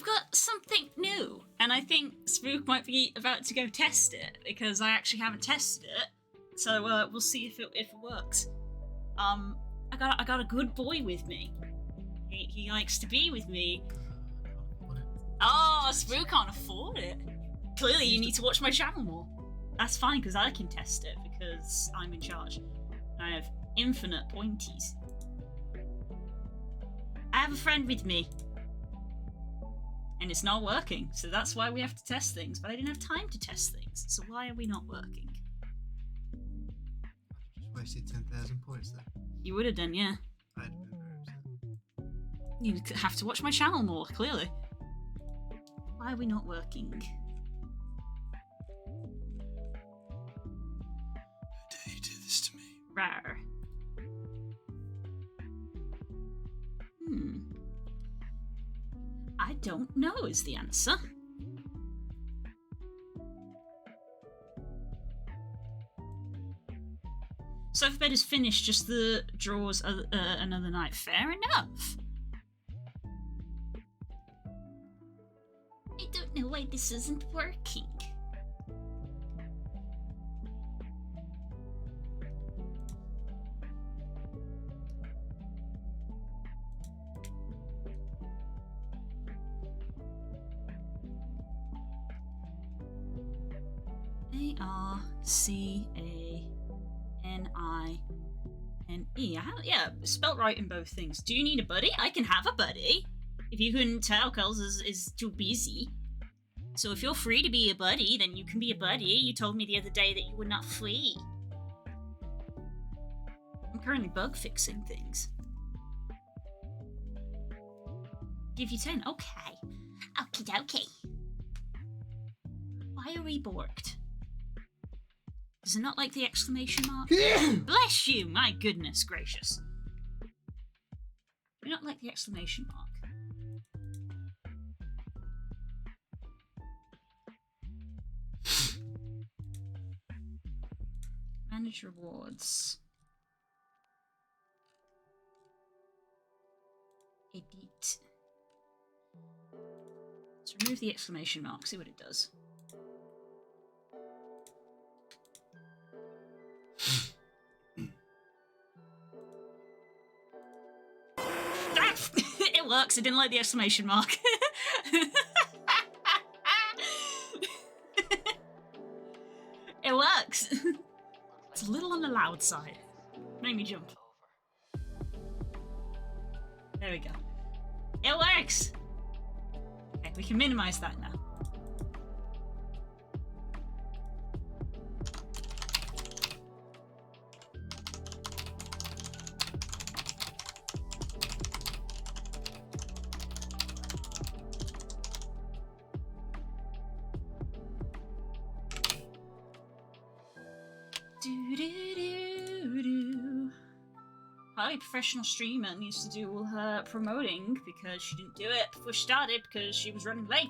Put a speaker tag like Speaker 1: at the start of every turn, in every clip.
Speaker 1: we've got something new, and I think Spook might be about to go test it because I actually haven't tested it. So we'll see if it works. I got a good boy with me. He likes to be with me. Oh, Spook can't afford it. Clearly, you need to watch my channel more. That's fine because I can test it because I'm in charge. I have infinite pointies. I have a friend with me. And it's not working, so that's why we have to test things, but I didn't have time to test things, so why are we not working?
Speaker 2: Just wasted 10,000 points there.
Speaker 1: You would have done, yeah.
Speaker 2: I'd have been very upset.
Speaker 1: You have to watch my channel more, clearly. Why are we not working?
Speaker 2: How dare you do this to me?
Speaker 1: Rar. I don't know is the answer. Sofa bed is finished, just the drawers another night. Fair enough. I don't know why this isn't working. A-R-C-A-N-I-N-E. Yeah, spelt right in both things. Do you need a buddy? I can have a buddy. If you couldn't tell, Kels is too busy. So if you're free to be a buddy, then you can be a buddy. You told me the other day that you were not free. I'm currently bug fixing things. Give you 10. Okay. Okie dokie. Why are we borked? Does it not like the exclamation mark? Bless you! My goodness gracious. Do you not like the exclamation mark? Manage rewards. Edit. Let's remove the exclamation mark, see what it does. It works, I didn't like the exclamation mark. It works. It's a little on the loud side. Made me jump. There we go. It works! Okay, we can minimize that now. Highly professional streamer needs to do all her promoting because she didn't do it before she started because she was running late.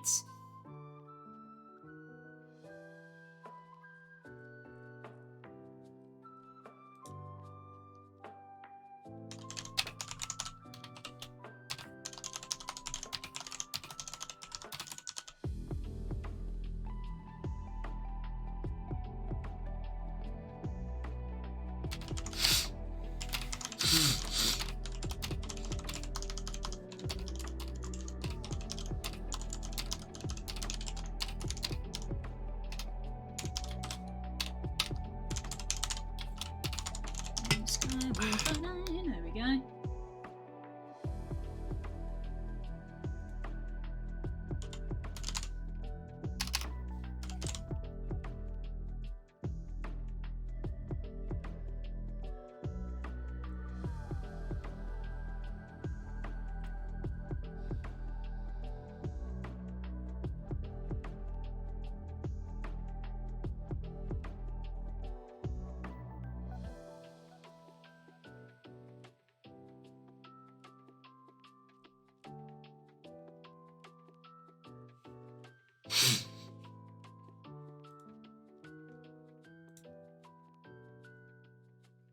Speaker 1: There we go.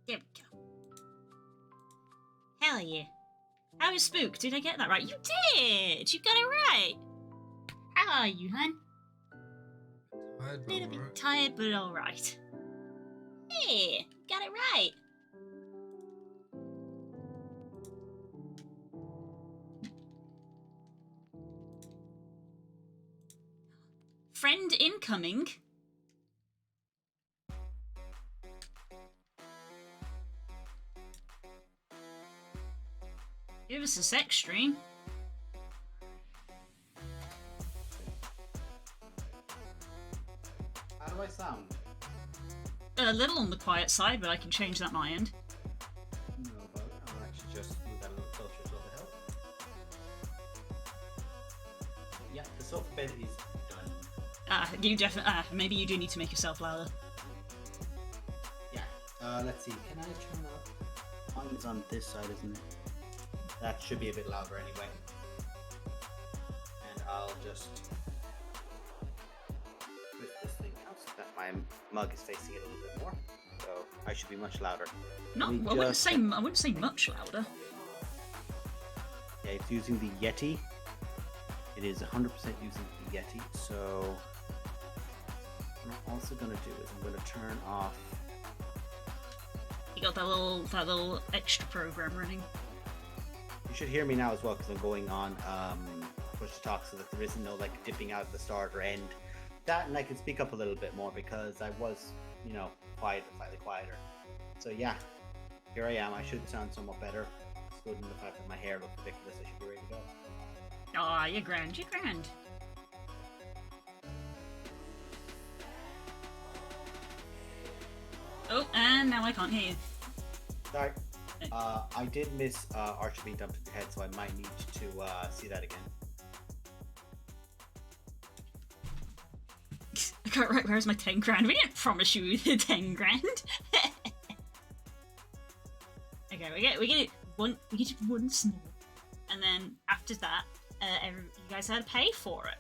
Speaker 1: There we go. Hell yeah. How is Spook? Did I get that right? You did! You got it right! How are you, hun?
Speaker 2: Tired,
Speaker 1: A
Speaker 2: but
Speaker 1: little
Speaker 2: I'm
Speaker 1: bit
Speaker 2: alright.
Speaker 1: tired, but alright. Hey, got it right. Friend incoming. Give us a sex stream.
Speaker 3: How do I sound?
Speaker 1: A little on the quiet side, but I can change that my end.
Speaker 3: No, but I'll actually just move that a little closer so it helps. Yeah, the sofa bed is done.
Speaker 1: You definitely. Maybe you do need to make yourself louder.
Speaker 3: Yeah. Let's see. Can I turn up? Mine is on this side, isn't it? That should be a bit louder anyway. And I'll just twist this thing out so that my mug is facing it a little bit more. So I should be much louder.
Speaker 1: No,
Speaker 3: Let me
Speaker 1: I wouldn't
Speaker 3: just-
Speaker 1: say. I wouldn't say much louder.
Speaker 3: Yeah, it's using the Yeti. It is 100% using the Yeti. So what I'm also going to do is I'm going to turn off.
Speaker 1: You got that little extra program running.
Speaker 3: You should hear me now as well because I'm going on push to talk so that there isn't no like dipping out at the start or end. That, and I can speak up a little bit more because I was, slightly quieter. So yeah, here I am. I should sound somewhat better. Excluding the fact that my hair looks ridiculous, I should be ready to go.
Speaker 1: Aw, you're grand. You're grand. Oh, and now I can't hear you.
Speaker 3: Sorry.
Speaker 1: Hey.
Speaker 3: I did miss Archer being dumped in your head, so I might need to see that again.
Speaker 1: I got right. Where's my 10 grand? We didn't promise you the 10 grand. Okay, we get one. We get one small, and then after that, you guys had to pay for it.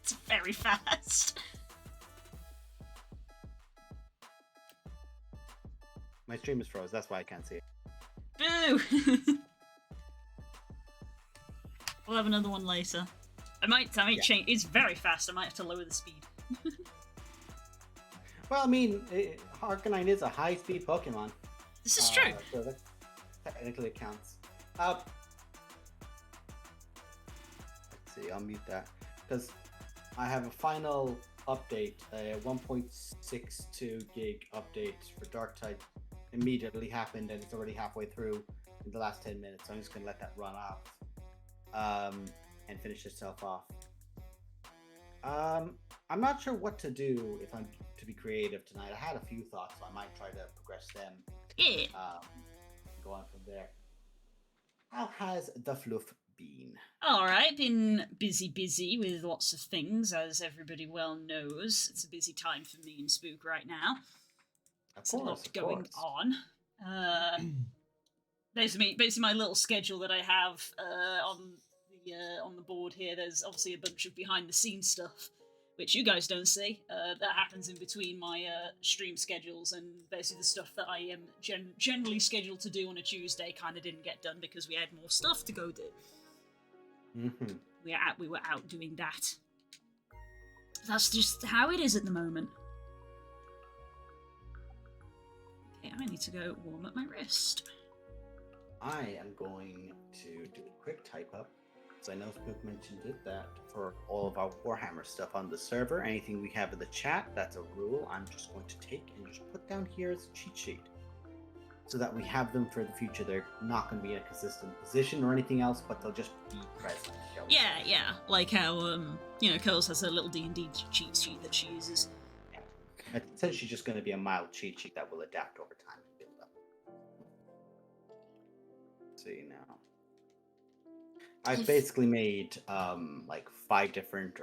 Speaker 1: It's very fast.
Speaker 3: My stream is froze. That's why I can't see it.
Speaker 1: Boo! We'll have another one later. I might
Speaker 3: Yeah.
Speaker 1: change. It's very fast. I might have to lower the speed.
Speaker 3: Well, I mean, Arcanine is a high-speed Pokemon.
Speaker 1: This is true.
Speaker 3: So that technically it counts. Let's see, I'll mute that. Because I have a final update, a 1.62 gig update for Darktide immediately happened, and it's already halfway through in the last 10 minutes, so I'm just going to let that run off and finish itself off. I'm not sure what to do if I'm to be creative tonight. I had a few thoughts, so I might try to progress them.
Speaker 1: Yeah.
Speaker 3: Go on from there. How has the fluff been?
Speaker 1: Alright, been busy with lots of things, as everybody well knows. It's a busy time for me and Spook right now.
Speaker 3: Of
Speaker 1: There's a lot going on. Basically my little schedule that I have on the board here. There's obviously a bunch of behind the scenes stuff, which you guys don't see. That happens in between my stream schedules, and basically the stuff that I am generally scheduled to do on a Tuesday kind of didn't get done because we had more stuff to go do.
Speaker 3: Mm-hmm.
Speaker 1: We were out doing that. That's just how it is at the moment. Okay, I need to go warm up my wrist.
Speaker 3: I am going to do a quick type up. So I know Spook mentioned it, that for all of our Warhammer stuff on the server, anything we have in the chat, that's a rule I'm just going to take and just put down here as a cheat sheet. So that we have them for the future. They're not going to be in a consistent position or anything else, but they'll just be present.
Speaker 1: Yeah, like how Curls has a little D&D cheat sheet that she uses.
Speaker 3: It's essentially just going to be a mild cheat sheet that will adapt over time and build up. Let's see now. I've basically made like 3 different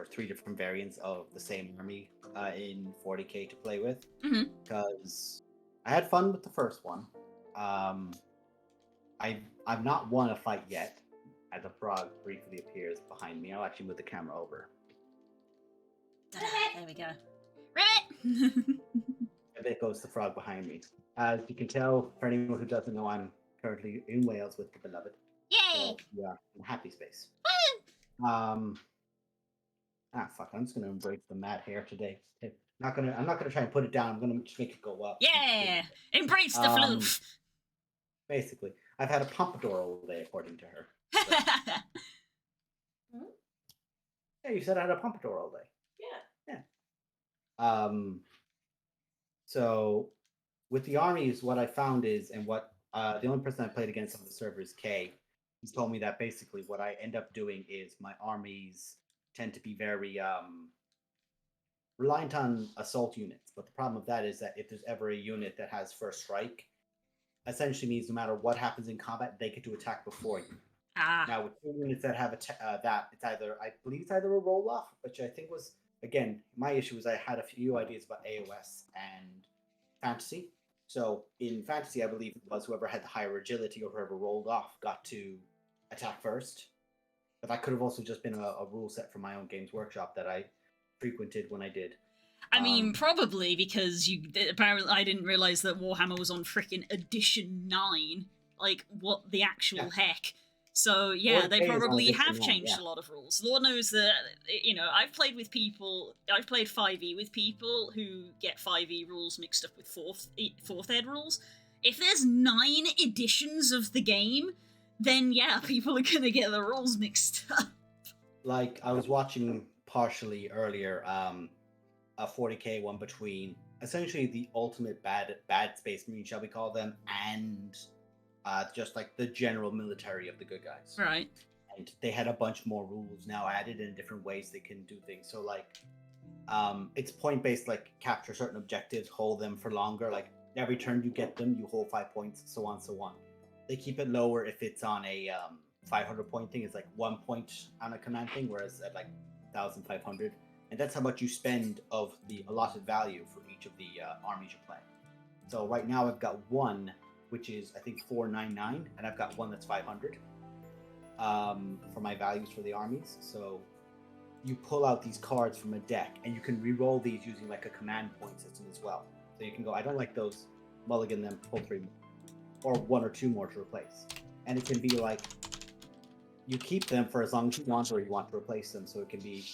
Speaker 3: variants of the same army in 40k to play with, because I had fun with the first one. I've not won a fight yet, as a frog briefly appears behind me. I'll actually move the camera over.
Speaker 1: There we go. Ribbit!
Speaker 3: There goes the frog behind me. As you can tell, for anyone who doesn't know, I'm currently in Wales with the beloved.
Speaker 1: Yay!
Speaker 3: So, yeah, in happy space. Fuck! I'm just gonna embrace the mad hair today. I'm not gonna try and put it down. I'm gonna just make it go up.
Speaker 1: Yeah! Embrace the
Speaker 3: Um,
Speaker 1: floof!
Speaker 3: Basically, I've had a pompadour all day, according to her. So. Yeah, you said I had a pompadour all day.
Speaker 2: Yeah.
Speaker 3: So with the armies, what I found is, and what the only person I played against on the server is Kay. He's told me that basically what I end up doing is my armies tend to be very reliant on assault units. But the problem with that is that if there's ever a unit that has first strike, essentially means no matter what happens in combat, they get to attack before you. Now with two units that have that, it's either, I believe it's either a roll off, which I think was, again, my issue was I had a few ideas about AOS and fantasy. So in fantasy, I believe it was whoever had the higher agility or whoever rolled off got to attack first. But that could have also just been a rule set from my own Games Workshop that I frequented when I did.
Speaker 1: I mean, probably because apparently I didn't realize that Warhammer was on frickin' edition 9. Like, what the actual heck? So yeah, they probably have changed a lot of rules. Lord knows that, I've played with people, I've played 5e with people who get 5e rules mixed up with 4th ed rules. If there's 9 editions of the game, then yeah, people are gonna get the rules mixed up.
Speaker 3: Like, I was watching partially earlier, a 40k one between essentially the ultimate bad Space Marine, shall we call them, and just like the general military of the good guys.
Speaker 1: Right.
Speaker 3: And they had a bunch more rules now added in different ways they can do things. So like, it's point based, like capture certain objectives, hold them for longer. Like every turn you get them, you hold 5 points, so on, so on. They keep it lower if it's on a 500 point thing. It's like 1 point on a command thing, whereas at like 1,500, and that's how much you spend of the allotted value for each of the armies you're playing. So right now I've got one, which is I think 499, and I've got one that's 500 for my values for the armies. So you pull out these cards from a deck, and you can re-roll these using like a command point system as well. So you can go, I don't like those, mulligan them, pull 3 more, or 1 or 2 more to replace. And it can be like, you keep them for as long as you want, or you want to replace them. So it can be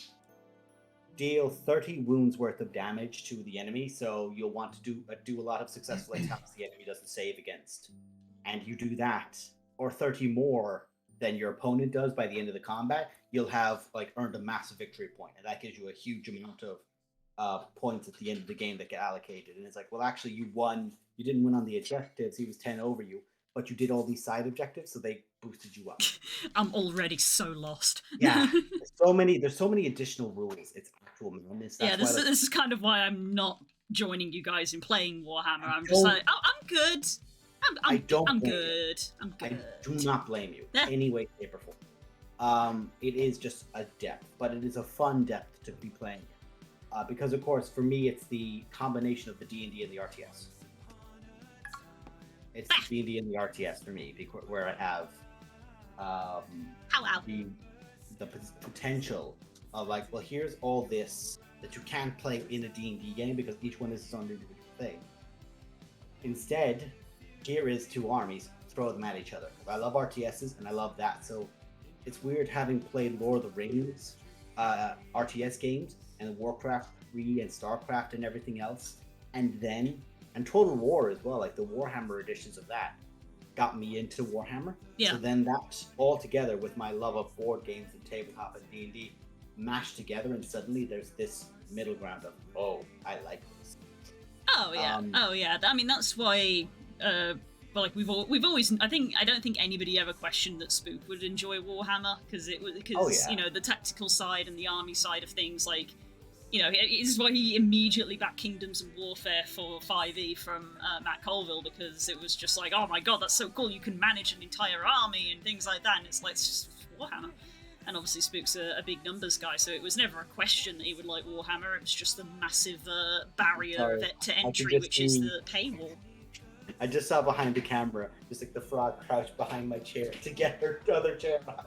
Speaker 3: deal 30 wounds worth of damage to the enemy. So you'll want to do a lot of successful attacks the enemy doesn't save against. And you do that, or 30 more than your opponent does by the end of the combat, you'll have like earned a massive victory point. And that gives you a huge amount of points at the end of the game that get allocated. And it's like, well, actually you won. You didn't win on the objectives. He was 10 over you, but you did all these side objectives, so they boosted you up.
Speaker 1: I'm already so lost.
Speaker 3: Yeah, there's so many additional rules. It's actual madness.
Speaker 1: This is kind of why I'm not joining you guys in playing Warhammer. I'm just like, oh, I'm good. I'm good. I'm good.
Speaker 3: I do not blame you in any way, shape, or form. It is just a depth, but it is a fun depth to be playing. Because of course, for me, it's the combination of the D&D and the RTS. It's the D&D and the RTS for me, where I have the potential of like, well, here's all this that you can't play in a D&D game because each one is its own individual thing. Instead, here is 2 armies, throw them at each other. I love RTSs and I love that. So it's weird having played Lord of the Rings RTS games and Warcraft 3 and StarCraft and everything else, and Total War as well, like the Warhammer editions of that got me into Warhammer.
Speaker 1: Yeah.
Speaker 3: So then that all together with my love of board games and tabletop and D&D mashed together, and suddenly there's this middle ground of, oh, I like this.
Speaker 1: Oh yeah. I mean, that's why like we've always, I don't think anybody ever questioned that Spook would enjoy Warhammer because the tactical side and the army side of things, like, this is why he immediately backed Kingdoms and Warfare for 5e from Matt Colville, because it was just like, oh my god, that's so cool, you can manage an entire army and things like that, and it's like, it's just Warhammer. And obviously Spook's a big numbers guy, so it was never a question that he would like Warhammer, it was just the massive barrier to entry, which is the paywall.
Speaker 3: I just saw behind the camera, just like the frog crouched behind my chair to get her other chair on.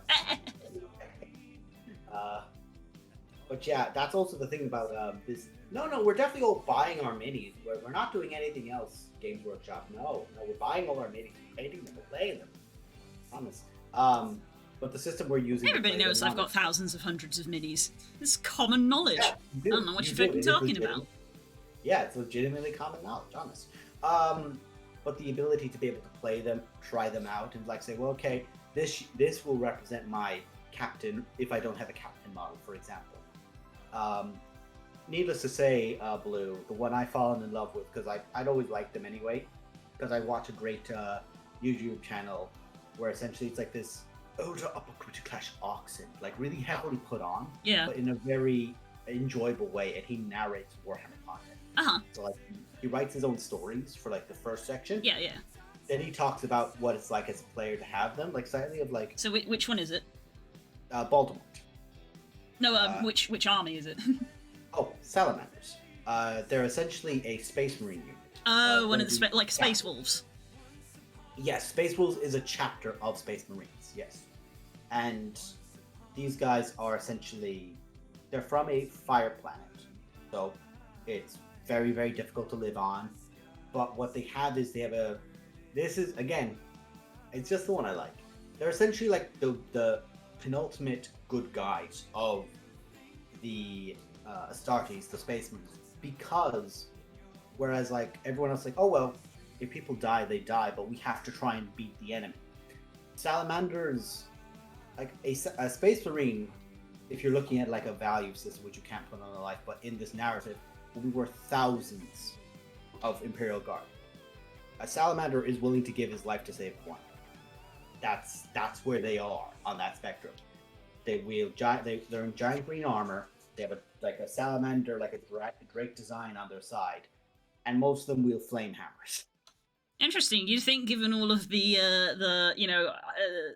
Speaker 3: But yeah, that's also the thing about this. No, we're definitely all buying our minis. We're not doing anything else, Games Workshop. No, we're buying all our minis. We're painting them, we're playing them. I promise. But the system we're using.
Speaker 1: Everybody knows I've got thousands of hundreds of minis. This is common knowledge.
Speaker 3: Yeah,
Speaker 1: I don't know what you're fucking talking about.
Speaker 3: Yeah, it's legitimately common knowledge, honest. But the ability to be able to play them, try them out, and like say, well, okay, this will represent my captain if I don't have a captain model, for example. Needless to say, Blue, the one I've fallen in love with, because I'd always liked them anyway, because I watch a great YouTube channel where essentially it's like this ode to upper critical class accent, like really heavily put on,
Speaker 1: Yeah.
Speaker 3: but in a very enjoyable way, and he narrates Warhammer content.
Speaker 1: Uh-huh.
Speaker 3: So like he writes his own stories for like the first section.
Speaker 1: Yeah, yeah.
Speaker 3: Then he talks about what it's like as a player to have them, like slightly of like
Speaker 1: So which one is it?
Speaker 3: Baltimore.
Speaker 1: No, which army is it?
Speaker 3: Oh, salamanders. They're essentially a space marine unit.
Speaker 1: Oh, one of the like Space Wolves.
Speaker 3: Yes, Space Wolves is a chapter of Space Marines. Yes, and these guys are essentially they're from a fire planet, so it's very very difficult to live on. But what they have is they have a. This is again, it's just the one I like. They're essentially like the penultimate good guys of the Astartes, the Space Marines, because whereas like everyone else, like, oh well, if people die, they die, but we have to try and beat the enemy. Salamanders, like a Space Marine, if you're looking at like a value system, which you can't put on a life, but in this narrative, will be worth thousands of Imperial Guard. A Salamander is willing to give his life to save one. That's where they are on that spectrum. They wield they're in giant green armor. They have a salamander, like a drake design on their side, and most of them wield flame hammers.
Speaker 1: Interesting. You think, given all of the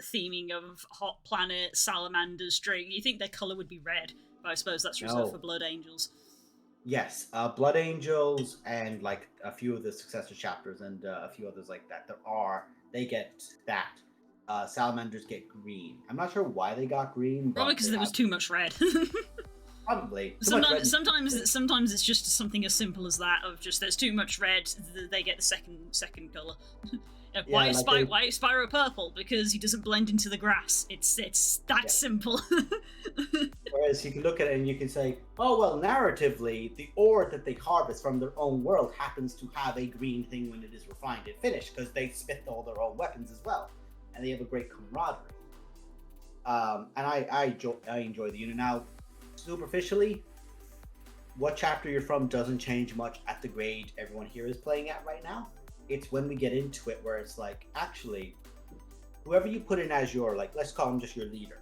Speaker 1: theming of hot planet, salamanders, drake, you think their color would be red? But I suppose that's reserved for Blood Angels.
Speaker 3: Yes, Blood Angels and like a few of the successor chapters and a few others like that. They get that. Salamanders get green. I'm not sure why they got green.
Speaker 1: Probably because there was too much red.
Speaker 3: Probably.
Speaker 1: Sometimes it's just something as simple as that. Of just there's too much red, they get the second color. Why is Spyro purple? Because he doesn't blend into the grass. It's that simple.
Speaker 3: Whereas you can look at it and you can say, oh well, narratively, the ore that they harvest from their own world happens to have a green thing when it is refined and finished, because they spit all their own weapons as well, and they have a great camaraderie. And I enjoy the unit. Now, superficially, what chapter you're from doesn't change much at the grade everyone here is playing at right now. It's when we get into it where it's like, actually, whoever you put in as your, like, let's call him just your leader.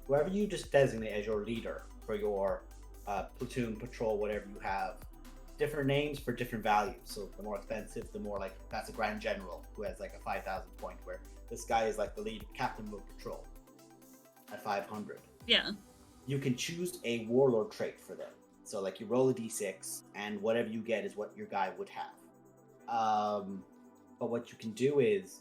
Speaker 3: Whoever you just designate as your leader for your platoon, patrol, whatever you have, different names for different values. So the more expensive, the more like, that's a Grand General who has like a 5,000 point, where this guy is like the lead captain of patrol at 500.
Speaker 1: Yeah.
Speaker 3: You can choose a warlord trait for them. So like you roll a d6 and whatever you get is what your guy would have. But what you can do is,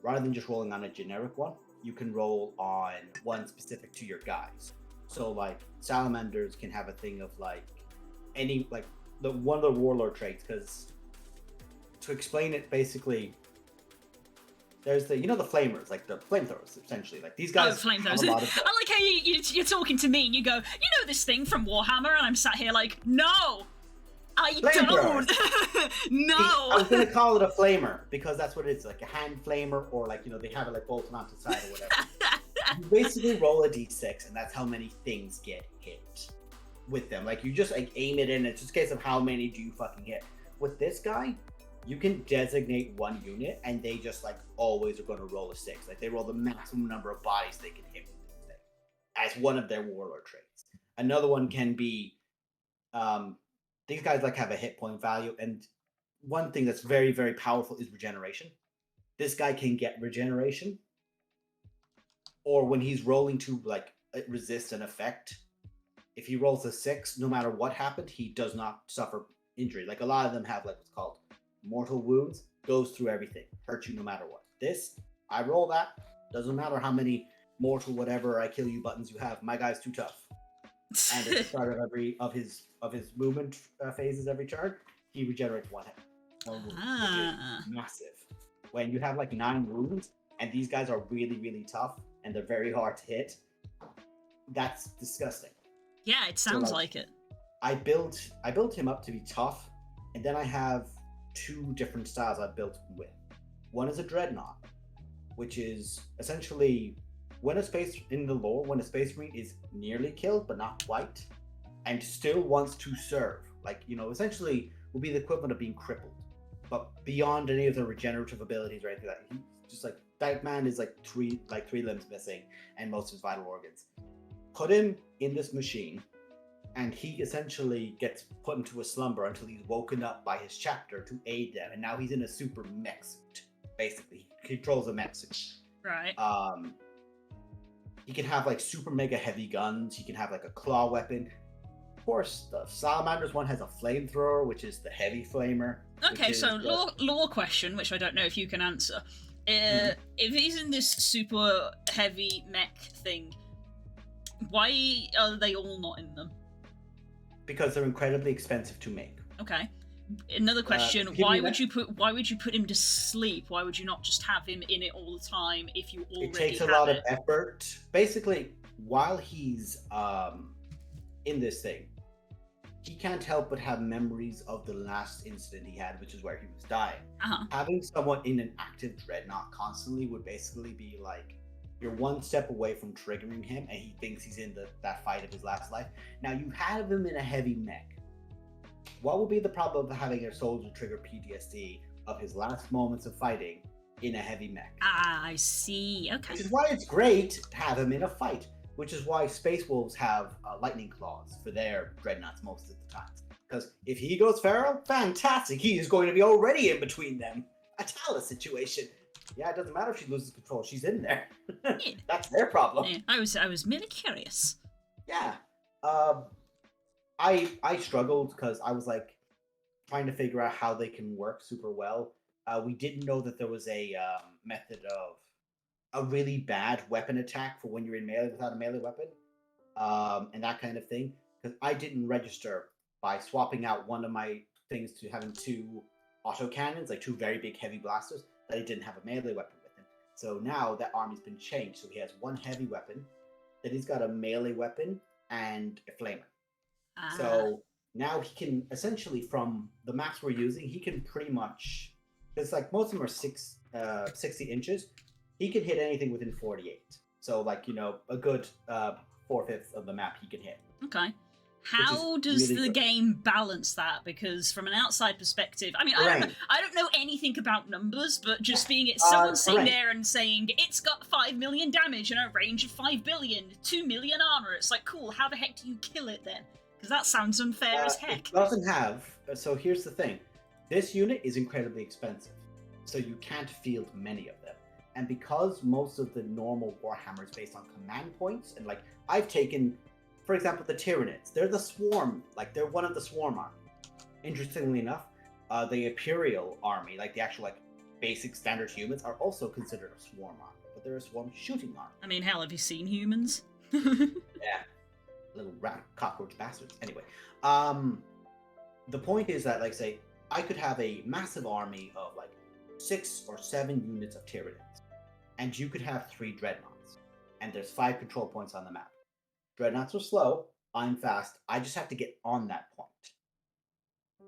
Speaker 3: rather than just rolling on a generic one, you can roll on one specific to your guys. So like salamanders can have a thing of like any, like one of the warlord traits, because to explain it, basically there's the, the flamers, like the flamethrowers, essentially. Like these guys.
Speaker 1: Oh, flamethrowers. I like how you're talking to me and you go, this thing from Warhammer, and I'm sat here like, no, I don't. No.
Speaker 3: I was gonna call it a flamer because that's what it's like, a hand flamer, or like they have it like bolted onto the side or whatever. You basically roll a d6, and that's how many things get hit with them. Like you just like aim it in. It's just a case of how many do you fucking hit. With this guy, you can designate one unit, and they just like always are going to roll a 6. Like they roll the maximum number of bodies they can hit with this thing as one of their warlord traits. Another one can be, these guys like have a hit point value, and one thing that's very very powerful is regeneration. This guy can get regeneration, or when he's rolling to like resist an effect, if he rolls a 6, no matter what happened, he does not suffer injury. Like a lot of them have like what's called mortal wounds, goes through everything, hurts you no matter what. This, I roll that, doesn't matter how many mortal whatever I kill you buttons you have, my guy's too tough. And at the start of his movement phases every turn, he regenerates one wound, which is massive. When you have like 9 wounds and these guys are really, really tough, and they're very hard to hit, that's disgusting.
Speaker 1: Yeah, it sounds like it.
Speaker 3: I built him up to be tough, and then I have two different styles I built him with. One is a dreadnought, which is essentially when a space marine is nearly killed but not quite, and still wants to serve, like, you know, essentially will be the equivalent of being crippled, but beyond any of the regenerative abilities or anything like that. He's just like, that man is like three limbs missing and most of his vital organs. Put him in this machine, and he essentially gets put into a slumber until he's woken up by his chapter to aid them, and now he's in a super mech suit. Basically, he controls a mech suit.
Speaker 1: Right.
Speaker 3: He can have like super mega heavy guns. He can have like a claw weapon. Of course, the Salamander's one has a flamethrower, which is the heavy flamer.
Speaker 1: Okay, so lore question, which I don't know if you can answer. If he's in this super heavy mech thing, why are they all not in them?
Speaker 3: Because they're incredibly expensive to make.
Speaker 1: Okay. Another question: why would you put him to sleep? Why would you not just have him in it all the time if you already? It takes a lot of
Speaker 3: effort. Basically, while he's in this thing, he can't help but have memories of the last incident he had, which is where he was dying. Having someone in an active dreadnought constantly would basically be like, you're one step away from triggering him, and he thinks he's in that fight of his last life. Now, you have him in a heavy mech. What would be the problem of having a soldier trigger PTSD of his last moments of fighting in a heavy mech?
Speaker 1: I see. Okay.
Speaker 3: Which is why it's great to have him in a fight. Which is why Space Wolves have lightning claws for their dreadnoughts most of the time. Because if he goes feral, fantastic. He is going to be already in between them. A Talos situation. Yeah, it doesn't matter if she loses control. She's in there. That's their problem.
Speaker 1: Yeah, I was merely curious.
Speaker 3: Yeah. I struggled because I was like trying to figure out how they can work super well. We didn't know that there was a method of a really bad weapon attack for when you're in melee without a melee weapon, and that kind of thing. Because I didn't register by swapping out one of my things to having two autocannons, like two very big heavy blasters, that he didn't have a melee weapon with him. So now that army's been changed, so he has one heavy weapon, then he's got a melee weapon and a flamer. So now he can essentially, from the maps we're using, he can pretty much, it's like most of them are 60 inches. He can hit anything within 48. So, like, you know, a good 4/5 of the map he can hit.
Speaker 1: Okay. How does the game balance that? Because from an outside perspective, I mean, I don't know anything about numbers, but just being someone sitting there and saying it's got 5 million damage and a range of 5 billion, 2 million armor, it's like, cool, how the heck do you kill it then? Because that sounds unfair as heck.
Speaker 3: It doesn't have. So here's the thing. This unit is incredibly expensive, so you can't field many of them. And because most of the normal Warhammer is based on command points, and like I've taken, for example, the Tyranids, they're the swarm, like they're one of the swarm army. Interestingly enough, the Imperial army, like the actual like basic standard humans, are also considered a swarm army, but they're a swarm shooting army.
Speaker 1: I mean, hell, have you seen humans?
Speaker 3: Yeah, little rat cockroach bastards. Anyway, the point is that, like, say, I could have a massive army of like 6 or 7 units of Tyranids, and you could have 3 dreadnoughts, and there's 5 control points on the map. Dreadnoughts are slow, I'm fast, I just have to get on that point.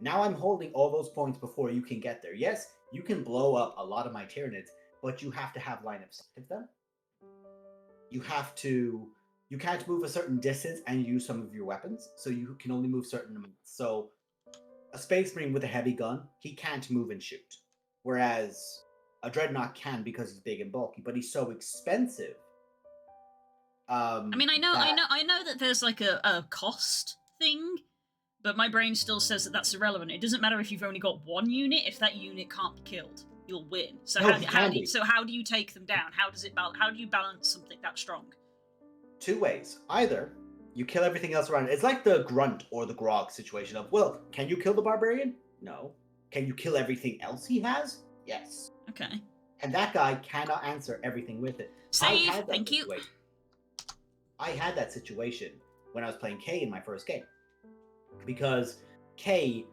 Speaker 3: Now I'm holding all those points before you can get there. Yes, you can blow up a lot of my Tyranids, but you have to have line of sight of them. You can't move a certain distance and use some of your weapons, so you can only move certain amounts. So a Space Marine with a heavy gun, he can't move and shoot. Whereas a Dreadnought can because he's big and bulky, but he's so expensive.
Speaker 1: I mean, I know that there's like a cost thing, but my brain still says that that's irrelevant. It doesn't matter if you've only got one unit. If that unit can't be killed, you'll win. So how do you take them down? How do you balance something that strong?
Speaker 3: 2 ways. Either you kill everything else around it. It's like the Grunt or the Grog situation of, well, can you kill the Barbarian? No. Can you kill everything else he has? Yes.
Speaker 1: Okay.
Speaker 3: And that guy cannot answer everything with it.
Speaker 1: Save, thank you.
Speaker 3: I had that situation when I was playing Kay in my first game. Because Kay,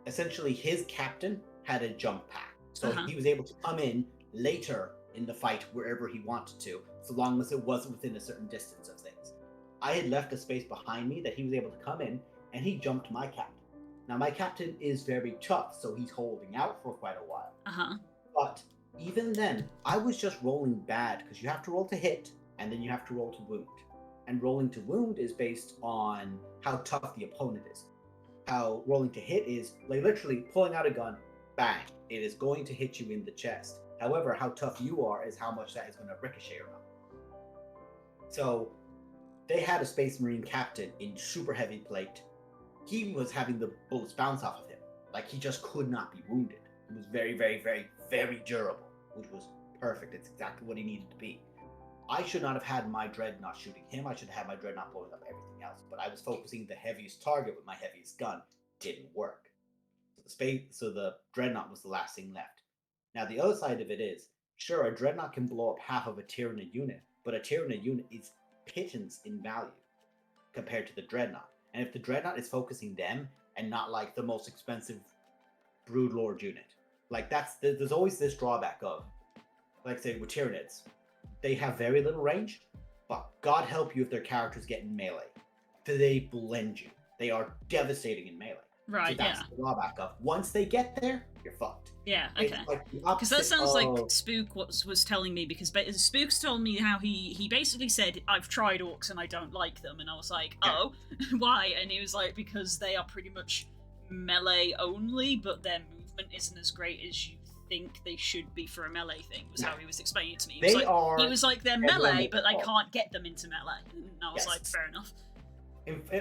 Speaker 3: essentially his captain had a jump pack. So he was able to come in later in the fight wherever he wanted to, so long as it wasn't within a certain distance of things. I had left a space behind me that he was able to come in, and he jumped my captain. Now, my captain is very tough, so he's holding out for quite a while. But even then, I was just rolling bad, because you have to roll to hit, and then you have to roll to wound. And rolling to wound is based on how tough the opponent is. How rolling to hit is like literally pulling out a gun, bang, it is going to hit you in the chest. However, how tough you are is how much that is going to ricochet around. So they had a Space Marine captain in super heavy plate. He was having the bullets bounce off of him. Like, he just could not be wounded. He was very, very, very, very durable, which was perfect. It's exactly what he needed to be. I should not have had my Dreadnought shooting him. I should have had my Dreadnought blowing up everything else. But I was focusing the heaviest target with my heaviest gun. Didn't work. So the Dreadnought was the last thing left. Now, the other side of it is, sure, a Dreadnought can blow up half of a Tyranid unit, but a Tyranid unit is pittance in value compared to the Dreadnought. And if the Dreadnought is focusing them and not like the most expensive Broodlord unit, like there's always this drawback of, like say with Tyranids, they have very little range, but God help you if their characters get in melee. They blend you. They are devastating in melee.
Speaker 1: Right,
Speaker 3: so that's the drawback of once they get there, you're fucked.
Speaker 1: Yeah, okay. Because that sounds like Spook was telling me, because Spook's told me how he basically said, I've tried orcs and I don't like them, and I was like, oh, why? And he was like, because they are pretty much melee only, but their movement isn't as great as you think they should be for a melee thing, was how he was explaining it to me. He was like, they're melee, but I can't get them into melee. And I was like, fair enough.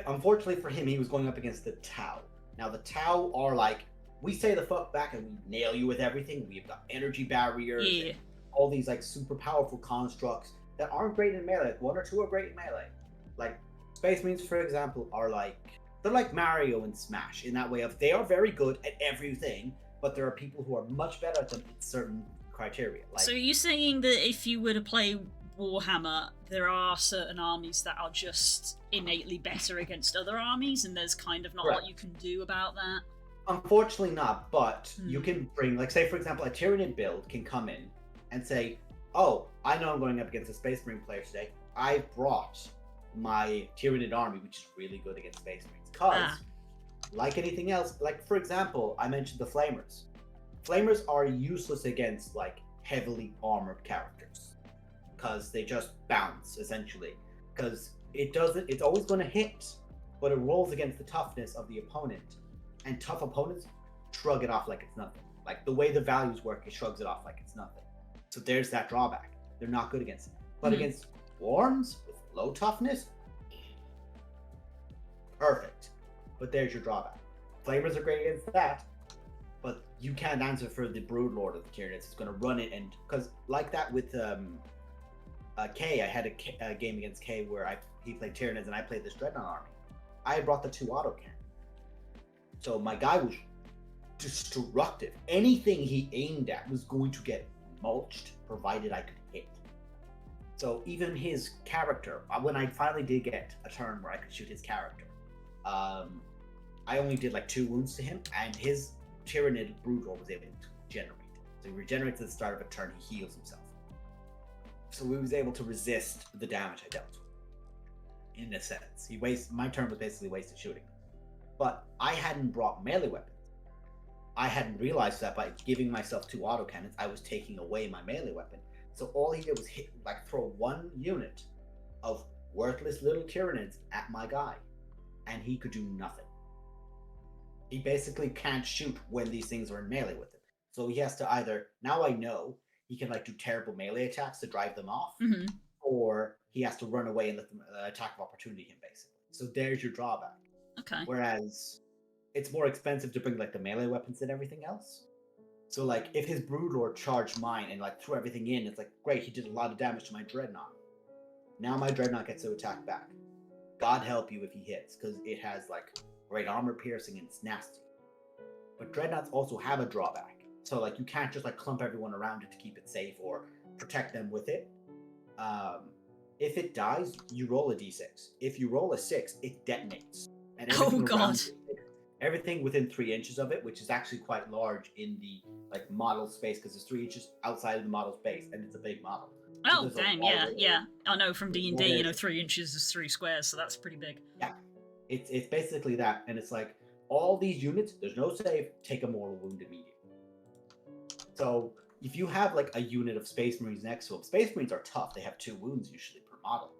Speaker 3: Unfortunately for him, he was going up against the Tau. Now, the Tau are like, we say the fuck back and we nail you with everything. We've got energy barriers, and all these like super powerful constructs that aren't great in melee. Like, one or two are great in melee. Like Space Marines, for example, are like, they're like Mario and Smash in that way of they are very good at everything, but there are people who are much better at them in certain criteria. Like,
Speaker 1: so are you saying that if you were to play Warhammer, there are certain armies that are just innately better against other armies, and there's kind of not a lot you can do about that?
Speaker 3: Unfortunately not, but you can bring, like, say, for example, a Tyranid build can come in and say, oh, I know I'm going up against a Space Marine player today. I brought my Tyranid army, which is really good against Space Marines. Because, like anything else, like, for example, I mentioned the Flamers. Flamers are useless against, like, heavily armored characters. Because they just bounce, essentially. Because it's always going to hit, but it rolls against the toughness of the opponent. And tough opponents shrug it off like it's nothing. Like, the way the values work, it shrugs it off like it's nothing. So there's that drawback. They're not good against it. But against Worms with low toughness, perfect. But there's your drawback. Flamers are great against that, but you can't answer for the Broodlord of the Tyranids. It's going to run it, and because like that with Kay, I had a game against Kay where he played Tyranids and I played this Dreadnought army. I had brought the 2 autocannon. So my guy was destructive. Anything he aimed at was going to get mulched, provided I could hit. So even his character, when I finally did get a turn where I could shoot his character, I only did like 2 wounds to him, and his Tyranid Broodlord was able to regenerate. So he regenerates at the start of a turn, he heals himself. So he was able to resist the damage I dealt with. In a sense, my turn was basically wasted shooting. But I hadn't brought melee weapons. I hadn't realized that by giving myself 2 autocannons, I was taking away my melee weapon. So all he did was throw 1 unit of worthless little Tyranids at my guy, and he could do nothing. He basically can't shoot when these things are in melee with him. So he has to either, now I know, he can do terrible melee attacks to drive them off, or he has to run away and let them attack of opportunity him, basically. So there's your drawback.
Speaker 1: Okay.
Speaker 3: Whereas it's more expensive to bring the melee weapons and everything else. So if his Broodlord charged mine and threw everything in, it's great, he did a lot of damage to my Dreadnought. Now my Dreadnought gets to attack back. God help you if he hits, because it has great armor piercing and it's nasty. But Dreadnoughts also have a drawback. So you can't just clump everyone around it to keep it safe or protect them with it. If it dies, you roll a d6. If you roll a 6, it detonates. And everything within 3 inches of it, which is actually quite large in the like model space because it's 3 inches outside of the model space, and it's a big model. So
Speaker 1: Oh,
Speaker 3: there's a
Speaker 1: damn,
Speaker 3: wide
Speaker 1: yeah,
Speaker 3: area.
Speaker 1: yeah. I know from
Speaker 3: There's
Speaker 1: D&D,
Speaker 3: wide area.
Speaker 1: 3 inches is 3 squares, so that's pretty big.
Speaker 3: Yeah, it's basically that, and it's like all these units. There's no save. Take a mortal wound immediately. So if you have like a unit of Space Marines next to them, Space Marines are tough. They have 2 wounds usually per model.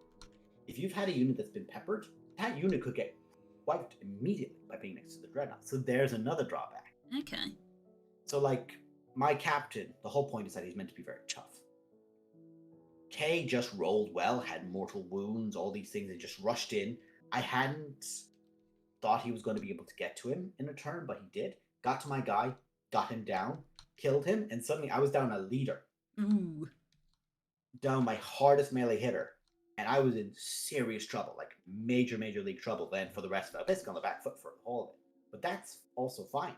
Speaker 3: If you've had a unit that's been peppered, that unit could get wiped immediately by being next to the Dreadnought. So there's another drawback.
Speaker 1: Okay.
Speaker 3: So like my captain, the whole point is that he's meant to be very tough. Kay just rolled well, had mortal wounds, all these things, and just rushed in. I hadn't thought he was going to be able to get to him in a turn, but he did. Got to my guy, got him down, killed him, and suddenly I was down a leader.
Speaker 1: Ooh.
Speaker 3: Down my hardest melee hitter, and I was in serious trouble, like major league trouble then for the rest of it. I was basically on the back foot for all of it. But that's also fine.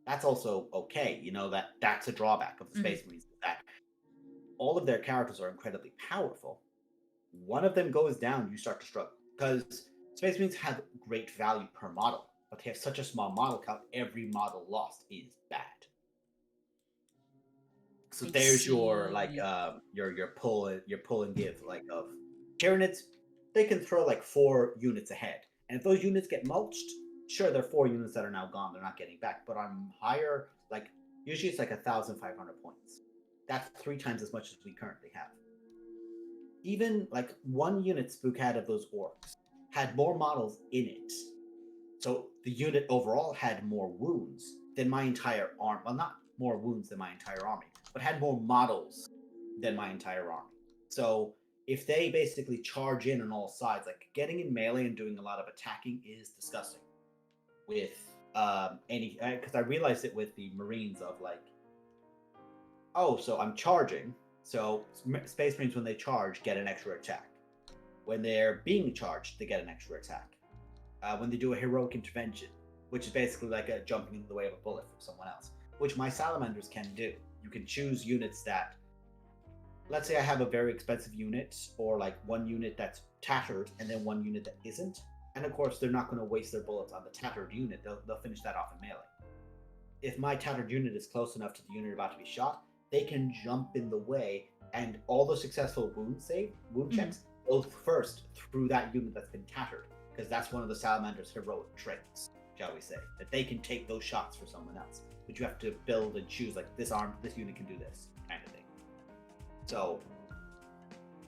Speaker 3: That's also okay, you know, that's a drawback of the Space Marines, that all of their characters are incredibly powerful. One of them goes down, you start to struggle. Because Space Marines have great value per model, but they have such a small model count, every model lost is bad. So there's your like your pull and give, like of Tyranids, they can throw like 4 units ahead. And if those units get mulched, sure, they're 4 units that are now gone, they're not getting back. But on higher, like usually it's like 1,500 points. That's 3 times as much as we currently have. Even like 1 unit Spook had of those orcs had more models in it. So the unit overall had more wounds than my entire army. Well, not more wounds than my entire army, but had more models than my entire army. So if they basically charge in on all sides, like getting in melee and doing a lot of attacking is disgusting. With because I realized it with the Marines of like, oh, so I'm charging. So Space Marines, when they charge, get an extra attack. When they're being charged, they get an extra attack. When they do a heroic intervention, which is basically like a jumping in the way of a bullet from someone else, which my Salamanders can do. You can choose units that, let's say I have a very expensive unit, or like 1 unit that's tattered, and then 1 unit that isn't. And of course, they're not going to waste their bullets on the tattered unit. They'll finish that off in melee. If my tattered unit is close enough to the unit about to be shot, they can jump in the way, and all the successful wound checks go first through that unit that's been tattered, because that's one of the Salamander's heroic traits, shall we say, that they can take those shots for someone else. But you have to build and choose, like, this unit can do this, kind of thing. So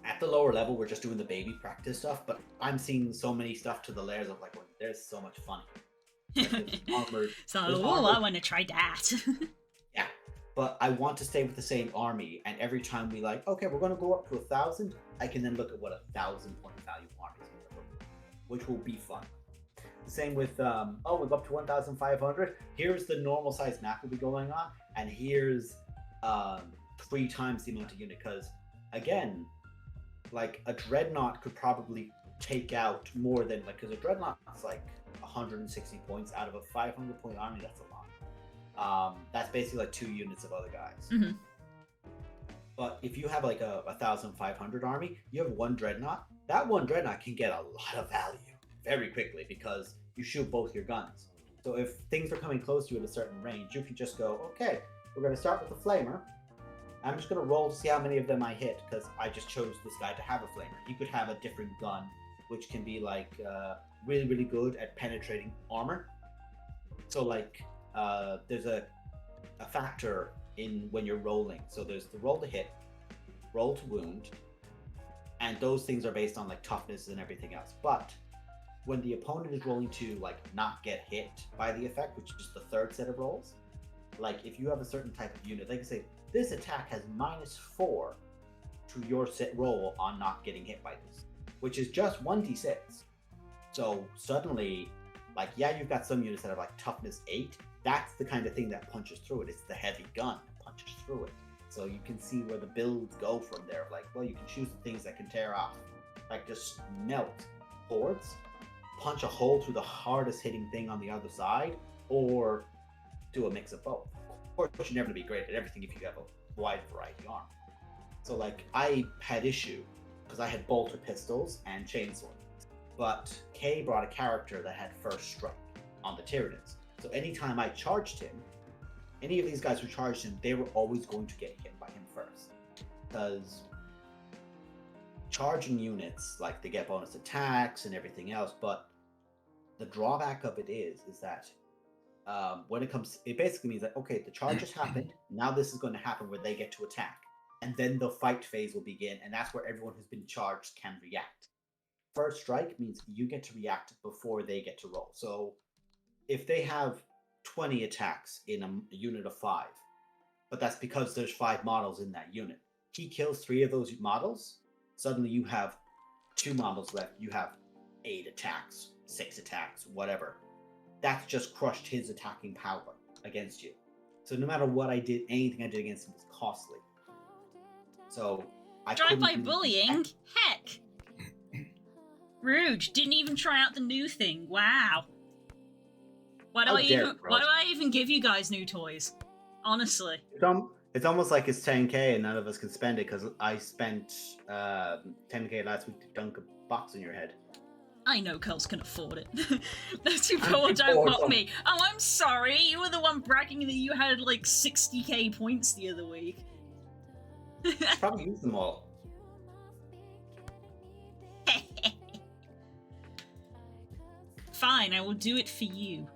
Speaker 3: at the lower level, we're just doing the baby practice stuff, but I'm seeing so many stuff to the layers of like, well, there's so much fun. Armored,
Speaker 1: so, I want to try that.
Speaker 3: Yeah, but I want to stay with the same army, and every time we like, okay, we're going to go up to 1,000, I can then look at what 1,000 point value army is going to look like, which will be fun. The same with, we're up to 1,500. Here's the normal size map will be going on, and here's 3 times the amount of unit, because again, like a Dreadnought could probably take out more than, like, because a Dreadnought is like 160 points out of a 500 point army. That's a lot. That's basically like 2 units of other guys. But if you have like a 1,500 army, you have 1 Dreadnought. That 1 Dreadnought can get a lot of value very quickly because you shoot both your guns. So if things are coming close to you at a certain range, you can just go, okay, we're going to start with the Flamer. I'm just going to roll to see how many of them I hit, because I just chose this guy to have a Flamer. He could have a different gun, which can be like really, really good at penetrating armor. So like there's a factor in when you're rolling. So there's the roll to hit, roll to wound, and those things are based on like toughness and everything else. But when the opponent is rolling to like not get hit by the effect, which is the 3rd set of rolls, like if you have a certain type of unit, they can say this attack has -4 to your set roll on not getting hit by this, which is just 1d6. So suddenly, like, yeah, you've got some units that have like toughness 8. That's the kind of thing that punches through it. It's the heavy gun that punches through it. So you can see where the builds go from there. Like, well, you can choose the things that can tear off, like just melt hordes, punch a hole through the hardest hitting thing on the other side, or do a mix of both. Of course, you're never going to be great at everything if you have a wide variety arm. So like, I had issue because I had bolter pistols and chainsword, but Kay brought a character that had first strike. on the Tyranids. So anytime I charged him, any of these guys who charged him, they were always going to get hit by him first. Because charging units, like, they get bonus attacks and everything else, but the drawback of it is that when it comes, it basically means that, okay, the charge has happened, now this is going to happen where they get to attack. And then the fight phase will begin, and that's where everyone who's been charged can react. First strike means you get to react before they get to roll. So if they have 20 attacks in a unit of 5, but that's because there's 5 models in that unit. He kills 3 of those models, suddenly you have 2 models left. You have 8 attacks, 6 attacks, whatever. That's just crushed his attacking power against you. So no matter what I did, anything I did against him was costly. So I
Speaker 1: Drive-by bullying? Heck! Rude, didn't even try out the new thing. Wow. Why do I even give you guys new toys? Honestly.
Speaker 3: It's almost like it's 10k and none of us can spend it because I spent 10k last week to dunk a box in your head.
Speaker 1: I know Curls can afford it. Those people don't want me. Oh, I'm sorry. You were the one bragging that you had like 60k points the other week.
Speaker 3: Probably use them all.
Speaker 1: Fine, I will do it for you.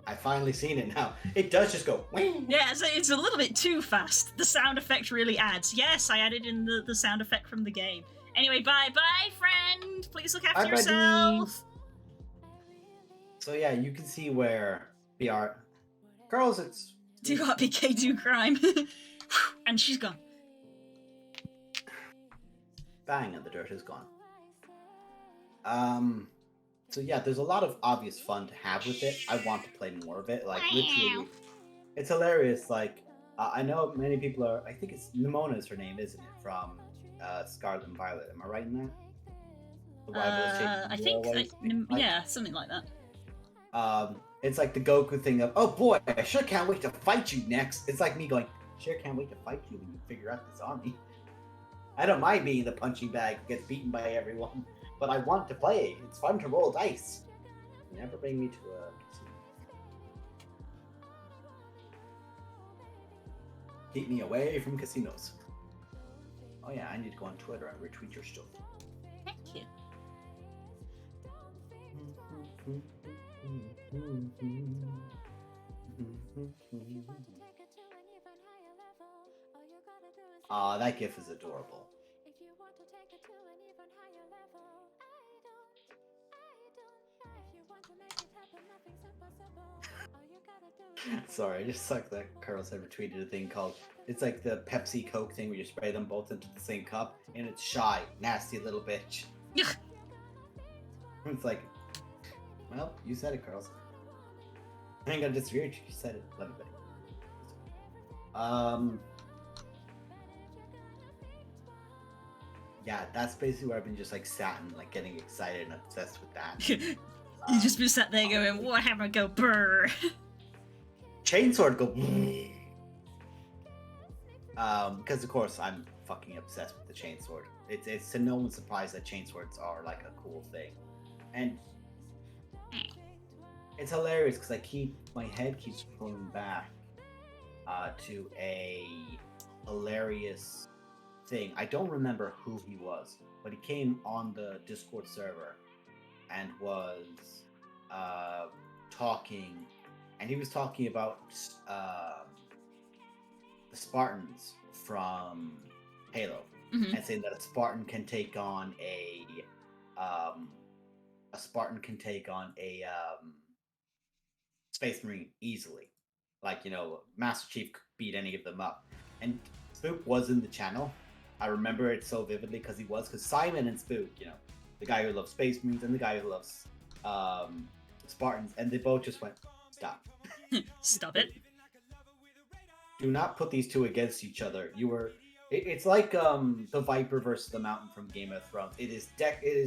Speaker 3: I've finally seen it now. It does just go. Wing.
Speaker 1: Yeah, it's a little bit too fast. The sound effect really adds. Yes, I added in the sound effect from the game. Anyway, bye, friend. Please look after yourself.
Speaker 3: So yeah, you can see where we are. Girls, it's
Speaker 1: do RPK, do crime. And she's gone.
Speaker 3: Bang, and the dirt is gone. So yeah, there's a lot of obvious fun to have with it. I want to play more of it. Like, literally, it's hilarious. Like, I know many people are, I think it's Nimona is her name, isn't it? From Scarlet and Violet. Am I right in that?
Speaker 1: I think, yeah, something like that.
Speaker 3: It's like the Goku thing of, oh boy, I sure can't wait to fight you next. It's like me going, sure can't wait to fight you when you figure out this army. I don't mind being the punching bag who gets beaten by everyone, but I want to play. It's fun to roll dice. Never bring me to a casino. Keep me away from casinos. Oh yeah, I need to go on Twitter and retweet your stuff.
Speaker 1: Thank you.
Speaker 3: Aw, that gif is adorable. Sorry, I just sucked that Carlos had retweeted a thing called, it's like the Pepsi Coke thing where you spray them both into the same cup, and it's shy, nasty little bitch. It's like, well, you said it, Carlos. I ain't gonna disagree with you. You said it. Love you, buddy. Yeah, that's basically where I've been just like sat and like getting excited and obsessed with that.
Speaker 1: You just been sat there going, Warhammer go brrr.
Speaker 3: Chainsword go. Because of course I'm fucking obsessed with the chainsword. It's to no one's surprise that chainswords are like a cool thing, and it's hilarious because my head keeps pulling back to a hilarious thing. I don't remember who he was, but he came on the Discord server and was talking, and he was talking about the Spartans from Halo, and saying that a Spartan can take on a Space Marine easily. Like, Master Chief could beat any of them up. And Spook was in the channel. I remember it so vividly because Simon and Spook, the guy who loves Space Marines and the guy who loves Spartans, and they both just went, stop.
Speaker 1: Stop it.
Speaker 3: Do not put these two against each other. It's like the Viper versus the Mountain from Game of Thrones. It is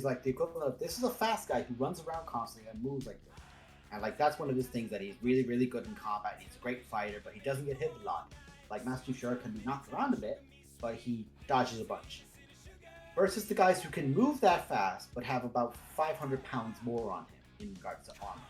Speaker 3: like the equivalent of, this is a fast guy who runs around constantly and moves like this. And like that's one of his things, that he's really, really good in combat. He's a great fighter, but he doesn't get hit a lot. Like Master Chief Sure can be knocked around a bit, but he dodges a bunch. Versus the guys who can move that fast, but have about 500 pounds more on him in regards to armor.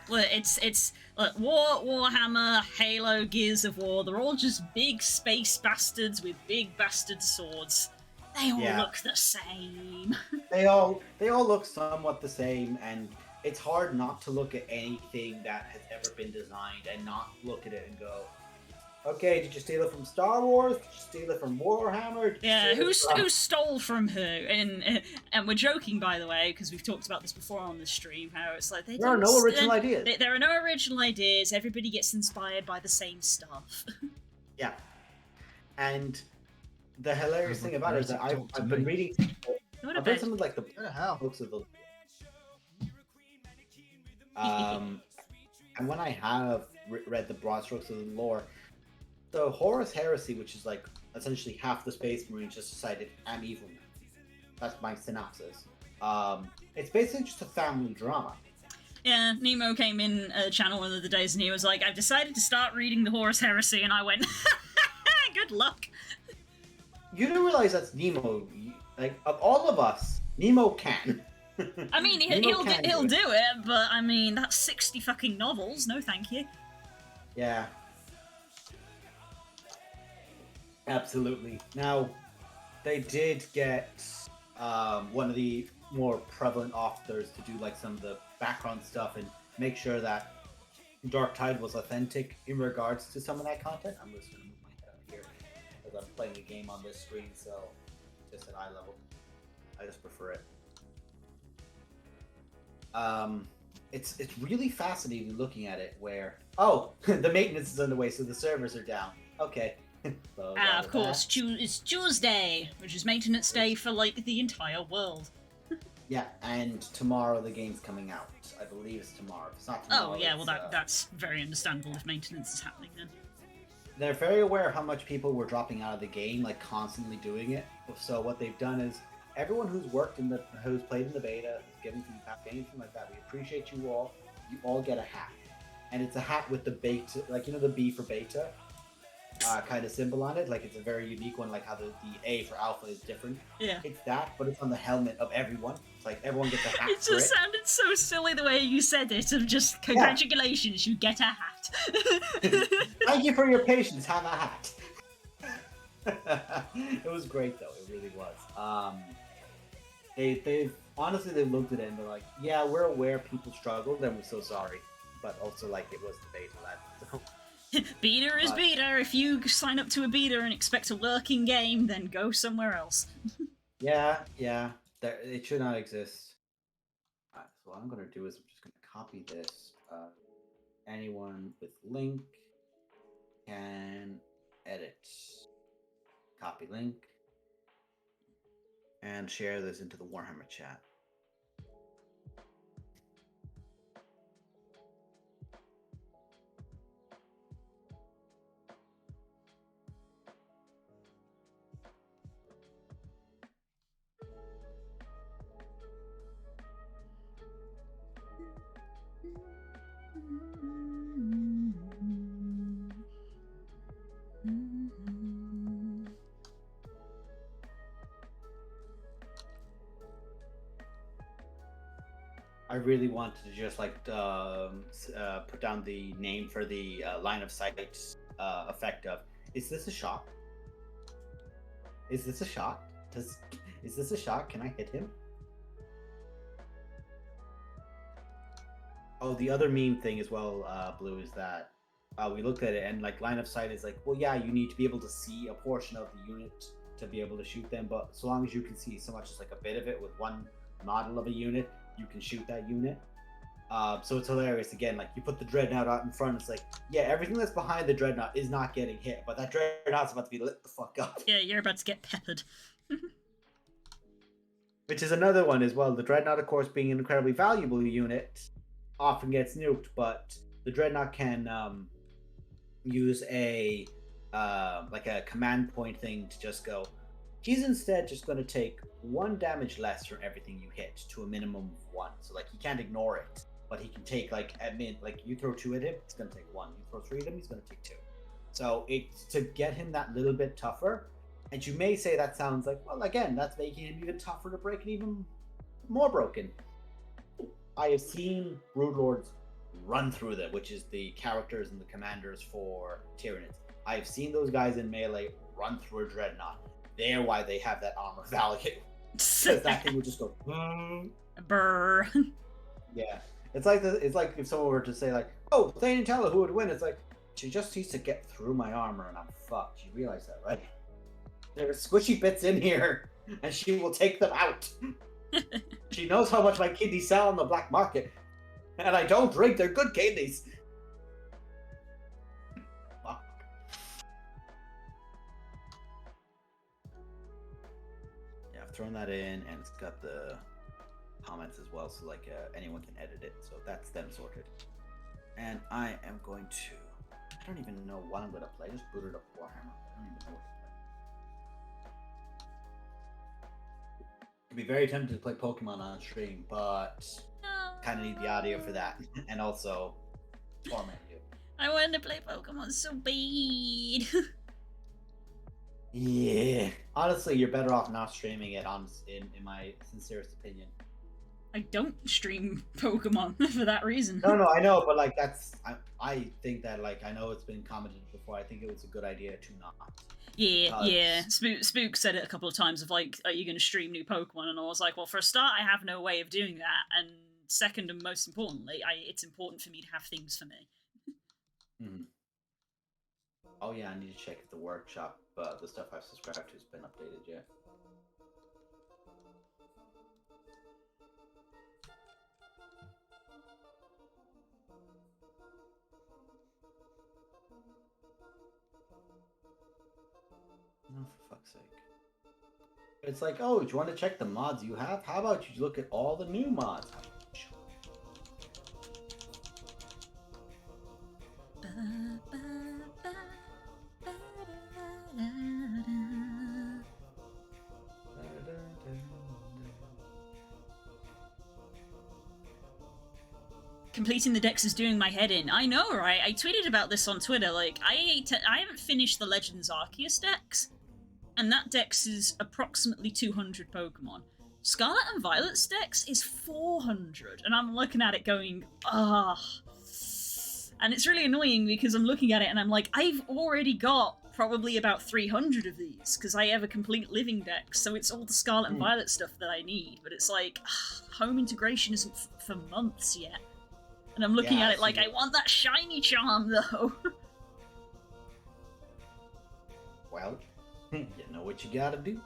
Speaker 1: Look, it's look, Warhammer, Halo, Gears of War. They're all just big space bastards with big bastard swords. They all look the same.
Speaker 3: They all look somewhat the same, and it's hard not to look at anything that has ever been designed and not look at it and go, okay, did you steal it from Star Wars? Did you steal it from Warhammer?
Speaker 1: Yeah, who stole from who? And we're joking, by the way, because we've talked about this before on the stream, how it's like
Speaker 3: there are no original ideas.
Speaker 1: There are no original ideas. Everybody gets inspired by the same stuff.
Speaker 3: Yeah. And the hilarious thing about it is that I've been reading... I've read some of like the books of the... and when I have read the broad strokes of the lore, the Horus Heresy, which is like essentially half the Space Marines just decided, I'm evil now. That's my synopsis. It's basically just a family drama.
Speaker 1: Yeah, Nemo came in a channel one of the days and he was like, I've decided to start reading the Horus Heresy, and I went, good luck.
Speaker 3: You do realize that's Nemo. Like, of all of us, Nemo can.
Speaker 1: I mean, he'll do it, but I mean, that's 60 fucking novels. No, thank you.
Speaker 3: Yeah. Absolutely. Now, they did get one of the more prevalent authors to do like some of the background stuff and make sure that Dark Tide was authentic in regards to some of that content. I'm just going to move my head up here because I'm playing a game on this screen, so just at eye level. I just prefer it. It's really fascinating looking at it where, oh, the maintenance is underway, so the servers are down. Okay. So
Speaker 1: of course, it's Tuesday, which is maintenance day for like the entire world.
Speaker 3: Yeah, and tomorrow the game's coming out. I believe it's tomorrow. If it's not tomorrow,
Speaker 1: oh yeah, well that's very understandable if maintenance is happening then.
Speaker 3: They're very aware of how much people were dropping out of the game, like constantly doing it. So what they've done is everyone who's played in the beta, who's given feedback, anything like that, we appreciate you all. You all get a hat, and it's a hat with the beta, like the B for beta. Kind of symbol on it, like it's a very unique one, like how the A for alpha is different.
Speaker 1: Yeah.
Speaker 3: It's that, but it's on the helmet of everyone. It's like everyone gets a hat.
Speaker 1: It just sounded so silly the way you said it, of just, congratulations, you get a hat.
Speaker 3: Thank you for your patience, have a hat. It was great though, it really was. They've honestly, they've looked at it and they're like, yeah, we're aware people struggled and we're so sorry. But also like it was the beta lab. So.
Speaker 1: Beta is beta. If you sign up to a beta and expect a working game, then go somewhere else.
Speaker 3: Yeah. It should not exist. So what I'm going to do is I'm just going to copy this. Anyone with link can edit. Copy link. And share this into the Warhammer chat. I really wanted to just like put down the name for the line of sight effect of. Is this a shot? Is this a shot? Is this a shot? Can I hit him? Oh, the other meme thing as well, Blue, is that we looked at it and like line of sight is like, well, yeah, you need to be able to see a portion of the unit to be able to shoot them, but so long as you can see so much as like a bit of it with one model of a unit, you can shoot that unit. So it's hilarious. Again, like you put the Dreadnought out in front, it's like, yeah, everything that's behind the Dreadnought is not getting hit, but that Dreadnought's about to be lit the fuck up.
Speaker 1: Yeah, you're about to get peppered.
Speaker 3: Which is another one as well. The Dreadnought, of course, being an incredibly valuable unit, often gets nuked, but the Dreadnought can use a like a command point thing to just go, He's instead just going to take 1 damage less from everything you hit to a minimum of 1. So like he can't ignore it, but he can take like like you throw 2 at him, he's going to take 1. You throw 3 at him, he's going to take 2. So it's to get him that little bit tougher. And you may say that sounds like, well, again, that's making him even tougher to break it even more broken. I have seen Broodlords run through them, which is the characters and the commanders for Tyranids. I have seen those guys in melee run through a Dreadnought. They're why they have that armor value. Because that thing would just go,
Speaker 1: Brr.
Speaker 3: Yeah. It's like if someone were to say like, oh, Thane and Tella, who would win? It's like, she just needs to get through my armor and I'm fucked. You realize that, right? There are squishy bits in here, and she will take them out. She knows how much my kidneys sell on the black market, and I don't drink. They're good kidneys. Fuck. Yeah, I've thrown that in, and it's got the comments as well, so like anyone can edit it. So that's them sorted. And I am going to. I don't even know what I'm going to play. Just booted up Warhammer. I don't even know what to play. I'd be very tempted to play Pokemon on stream, but kind of need the audio for that, and also torment you.
Speaker 1: I want to play Pokemon so bad.
Speaker 3: Yeah. Honestly, you're better off not streaming it. In my sincerest opinion.
Speaker 1: I don't stream Pokemon for that reason.
Speaker 3: No, I know, but like I think that like I know it's been commented before. I think it was a good idea to not.
Speaker 1: Yeah. Spook said it a couple of times of like, are you going to stream new Pokemon? And I was like, well, for a start, I have no way of doing that, and second, and most importantly, it's important for me to have things for me.
Speaker 3: Hmm. Oh yeah, I need to check if the workshop, the stuff I've subscribed to has been updated yet. Oh, for fuck's sake. It's like, oh, do you want to check the mods you have? How about you look at all the new mods?
Speaker 1: Completing the decks is doing my head in. I know, right? I tweeted about this on Twitter. Like, I haven't finished the Legends Arceus decks, and that dex is approximately 200 Pokemon. Scarlet and Violet's dex is 400, and I'm looking at it going, ah. And it's really annoying because I'm looking at it and I'm like, I've already got probably about 300 of these because I have a complete living deck, so it's all the Scarlet and Violet stuff that I need. But it's like, home integration isn't for months yet. And I'm looking at it like, I want that shiny charm, though.
Speaker 3: Well, you know what you gotta do.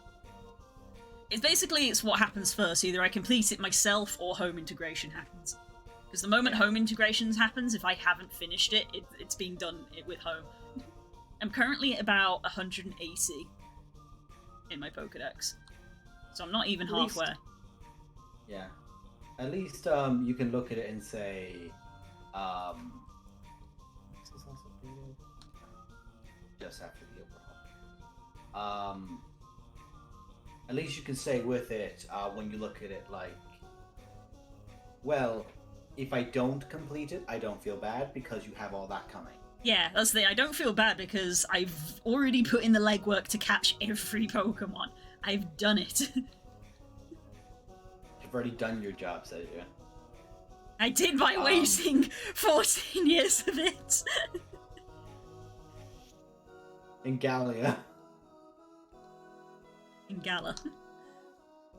Speaker 1: It's what happens first. Either I complete it myself or home integration happens. Because the moment home integrations happens, if I haven't finished it, it's being done with home. I'm currently at about 180 in my Pokedex. So I'm not even halfway.
Speaker 3: Yeah. At least you can look at it and say, just after the overhaul. At least you can say with it when you look at it like, well, if I don't complete it, I don't feel bad because you have all that coming.
Speaker 1: Yeah, that's the thing. I don't feel bad because I've already put in the legwork to catch every Pokemon. I've done it.
Speaker 3: You've already done your job, said you.
Speaker 1: I did by wasting 14 years of it.
Speaker 3: In Galia.
Speaker 1: In Gala.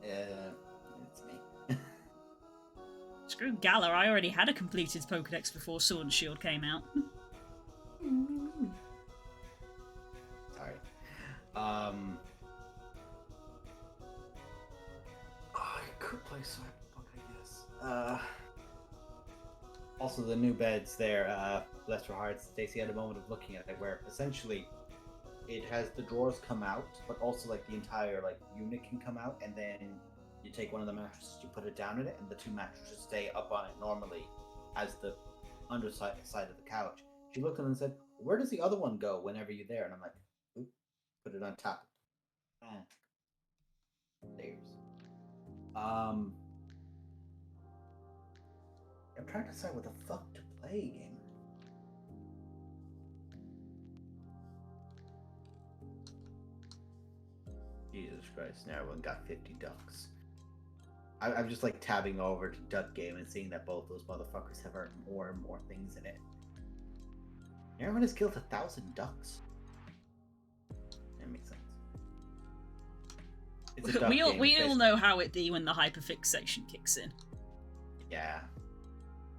Speaker 3: It's me.
Speaker 1: Screw Gala, I already had a completed Pokedex before Sword and Shield came out.
Speaker 3: Sorry. I could play Cyberpunk, I guess. Also, the new beds there, bless her heart, Stacey had a moment of looking at it where essentially it has the drawers come out, but also like the entire like unit can come out, and then you take one of the mattresses, you put it down in it, and the two mattresses stay up on it normally as the underside of the couch. She looked at it and said, "Where does the other one go whenever you're there?" And I'm like, "Oop, put it on top." Layers. I'm trying to decide what the fuck to play, gamer. Jesus Christ! Now everyone got 50 ducks. I'm just like tabbing over to Duck Game and seeing that both those motherfuckers have more and more things in it. Everyone has killed 1,000 ducks. That makes sense. It's a duck
Speaker 1: We
Speaker 3: game,
Speaker 1: all know how it be when the hyperfixation kicks in.
Speaker 3: Yeah.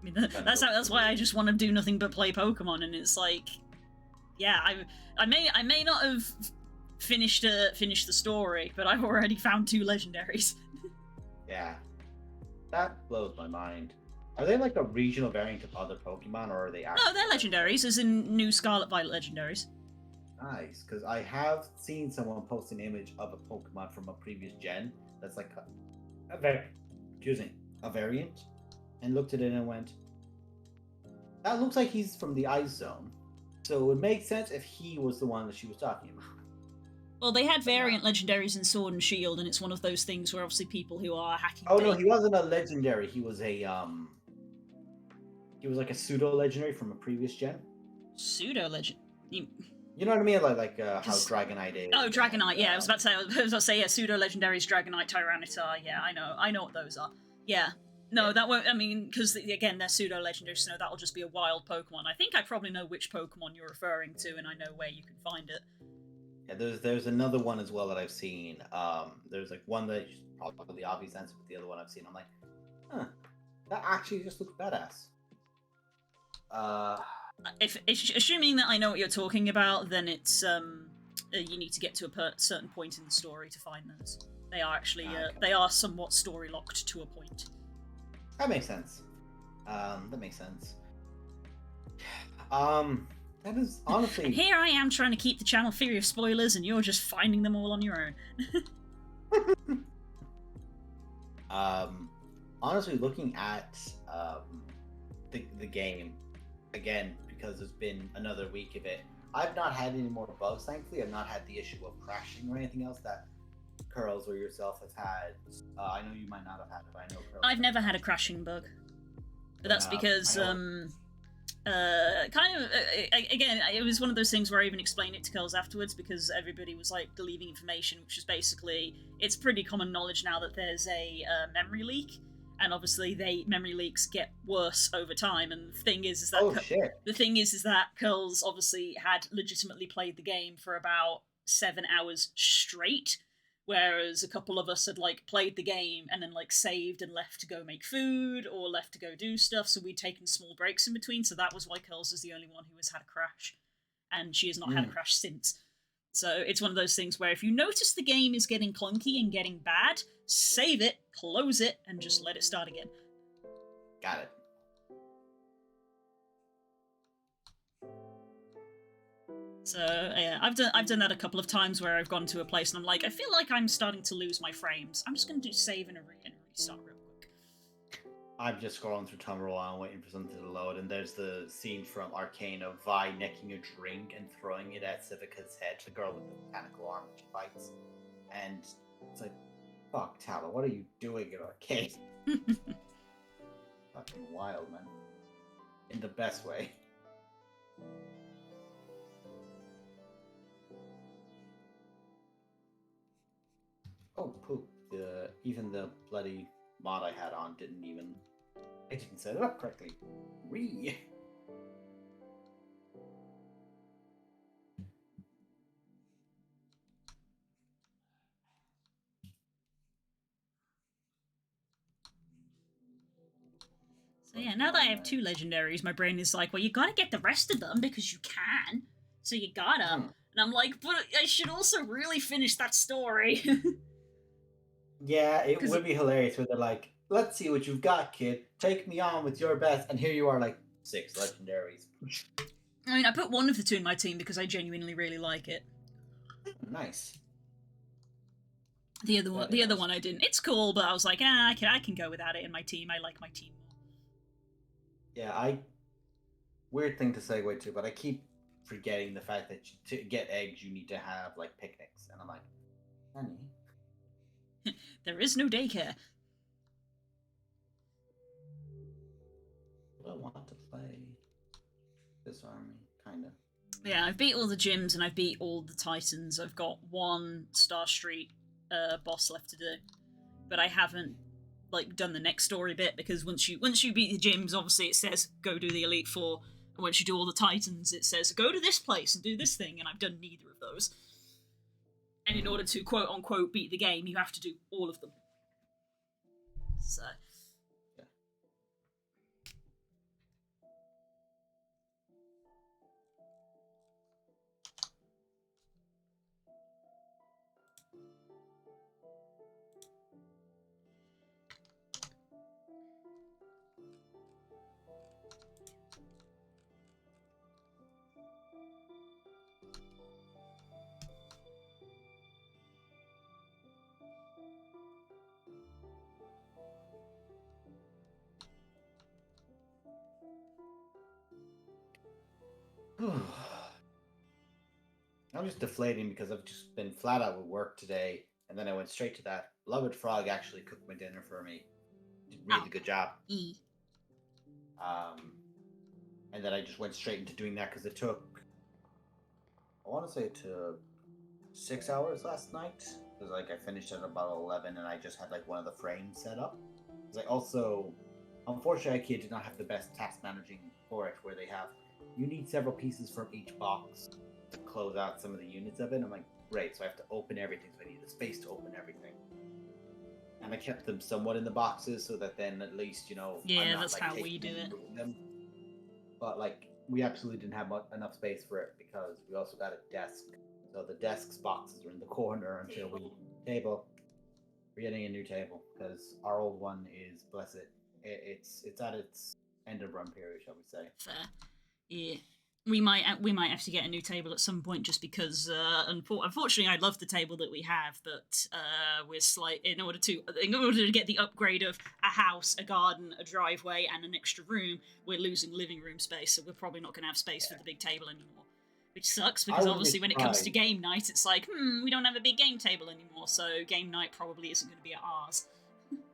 Speaker 1: I mean, that's why I just want to do nothing but play Pokemon, and it's like, yeah, I may not have finished the story, but I've already found 2 legendaries.
Speaker 3: Yeah. That blows my mind. Are they like a regional variant of other Pokemon, or are they actually...
Speaker 1: No, they're legendaries, as in new Scarlet Violet legendaries.
Speaker 3: Nice, because I have seen someone post an image of a Pokemon from a previous gen that's like a variant, and looked at it and went, that looks like he's from the Ice Zone. So it would make sense if he was the one that she was talking about.
Speaker 1: Well, they had variant legendaries in Sword and Shield, and it's one of those things where obviously people who are hacking...
Speaker 3: Oh no, he wasn't a legendary, he was a he was like a pseudo legendary from a previous gen.
Speaker 1: Pseudo legend.
Speaker 3: You know what I mean? Like how Dragonite is.
Speaker 1: Oh, Dragonite. Yeah, I was about to say yeah, pseudo legendaries, Dragonite, Tyranitar. Yeah, I know what those are. Yeah. No, that won't. I mean, because again, they're pseudo legendaries, so that'll just be a wild Pokemon. I think I probably know which Pokemon you're referring to, and I know where you can find it.
Speaker 3: Yeah, there's another one as well that I've seen. There's like one that is probably the obvious answer, but the other one I've seen, I'm like, huh, that actually just looks badass.
Speaker 1: If assuming that I know what you're talking about, then it's you need to get to a certain point in the story to find those. They are actually they are somewhat story locked to a point.
Speaker 3: That makes sense. That makes sense. That is honestly.
Speaker 1: And here I am trying to keep the channel free of spoilers, and you're just finding them all on your
Speaker 3: own. Honestly, looking at the game again, because there's been another week of it, I've not had any more bugs. Thankfully, I've not had the issue of crashing or anything else that Curls or yourself have had. I know you might not have had it, but I know Curls.
Speaker 1: I've never had a crashing bug, but that's because kind of again, it was one of those things where I even explained it to Curls afterwards, because everybody was like leaving information, which is basically, it's pretty common knowledge now that there's a memory leak. And obviously, memory leaks get worse over time. And the thing is that the thing is that Curls obviously had legitimately played the game for about 7 hours straight, whereas a couple of us had like played the game and then like saved and left to go make food or left to go do stuff. So we'd taken small breaks in between. So that was why Curls is the only one who has had a crash, and she has not had a crash since. So it's one of those things where if you notice the game is getting clunky and getting bad, save it, close it, and just let it start again.
Speaker 3: Got it.
Speaker 1: So yeah, I've done that a couple of times where I've gone to a place and I'm like, I feel like I'm starting to lose my frames. I'm just going to do save and restart real quick.
Speaker 3: I'm just scrolling through Tumblr while I'm waiting for something to load, and there's the scene from Arcane of Vi necking a drink and throwing it at Civica's head, the girl with the mechanical arm she fights. And it's like, fuck, Tala, what are you doing in Arcane? Fucking wild, man. In the best way. Oh, poop. Even the bloody mod I had on didn't set it up correctly.
Speaker 1: So yeah, now that I have 2 legendaries, my brain is like, well, you gotta get the rest of them because you can. So you gotta. And I'm like, but I should also really finish that story.
Speaker 3: Yeah, it would be hilarious where they're like, let's see what you've got, kid. Take me on with your best. And here you are, like, 6 legendaries.
Speaker 1: I mean, I put one of the 2 in my team because I genuinely really like it.
Speaker 3: Nice.
Speaker 1: The other one I didn't. It's cool, but I was like, I can go without it in my team. I like my team more.
Speaker 3: Yeah, weird thing to segue to, but I keep forgetting the fact that to get eggs, you need to have, like, picnics. And I'm like, honey.
Speaker 1: There is no daycare.
Speaker 3: I want to play this army, kind of.
Speaker 1: Yeah, I've beat all the gyms and I've beat all the titans. I've got one Star Street boss left to do, but I haven't like done the next story bit because once you beat the gyms, obviously it says go do the Elite Four, and once you do all the titans, it says go to this place and do this thing, and I've done neither of those. And in order to quote unquote beat the game, you have to do all of them. So.
Speaker 3: I'm just deflating because I've just been flat out with work today, and then I went straight to that. Beloved Frog actually cooked my dinner for me. Did a really good job. And then I just went straight into doing that because it took, I want to say it took 6 hours last night. Because like I finished at about 11, and I just had like one of the frames set up. Because I also, unfortunately, IKEA did not have the best task managing for it, where they have, you need several pieces from each box to close out some of the units of it. And I'm like, great, so I have to open everything, so I need the space to open everything. And I kept them somewhat in the boxes so that then at least, you know,
Speaker 1: yeah,
Speaker 3: I'm not,
Speaker 1: that's
Speaker 3: like,
Speaker 1: how we
Speaker 3: taking
Speaker 1: do
Speaker 3: them
Speaker 1: it.
Speaker 3: and moving them. But like, we absolutely didn't have enough space for it because we also got a desk. So the desk's boxes are in the corner until we table. We're getting a new table because our old one is, bless it, it's at its end of run period, shall we say?
Speaker 1: Fair. Yeah. We might have to get a new table at some point just because unfortunately I love the table that we have, but we're in order to get the upgrade of a house, a garden, a driveway, and an extra room, we're losing living room space, so we're probably not going to have space for the big table anymore, which sucks because obviously when it comes to game night, it's like we don't have a big game table anymore, so game night probably isn't going to be at ours.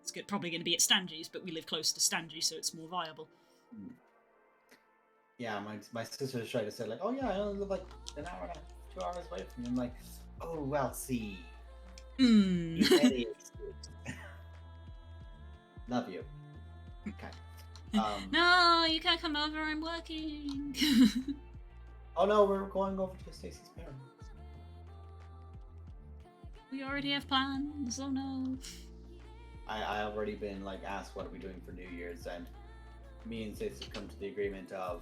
Speaker 1: It's probably going to be at Stanley's, but we live close to Stanley's, so it's more viable.
Speaker 3: Yeah, my sister was trying to say like, oh yeah, I only live like an hour and a half, 2 hours away from you. I'm like, oh well, see, you idiots. Love you. Okay.
Speaker 1: No, you can't come over. I'm working.
Speaker 3: Oh no, we're going over to Stacy's parents.
Speaker 1: We already have plans. Oh no.
Speaker 3: I already been like asked what are we doing for New Year's, and me and Stacey come to the agreement of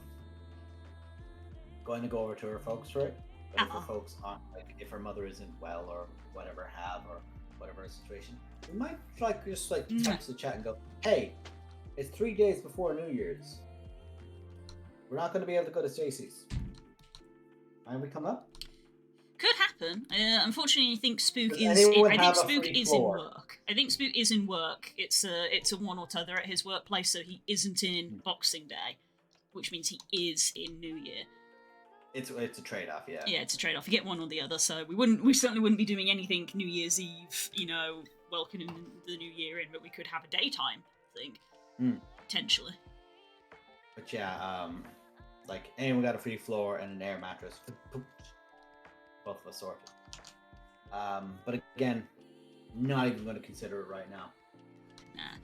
Speaker 3: going to go over to her folks for it. But if her folks aren't, like, if her mother isn't well or whatever whatever situation, we might like just like text the chat and go, hey, it's 3 days before New Year's. We're not going to be able to go to Stacey's. And we come up.
Speaker 1: Could happen. Unfortunately, I think Spook
Speaker 3: in
Speaker 1: work. I think Spook is in work. It's a one or t'other at his workplace, so he isn't in Boxing Day, which means he is in New Year.
Speaker 3: It's a trade-off, yeah.
Speaker 1: Yeah, it's a trade-off. You get one or the other. So we certainly wouldn't be doing anything New Year's Eve, welcoming the New Year in, but we could have a daytime thing, potentially.
Speaker 3: But yeah, like anyone got a free floor and an air mattress. Both of us sorted. But again, not even going to consider it right now.
Speaker 1: Nah.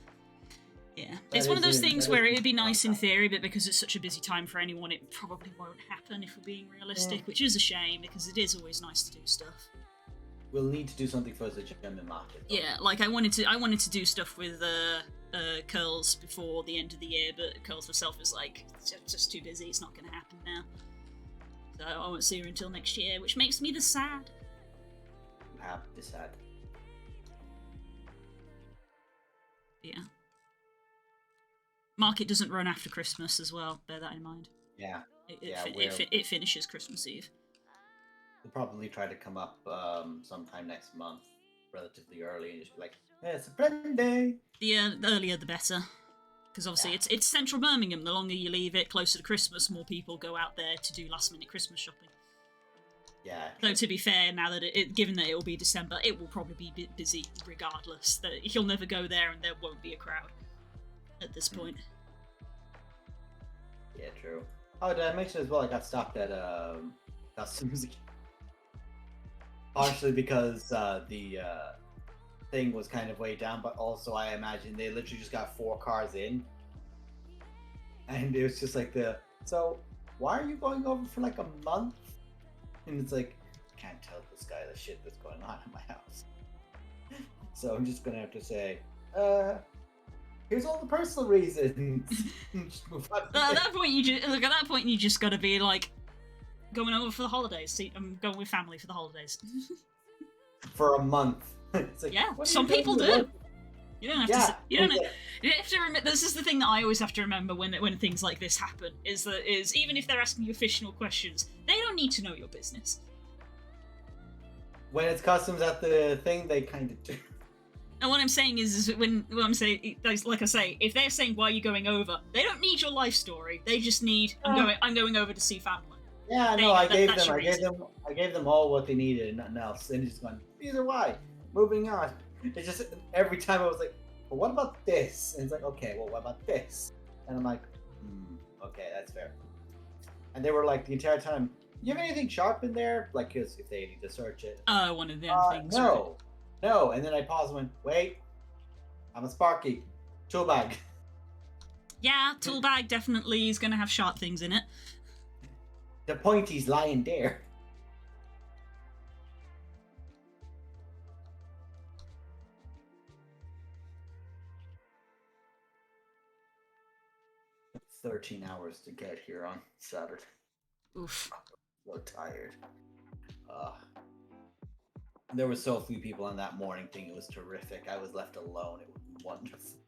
Speaker 1: Yeah. It's one of those things where it would be nice in theory, but because it's such a busy time for anyone, it probably won't happen if we're being realistic, which is a shame because it is always nice to do stuff.
Speaker 3: We'll need to do something for the gem and market. Though.
Speaker 1: Yeah, like I wanted to do stuff with Curls before the end of the year, but Curls herself is like, it's just too busy, it's not going to happen now. So I won't see her until next year, which makes me the sad.
Speaker 3: You have the sad.
Speaker 1: Yeah. Market doesn't run after Christmas as well, bear that in mind.
Speaker 3: Yeah.
Speaker 1: It finishes Christmas Eve.
Speaker 3: We'll probably try to come up sometime next month, relatively early, and just be like, hey, it's a friend day.
Speaker 1: The earlier the better. Because obviously it's central Birmingham. The longer you leave it, closer to Christmas, more people go out there to do last-minute Christmas shopping.
Speaker 3: Yeah.
Speaker 1: Though to be fair, now that given that it will be December, it will probably be busy regardless. That he'll never go there, and there won't be a crowd at this point.
Speaker 3: Yeah, true. Oh, did I mention as well? I got stopped at customs again. Partially because the thing was kind of way down, but also I imagine they literally just got 4 cars in, and it was just like so why are you going over for like a month? And it's like, I can't tell this guy the shit that's going on in my house. So I'm just gonna have to say, here's all the personal reasons. Just move on.
Speaker 1: At that point, you just gotta be like, going over for the holidays. See, I'm going with family for the holidays.
Speaker 3: For a month. It's like,
Speaker 1: Yeah,
Speaker 3: what are
Speaker 1: some
Speaker 3: you doing
Speaker 1: people
Speaker 3: for
Speaker 1: do.
Speaker 3: work?
Speaker 1: You don't have
Speaker 3: Yeah,
Speaker 1: to. You don't.
Speaker 3: okay.
Speaker 1: You have to remember. This is the thing that I always have to remember when things like this happen. Is even if they're asking you official questions, they don't need to know your business.
Speaker 3: When it's customs at the thing, they kind of do.
Speaker 1: And what I'm saying is when I'm saying, like I say, if they're saying why are you going over, they don't need your life story. They just need I'm going over to see family.
Speaker 3: Yeah, no, I gave
Speaker 1: that's
Speaker 3: them all what they needed and nothing else. And just going, these are why. Moving on. It's just every time I was like, well, what about this? And it's like, okay, well, what about this? And I'm like, okay, that's fair. And they were like the entire time, you have anything sharp in there? Like, because if they need to search it.
Speaker 1: One of them things.
Speaker 3: No. No. And then I paused and went, wait, I'm a Sparky. Tool bag.
Speaker 1: Yeah, tool bag definitely is going to have sharp things in it.
Speaker 3: The pointy's lying there. It's 13 hours to get here on Saturday.
Speaker 1: Oof.
Speaker 3: I'm so tired. There were so few people on that morning thing. It was terrific. I was left alone. It was wonderful.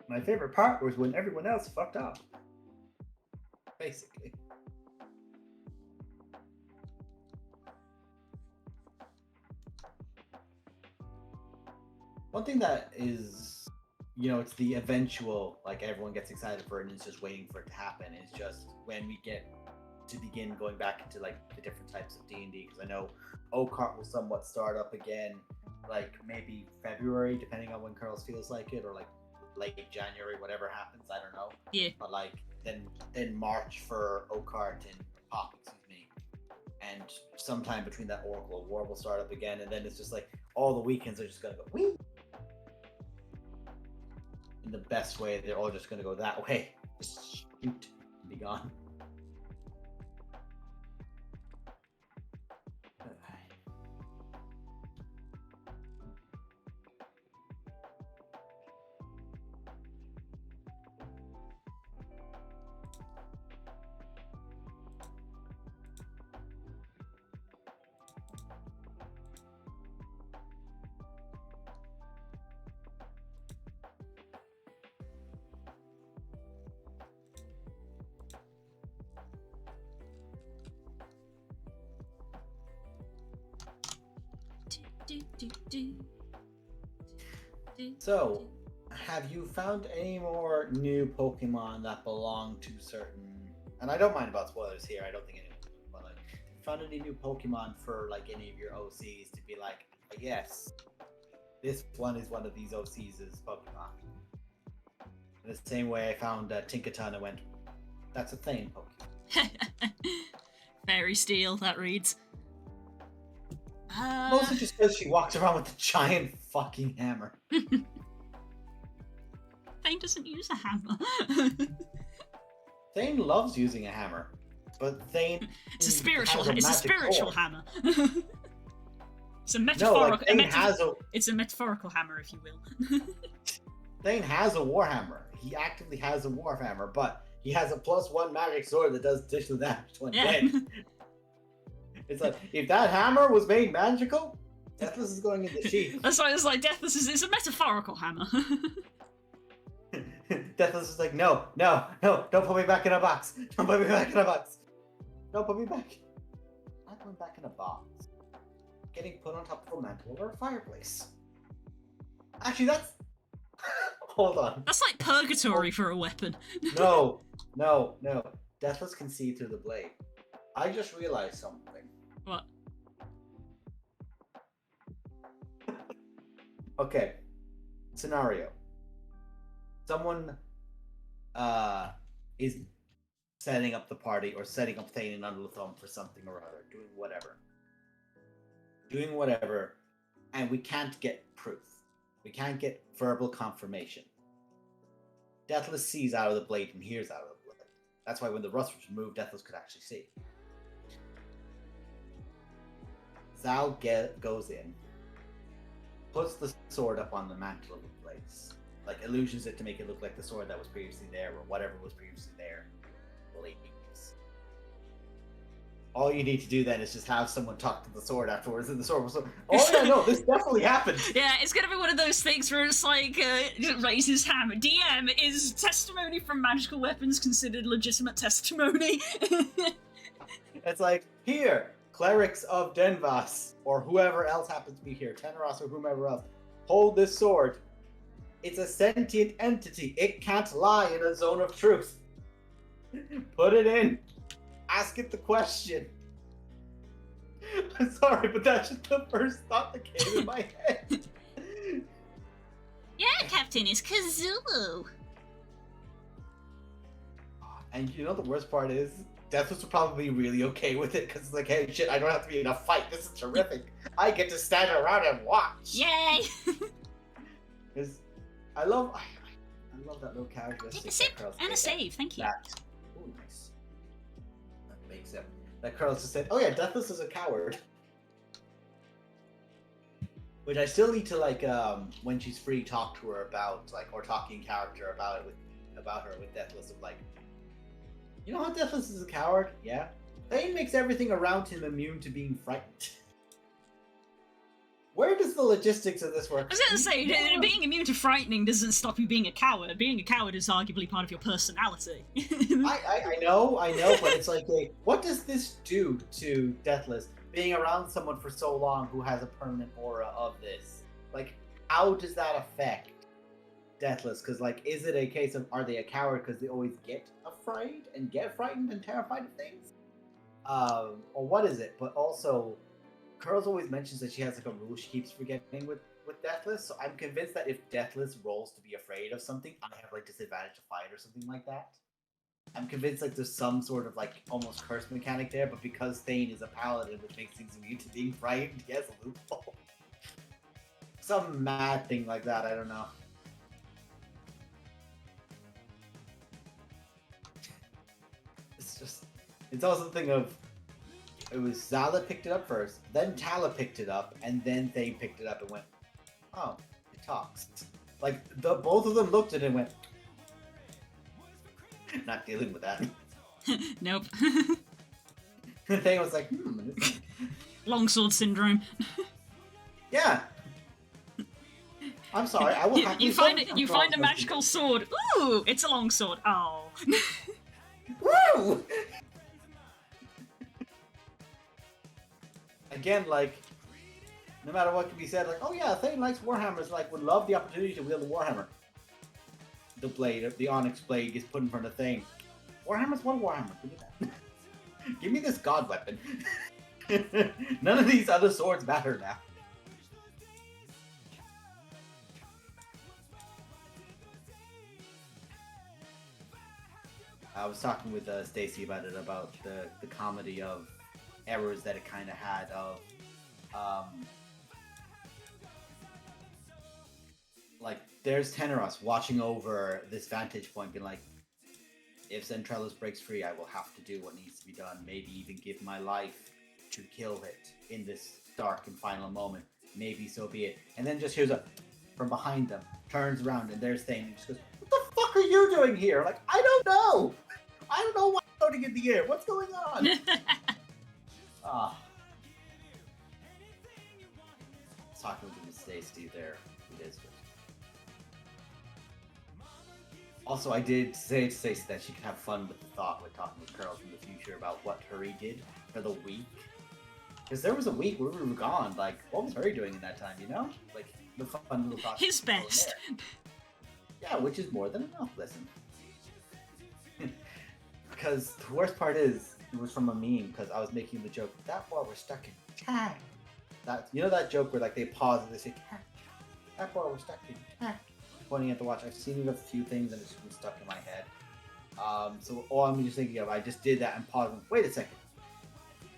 Speaker 3: My favorite part was when everyone else fucked up. Basically. One thing that is, it's the eventual, like everyone gets excited for it and is just waiting for it to happen, is just when we get to begin going back into like the different types of D&D, because I know Oakheart will somewhat start up again, like maybe February, depending on when Curls feels like it, or like late January, whatever happens, I don't know.
Speaker 1: Yeah.
Speaker 3: But like then March for Oakheart and Pop, and sometime between that Oracle of War will start up again, and then it's just like all the weekends are just gonna go wee. In the best way, they're all just gonna go that way. Just shoot and be gone. So, have you found any more new Pokemon that belong to certain? And I don't mind about spoilers here. I don't think anyone would, but like, found any new Pokemon for like any of your OCs to be like, yes, this one is one of these OCs' Pokemon. In the same way, I found Tinkaton and went, that's a Thane Pokemon.
Speaker 1: Fairy Steel, that reads.
Speaker 3: Mostly just because she walks around with a giant fucking hammer.
Speaker 1: Thane doesn't use a hammer.
Speaker 3: Thane loves using a hammer, but Thane
Speaker 1: It's a spiritual hammer. It's a
Speaker 3: No,
Speaker 1: metaphorical.
Speaker 3: like
Speaker 1: It's a metaphorical hammer, if you will.
Speaker 3: Thane has a warhammer. He actively has a warhammer, but he has a +1 magic sword that does additional damage when dead. It's like, if that hammer was made magical, Deathless is going in the sheath.
Speaker 1: That's why it's like Deathless it's a metaphorical hammer.
Speaker 3: Deathless is like, no, don't put me back in a box. Don't put me back in a box. Don't put me back. I'm not going back in a box. Getting put on top of a mantle or a fireplace. Actually, that's... Hold on.
Speaker 1: That's like purgatory for a weapon.
Speaker 3: No. Deathless can see through the blade. I just realized something.
Speaker 1: What?
Speaker 3: Okay. Scenario. Someone is setting up the party or setting up Thane and Under the Thumb for something or other, doing whatever, and we can't get proof. We can't get verbal confirmation. Deathless sees out of the blade and hears out of the blade. That's why when the rust was removed, Deathless could actually see. Zal goes in, puts the sword up on the mantle of the place, like illusions it to make it look like the sword that was previously there or whatever was previously there. Leaves. All you need to do then is just have someone talk to the sword afterwards, and the sword was like, "Oh yeah, no, this definitely happened."
Speaker 1: Yeah, it's gonna be one of those things where it's like, raise his hand. DM, is testimony from magical weapons considered legitimate testimony?
Speaker 3: It's like, here, clerics of Denvas, or whoever else happens to be here, Teneros or whomever else, hold this sword. It's a sentient entity. It can't lie in a zone of truth. Put it in. Ask it the question. I'm sorry, but that's just the first thought that came in my head.
Speaker 1: Yeah, Captain, it's Kazulu.
Speaker 3: And you know the worst part is, Deathless would probably be really okay with it, because it's like, hey, shit, I don't have to be in a fight. This is terrific. I get to stand around and watch.
Speaker 1: Yay!
Speaker 3: Because I love that little characteristic.
Speaker 1: Take a sip and a save, thank you.
Speaker 3: Oh, nice. That makes it. That Carlos just said, "Oh yeah, Deathless is a coward." Which I still need to when she's free, talk to her about or talking character about her with Deathless of you know how Deathless is a coward? Yeah. Thane makes everything around him immune to being frightened. Where does the logistics of this work?
Speaker 1: I was gonna say, being immune to frightening doesn't stop you being a coward. Being a coward is arguably part of your personality.
Speaker 3: I know, but it's like, what does this do to Deathless? Being around someone for so long who has a permanent aura of this. How does that affect Deathless? Because, is it a case of, are they a coward because they always get afraid and get frightened and terrified of things? Or what is it? But also, Curls always mentions that she has a rule she keeps forgetting with Deathless, so I'm convinced that if Deathless rolls to be afraid of something, I have disadvantage to fight or something like that. I'm convinced there's some sort of almost curse mechanic there, but because Thane is a paladin, which makes things immune to being frightened, he has a loophole. Some mad thing like that, I don't know. It's also the thing of, it was Zal that picked it up first, then Tala picked it up, and then Thane picked it up and went, "Oh, it talks." Both of them looked at it and went, "Not dealing with that."
Speaker 1: Nope.
Speaker 3: Thane was like,
Speaker 1: Longsword syndrome.
Speaker 3: Yeah. I'm sorry, I will happily...
Speaker 1: You find a magical sword. Ooh, it's a longsword. Oh.
Speaker 3: Woo! Again, no matter what can be said, oh yeah, Thane likes Warhammers, would love the opportunity to wield a Warhammer. The blade, the Onyx blade gets put in front of Thane. Warhammer's one Warhammer, give me that. Give me this god weapon. None of these other swords matter now. I was talking with Stacy about it, about the comedy of errors that it kind of had of, there's Teneros watching over this vantage point, being like, if Zentralus breaks free, I will have to do what needs to be done, maybe even give my life to kill it in this dark and final moment. Maybe so be it. And then just hears from behind them, turns around, and there's Thane, and just goes, "What the fuck are you doing here?" I don't know! I don't know what's floating in the air. What's going on? I was talking with Stacy there. It is. Also, I did say to Stacy that she could have fun with the thought with talking with Curls in the future about what Hurry did for the week. Because there was a week where we were gone. What was Hurry doing in that time, you know? The fun little thoughts.
Speaker 1: His best.
Speaker 3: Yeah, which is more than enough, listen. Because the worst part is, It was from a meme because I was making the joke. That boy was stuck in time. That that joke where like they pause and they say, "That boy was stuck in time." Pointing at the watch. I've seen it a few things and it's been stuck in my head. So all I'm just thinking of, I just did that and paused. And, wait a second.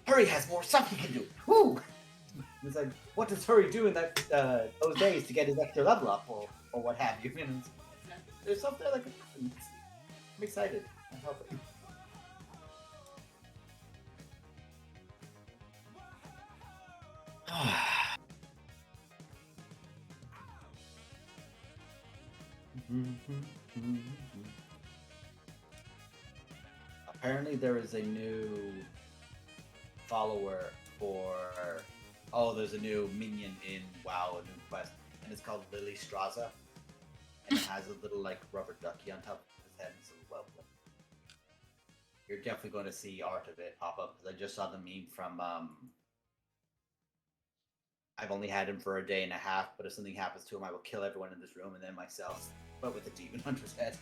Speaker 3: Hurry has more stuff he can do. Woo! It's like, what does Hurry do in that those days to get his extra level up or what have you? And there's something like I'm excited. I help it. Apparently there is a new follower for there's a new minion in WoW, a new quest, and it's called Lily Straza. And it has a little like rubber ducky on top of his head. It's lovely. You're definitely going to see art of it pop up because I just saw the meme from I've only had him for a day and a half, but if something happens to him, I will kill everyone in this room and then myself, but with a demon hunter's head.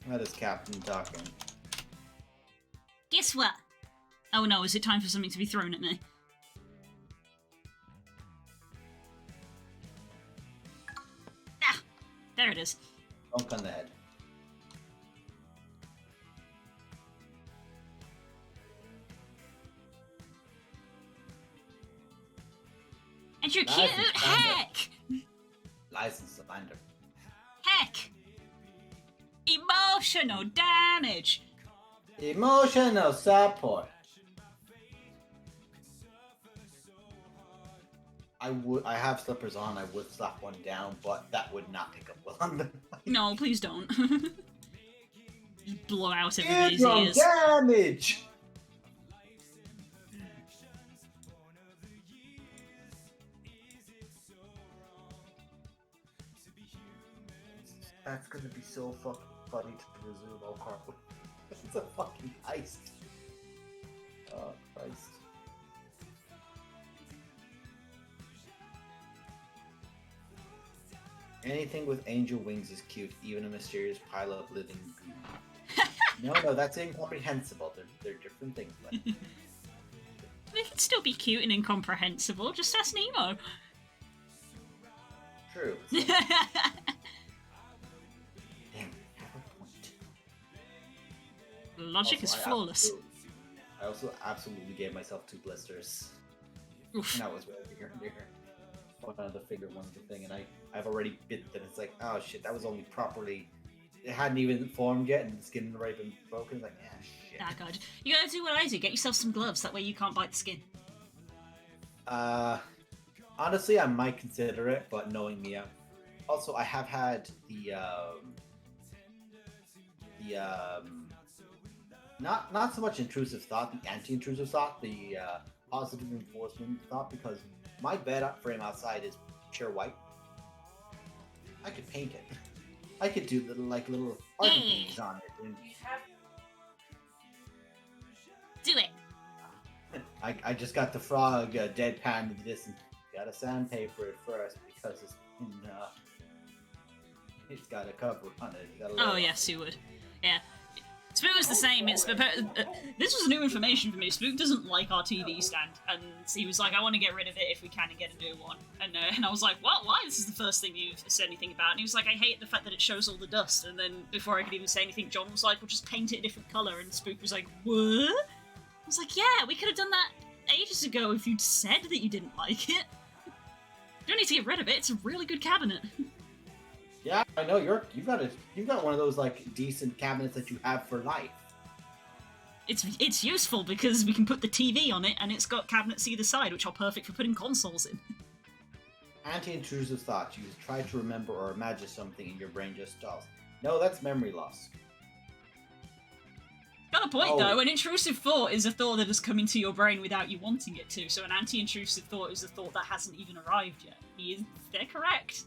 Speaker 3: That is Captain talking.
Speaker 1: Guess what? Oh no, is it time for something to be thrown at me? Ah! There it is.
Speaker 3: Dunk on the head.
Speaker 1: And you're
Speaker 3: License
Speaker 1: cute!
Speaker 3: slander.
Speaker 1: Heck!
Speaker 3: License slander.
Speaker 1: Heck! Emotional damage!
Speaker 3: Emotional support. I have slippers on, I would slap one down, but that would not pick up well on the
Speaker 1: No, please don't. Just blow out everybody's
Speaker 3: eardrum
Speaker 1: ears.
Speaker 3: damage! That's gonna be so fucking funny to resume all carpet. It's a fucking heist. Oh Christ. Anything with angel wings is cute, even a mysterious pile of living goo. No, that's incomprehensible. They're different things. But...
Speaker 1: They can still be cute and incomprehensible, just ask Nemo.
Speaker 3: True. So... Damn, have a point.
Speaker 1: Logic is flawless.
Speaker 3: I also absolutely gave myself 2 blisters.
Speaker 1: Oof.
Speaker 3: And that was right here and there. One on the finger, one on the thing, and I've already bit them. It's like, oh shit, that was only properly. It hadn't even formed yet, and the skin had already been broken. Like, yeah, shit.
Speaker 1: Ah, God. You gotta do what I do. Get yourself some gloves. That way you can't bite the skin.
Speaker 3: Honestly, I might consider it, but knowing me, also I have had the not so much intrusive thought, the anti-intrusive thought, the positive reinforcement thought, because my bed frame outside is pure white. I could paint it. I could do little art things on it. And
Speaker 1: Do it.
Speaker 3: I just got the frog deadpan into this and gotta sandpaper it first because it's got a cover on it. It's got a
Speaker 1: Oh,
Speaker 3: logo.
Speaker 1: yes, you would. Yeah. Spook was the same. It's this was new information for me. Spook doesn't like our TV stand, and he was like, "I want to get rid of it if we can and get a new one." And I was like, "What? Why? This is the first thing you've said anything about." And he was like, "I hate the fact that it shows all the dust." And then before I could even say anything, John was like, "Well, just paint it a different color." And Spook was like, "What?" I was like, "Yeah, we could have done that ages ago if you'd said that you didn't like it. You don't need to get rid of it. It's a really good cabinet."
Speaker 3: Yeah, I know you've got one of those like decent cabinets that you have for life.
Speaker 1: It's useful because we can put the TV on it, and it's got cabinets either side, which are perfect for putting consoles in.
Speaker 3: Anti-intrusive thoughts. You try to remember or imagine something, and your brain just stalls. No, that's memory loss.
Speaker 1: Got a point,
Speaker 3: Oh.
Speaker 1: though. An intrusive thought is a thought that has come into your brain without you wanting it to. So an anti-intrusive thought is a thought that hasn't even arrived yet. They're correct.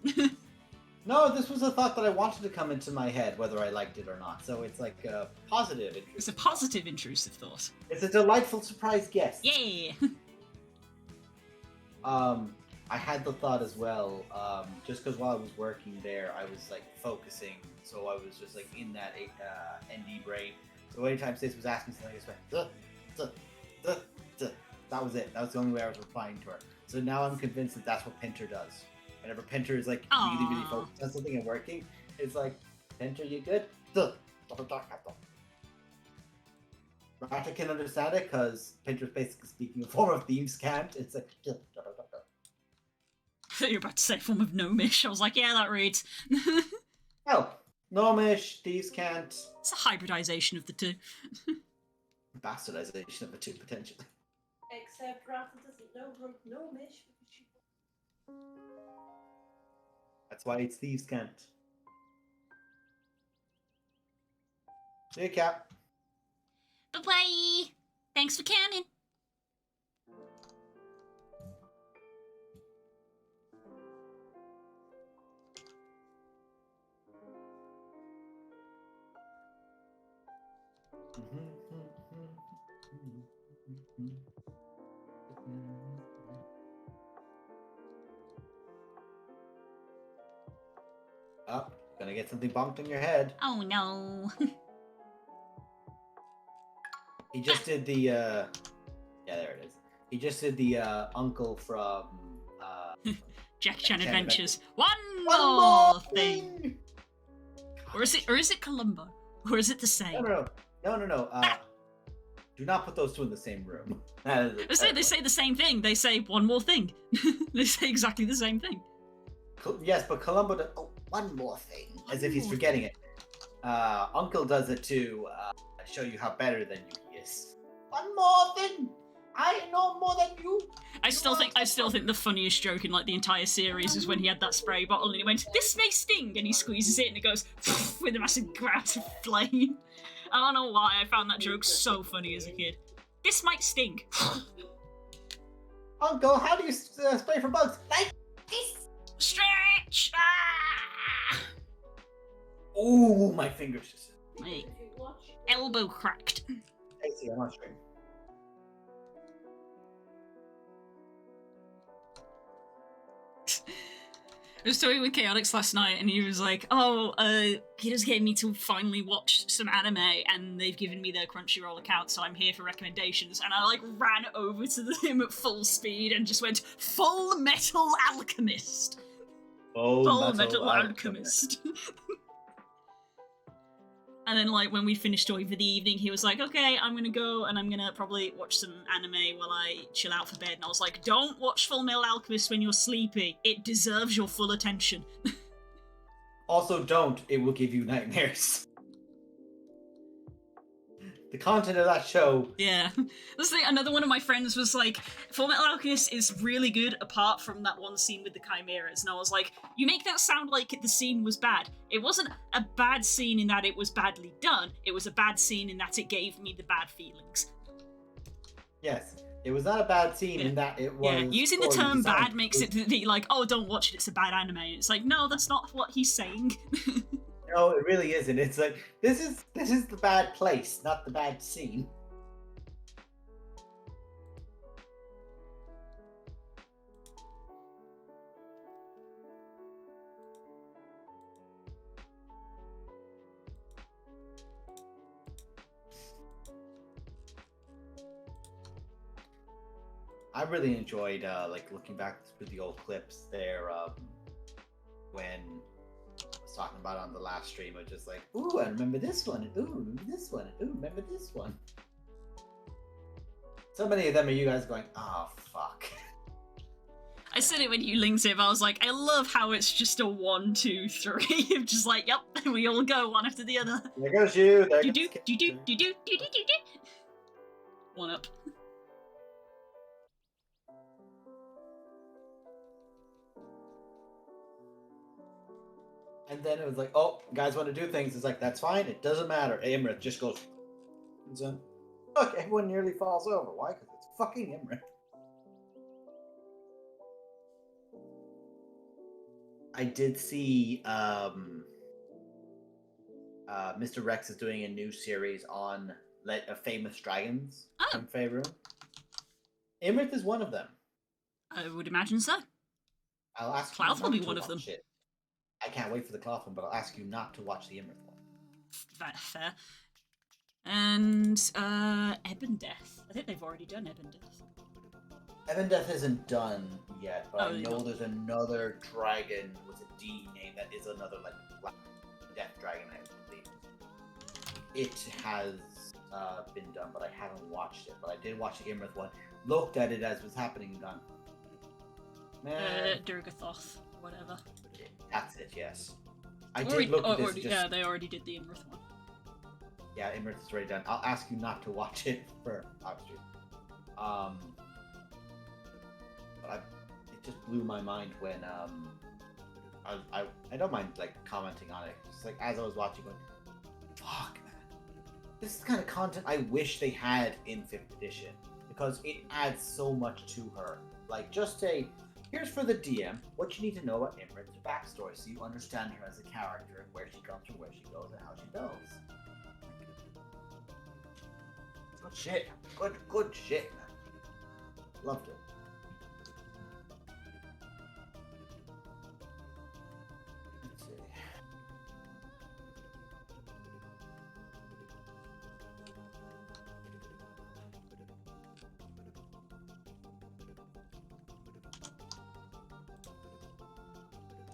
Speaker 3: No, this was a thought that I wanted to come into my head, whether I liked it or not. So it's like a positive.
Speaker 1: It's a positive intrusive thought.
Speaker 3: It's a delightful surprise guest.
Speaker 1: Yeah.
Speaker 3: I had the thought as well. Just because while I was working there, I was like focusing, so I was just like in that ND brain. So anytime Sis was asking something, I just went duh, duh, duh, duh. That was it. That was the only way I was replying to her. So now I'm convinced that that's what Pinter does. Whenever Pinter is like really, really
Speaker 1: Aw.
Speaker 3: focused on something and working, it's like, Pinter, you good? Duh. Rata can understand it because Pinter's basically speaking a form of Thieves' Cant. It's like,
Speaker 1: I thought you were about to say form of gnomish. I was like, yeah, that reads.
Speaker 3: hell, Gnomish, Thieves' Cant,
Speaker 1: It's a hybridization of the two.
Speaker 3: bastardization of the two potentially.
Speaker 2: Except Rafa doesn't know Gnomish because she.
Speaker 3: That's why it's Thieves' Cant. See you, Cap.
Speaker 1: Bye-bye! Thanks for canning.
Speaker 3: Up, gonna get something bonked on your head.
Speaker 1: Oh no.
Speaker 3: He just did the yeah, there it is. He just did the uncle from
Speaker 1: Jack Chan
Speaker 3: Chan
Speaker 1: Adventures. One
Speaker 3: One
Speaker 1: more
Speaker 3: more
Speaker 1: thing. Or is it Columbo? Or is it the same?
Speaker 3: No. Do not put those two in the same room.
Speaker 1: They say the same thing. They say one more thing. They say exactly the same thing.
Speaker 3: Yes, but Columbo does one more thing, as if he's forgetting it. Uncle does it to show you how better than you he is. One more thing. I know more than you.
Speaker 1: I still think the funniest joke in like the entire series is when he had that spray bottle and he went, "This may sting," and he squeezes it and it goes with a massive grout of flame. I don't know why I found that joke so funny as a kid. This might sting.
Speaker 3: Uncle, how do you spray for bugs? Like this.
Speaker 1: Stretch. Ah!
Speaker 3: Ooh, my fingers just.
Speaker 1: My
Speaker 2: If you watch.
Speaker 1: elbow cracked.
Speaker 3: Tasty, I'm not sure.
Speaker 1: I was talking with Chaotix last night, and he was like, "Oh, he just getting me to finally watch some anime, and they've given me their Crunchyroll account, so I'm here for recommendations." And I like ran over to him at full speed and just went, "Full Metal Alchemist, Full Metal Alchemist." And then, like, when we finished talking for the evening, he was like, "Okay, I'm gonna go and I'm gonna probably watch some anime while I chill out for bed." And I was like, "Don't watch Full Metal Alchemist when you're sleepy. It deserves your full attention."
Speaker 3: Also, don't. It will give you nightmares. The content of that show.
Speaker 1: Yeah. That's the thing, another one of my friends was like, Full Metal Alchemist is really good apart from that one scene with the chimeras. And I was like, you make that sound like the scene was bad. It wasn't a bad scene in that it was badly done. It was a bad scene in that it gave me the bad feelings.
Speaker 3: Yes. It was not a bad scene in that it was.
Speaker 1: Yeah, using the
Speaker 3: poorly
Speaker 1: term
Speaker 3: designed.
Speaker 1: bad makes it be like, oh, don't watch it, it's a bad anime. And it's like, no, that's not what he's saying.
Speaker 3: No, it really isn't. It's like this is the bad place, not the bad scene. I really enjoyed like looking back through the old clips there when I was talking about it on the last stream. I was just like, ooh, I remember this one, and ooh, remember this one, and ooh, remember this one. So many of them are you guys going, oh fuck.
Speaker 1: I said it when you linked it, but I was like, I love how it's just a 1, 2, 3 of just like, yep, we all go one after the other.
Speaker 3: There goes you. There
Speaker 1: Do
Speaker 3: goes
Speaker 1: do do do do do do do do. One up.
Speaker 3: And then it was like, oh, guys want to do things. It's like, that's fine. It doesn't matter. Imrit just goes. And so, look, everyone nearly falls over. Why? Because it's fucking Imrit. I did see Mr. Rex is doing a new series on famous dragons
Speaker 1: Oh.
Speaker 3: from Faerun. Imrit is one of them.
Speaker 1: I would imagine so.
Speaker 3: I'll ask you
Speaker 1: Clouth will
Speaker 3: not
Speaker 1: be
Speaker 3: to
Speaker 1: one of
Speaker 3: watch
Speaker 1: them.
Speaker 3: it. I can't wait for the Cloth one, but I'll ask you not to watch the Imrith one.
Speaker 1: Fair. And Ebondeath. I think they've already done Ebondeath.
Speaker 3: Ebondeath isn't done yet, but
Speaker 1: Oh,
Speaker 3: I
Speaker 1: they're
Speaker 3: know
Speaker 1: not.
Speaker 3: there's another dragon with a D name that is another like black death dragon, I believe. It has been done, but I haven't watched it. But I did watch the Imrith one, looked at it as it was happening, and gone, man,
Speaker 1: Durgathoth, whatever.
Speaker 3: that's it. Yes, I
Speaker 1: Already-
Speaker 3: did look at this.
Speaker 1: already- Yeah, they already did the Imrith one.
Speaker 3: Yeah, Imrith is already done. I'll ask you not to watch it for obviously. But it just blew my mind when I don't mind like commenting on it. Just like as I was watching, going, fuck man, this is the kind of content I wish they had in 5th edition because it adds so much to her. Like just say, here's for the DM what you need to know about Imrith's backstory, so you understand her as a character and where she comes from, where she goes, and how she goes. Good shit. Good shit, man. Loved it. Let's see.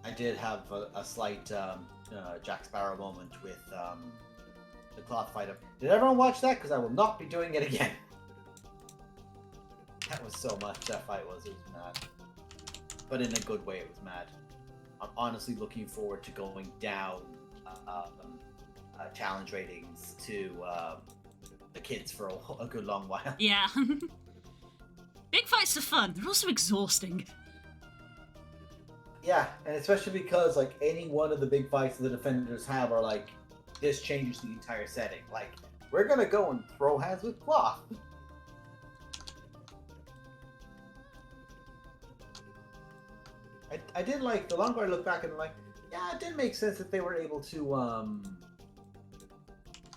Speaker 3: I did have a slight Jack Sparrow moment with the cloth fight. Did everyone watch that? Because I will not be doing it again. That was so much. That fight was. It was mad. But in a good way, it was mad. I'm honestly looking forward to going down challenge ratings to the kids for a good long while.
Speaker 1: Yeah. Big fights are fun. They're also exhausting.
Speaker 3: Yeah, and especially because like any one of the big fights the defenders have are like, this changes the entire setting. Like, we're gonna go and throw hands with cloth. I did like, the longer I look back and I'm like, yeah, it did make sense that they were able to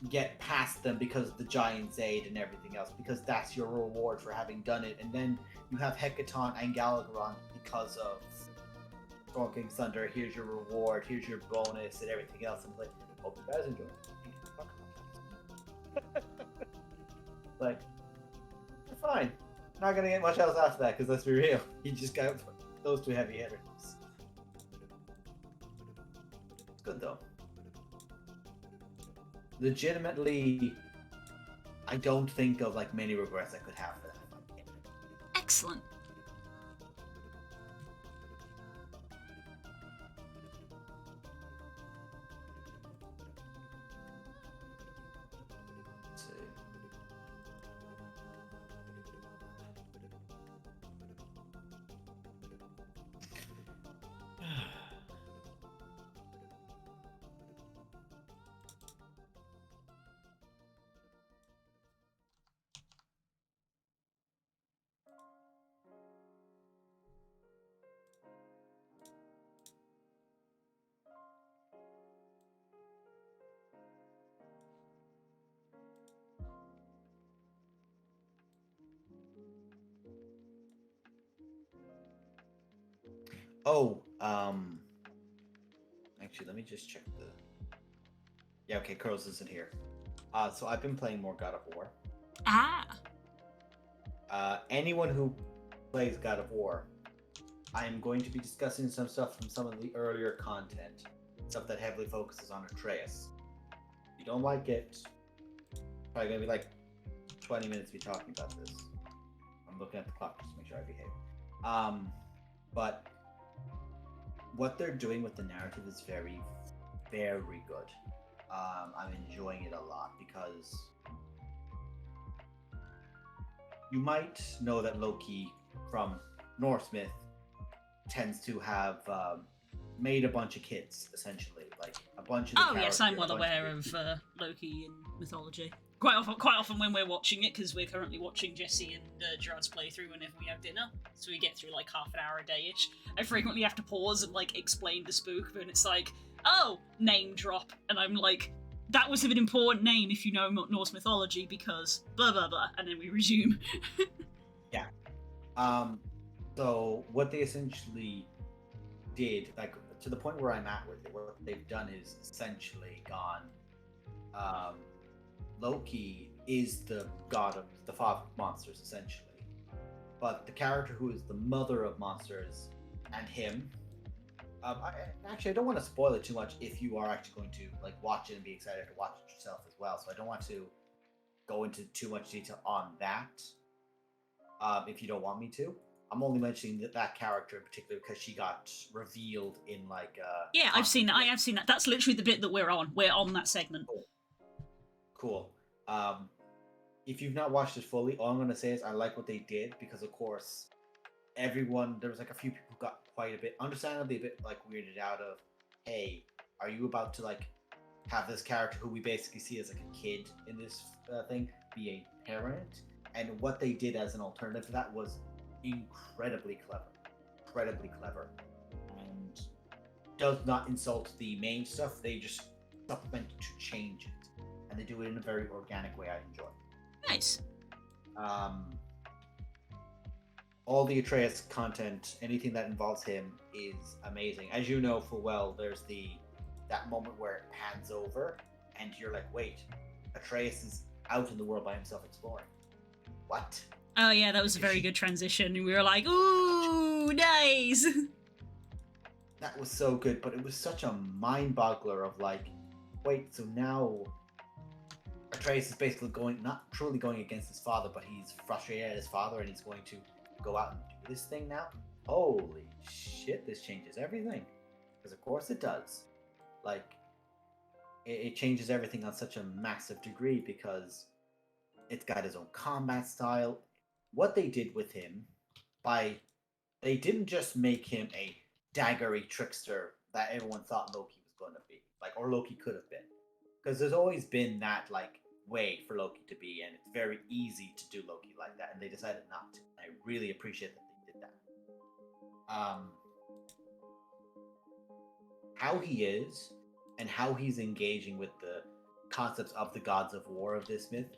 Speaker 3: get past them because of the Giant's Aid and everything else, because that's your reward for having done it. And then you have Hecaton and Galageron because of Storm King's Thunder. Here's your reward, here's your bonus, and everything else. I'm like, hope you guys enjoy it. Like, you're fine. Not gonna get much else after that, because let's be real, you just got those two heavy hitters. It's good though. Legitimately, I don't think of like many regrets I could have for that fucking game.
Speaker 1: Excellent.
Speaker 3: Let's see. Oh, actually, let me just check the. Yeah, okay, Curls isn't here. So I've been playing more God of War.
Speaker 1: Ah.
Speaker 3: Anyone who plays God of War, I am going to be discussing some stuff from some of the earlier content, stuff that heavily focuses on Atreus. If you don't like it, probably gonna be like 20 minutes to be talking about this. I'm looking at the clock just to make sure I behave. But what they're doing with the narrative is very, very good. I'm enjoying it a lot because you might know that Loki from Norse myth tends to have made a bunch of kids, essentially, like a bunch of.
Speaker 1: Oh yes, I'm well aware of Loki in mythology. Quite often when we're watching it, because we're currently watching Jesse and Gerard's playthrough whenever we have dinner, so we get through like half an hour a day-ish. I frequently have to pause and like explain the spook, and it's like, oh, name drop, and I'm like, that was an important name if you know Norse mythology because blah blah blah, and then we resume.
Speaker 3: Yeah. So what they essentially did, like to the point where I'm at with it, what they've done is essentially gone. Loki is the god of the father of monsters, essentially, but the character who is the mother of monsters and him. Actually, I don't want to spoil it too much if you are actually going to like watch it and be excited to watch it yourself as well. So I don't want to go into too much detail on that. If you don't want me to, I'm only mentioning that character in particular because she got revealed in like.
Speaker 1: Yeah, I've seen that. I have seen that. That's literally the bit that we're on. We're on that segment.
Speaker 3: Cool. If you've not watched it fully, all I'm going to say is I like what they did because, of course, there was like a few people who got quite a bit, understandably a bit like weirded out of, hey, are you about to like have this character who we basically see as like a kid in this thing be a parent? And what they did as an alternative to that was incredibly clever, and does not insult the main stuff. They just supplement to change it, and they do it in a very organic way. I enjoy.
Speaker 1: Nice.
Speaker 3: All the Atreus content, anything that involves him, is amazing. As you know full well, there's that moment where it pans over, and you're like, wait, Atreus is out in the world by himself exploring. What?
Speaker 1: Oh yeah, that was a very good transition. We were like, ooh, nice.
Speaker 3: That was so good, but it was such a mind-boggler of like, wait, so now Atreus is basically not truly going against his father, but he's frustrated at his father, and he's going to go out and do this thing now? Holy shit, this changes everything. Because of course it does. Like, it changes everything on such a massive degree because it's got his own combat style. What they did with him, they didn't just make him a daggery trickster that everyone thought Loki was going to be, like, or Loki could have been. Because there's always been that, like, way for Loki to be, and it's very easy to do Loki like that, and they decided not to. I really appreciate that they did that. How he is and how he's engaging with the concepts of the gods of war of this myth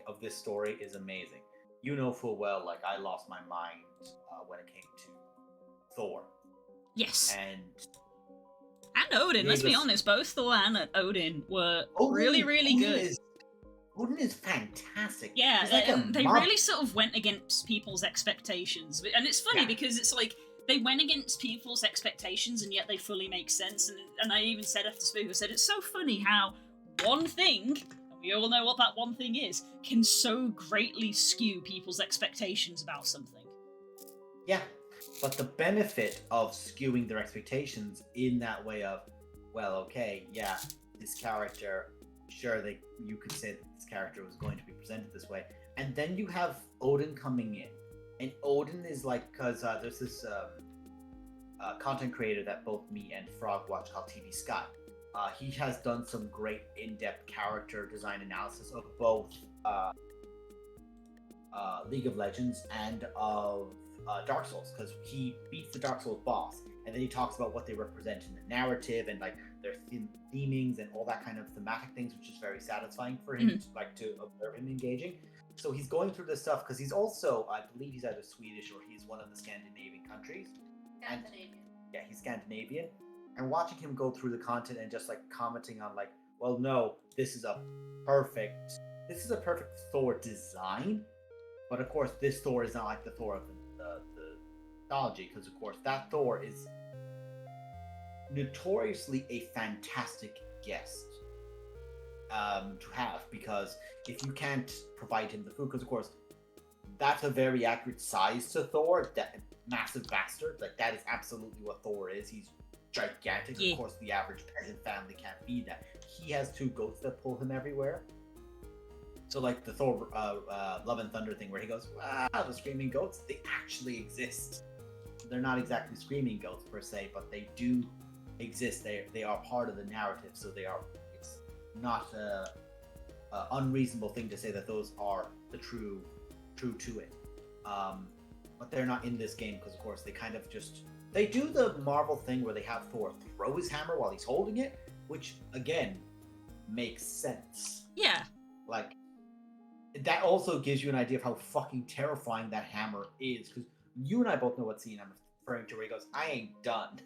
Speaker 3: of this story is amazing. You know full well, like, I lost my mind when it came to Thor.
Speaker 1: Yes.
Speaker 3: And
Speaker 1: Odin, let's be honest, both Thor and Odin were really, really good.
Speaker 3: Odin is fantastic.
Speaker 1: Yeah,
Speaker 3: like
Speaker 1: they really sort of went against people's expectations. And it's funny because it's like, they went against people's expectations and yet they fully make sense. And I even said after Spook, I said, it's so funny how one thing, and we all know what that one thing is, can so greatly skew people's expectations about something.
Speaker 3: Yeah, but the benefit of skewing their expectations in that way of, well, okay, yeah, this character, sure, you could say that this character was going to be presented this way, and then you have Odin coming in, and Odin is like, because there's this content creator that both me and Frog watch called TV Sky. He has done some great in-depth character design analysis of both League of Legends and of Dark Souls, because he beats the Dark Souls boss, and then he talks about what they represent in the narrative and like their themings and all that kind of thematic things, which is very satisfying for him to observe him engaging. So he's going through this stuff because he's also, I believe he's either Swedish or he's one of the Scandinavian countries.
Speaker 2: Scandinavian.
Speaker 3: Yeah, he's Scandinavian. And watching him go through the content and just like commenting on like, well, no, this is a perfect Thor design. But of course, this Thor is not like the Thor of the mythology, because of course that Thor is notoriously a fantastic guest to have, because if you can't provide him the food, because of course that's a very accurate size to Thor, that massive bastard, like that is absolutely what Thor is. He's gigantic.
Speaker 1: Yeah.
Speaker 3: Of course the average peasant family can't feed that. He has two goats that pull him everywhere. So like the Thor Love and Thunder thing where he goes, the screaming goats, they actually exist. They're not exactly screaming goats per se, but they do exist. They are part of the narrative, so it's not a unreasonable thing to say that those are the true to it. But they're not in this game because of course they do the Marvel thing where they have Thor throw his hammer while he's holding it, which again makes sense.
Speaker 1: Yeah.
Speaker 3: Like, that also gives you an idea of how fucking terrifying that hammer is, because you and I both know what scene I'm referring to where he goes, "I ain't done."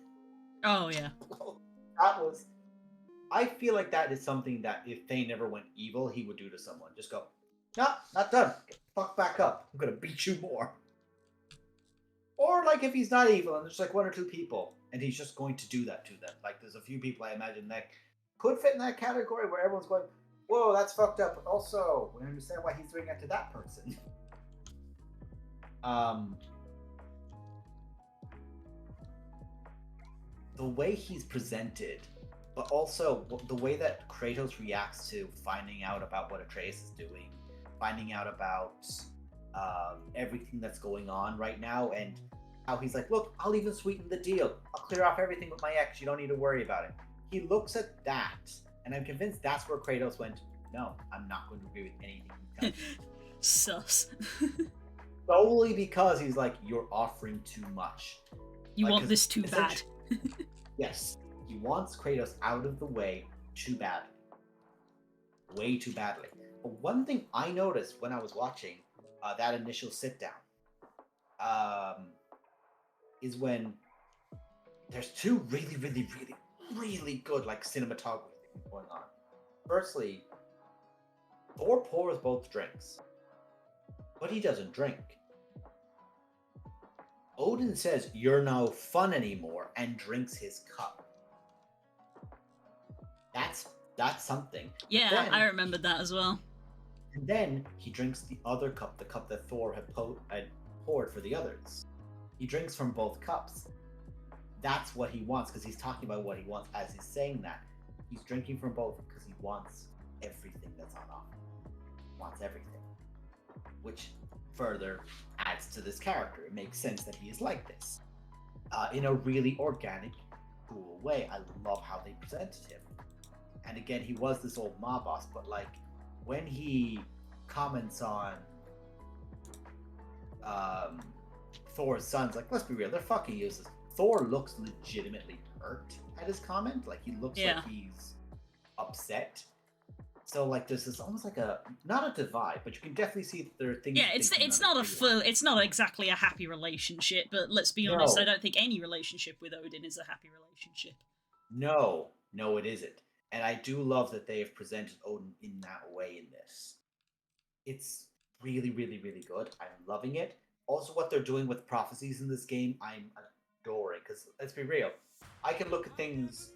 Speaker 1: Oh yeah.
Speaker 3: That was. I feel like that is something that if Thane never went evil, he would do to someone. Just go, "No, not done. Get the fuck back up. I'm gonna beat you more." Or like if he's not evil and there's like one or two people, and he's just going to do that to them. Like there's a few people I imagine that could fit in that category where everyone's going, "Whoa, that's fucked up," but also we understand why he's doing that to that person. The way he's presented, but also the way that Kratos reacts to finding out about what Atreus is doing, finding out about everything that's going on right now, and how he's like, "Look, I'll even sweeten the deal. I'll clear off everything with my ex. You don't need to worry about it." He looks at that, and I'm convinced that's where Kratos went, "No, I'm not going to agree with anything he's telling me."
Speaker 1: Sus.
Speaker 3: Solely because he's like, "You're offering too much."
Speaker 1: You
Speaker 3: Like,
Speaker 1: want
Speaker 3: 'cause
Speaker 1: this too bad.
Speaker 3: essentially- Yes, he wants Kratos out of the way too badly. Way too badly. But one thing I noticed when I was watching that initial sit down is when there's two really, really, really, really good like cinematography things going on. Firstly, Thor pours both drinks, but he doesn't drink. Odin says, "You're no fun anymore," and drinks his cup. That's something.
Speaker 1: Yeah,
Speaker 3: Then-
Speaker 1: I remembered that as well.
Speaker 3: And then he drinks the other cup, the cup that Thor had poured for the others. He drinks from both cups. That's what he wants, because he's talking about what he wants as he's saying that. He's drinking from both because he wants everything that's on offer. He wants everything. Which further adds to this character. It makes sense that he is like this. In a really organic, cool way. I love how they presented him. And again, he was this old mob boss, but like, when he comments on Thor's sons, like, let's be real, they're fucking useless. Thor looks legitimately hurt at his comment. Like, he looks like he's upset. So like, there's this almost like not a divide, but you can definitely see that there are things.
Speaker 1: Yeah, it's not a full, it's not exactly a happy relationship. But let's be honest, I don't think any relationship with Odin is a happy relationship.
Speaker 3: No, it isn't. And I do love that they have presented Odin in that way in this. It's really, really, really good. I'm loving it. Also, what they're doing with prophecies in this game, I'm adoring. Because let's be real, I can look at things.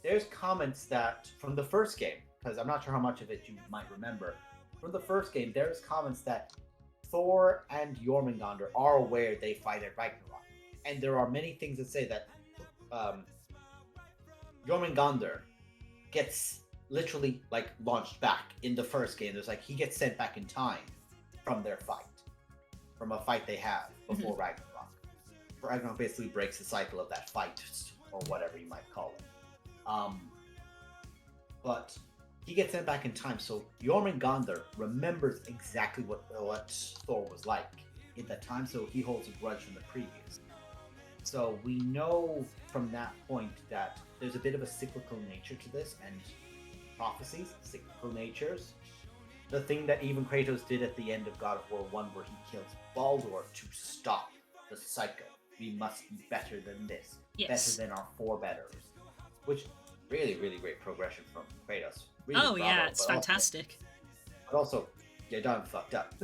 Speaker 3: There's comments that from the first game, because I'm not sure how much of it you might remember. From the first game, there's comments that Thor and Jormungandr are aware they fight at Ragnarok. And there are many things that say that Jormungandr gets literally like launched back in the first game. There's like, he gets sent back in time from their fight, from a fight they have before Ragnarok. Ragnarok basically breaks the cycle of that fight, or whatever you might call it. But he gets sent back in time, so Jormungandr remembers exactly what Thor was like in that time, so he holds a grudge from the previous. So we know from that point that there's a bit of a cyclical nature to this, and prophecies, cyclical natures. The thing that even Kratos did at the end of God of War 1, where he kills Baldur to stop the cycle. We must be better than this.
Speaker 1: Yes.
Speaker 3: Better than our forebetters. Which, really, really great progression from Kratos. Really
Speaker 1: Oh
Speaker 3: bravo,
Speaker 1: yeah, it's
Speaker 3: but
Speaker 1: fantastic.
Speaker 3: Also, you done fucked up.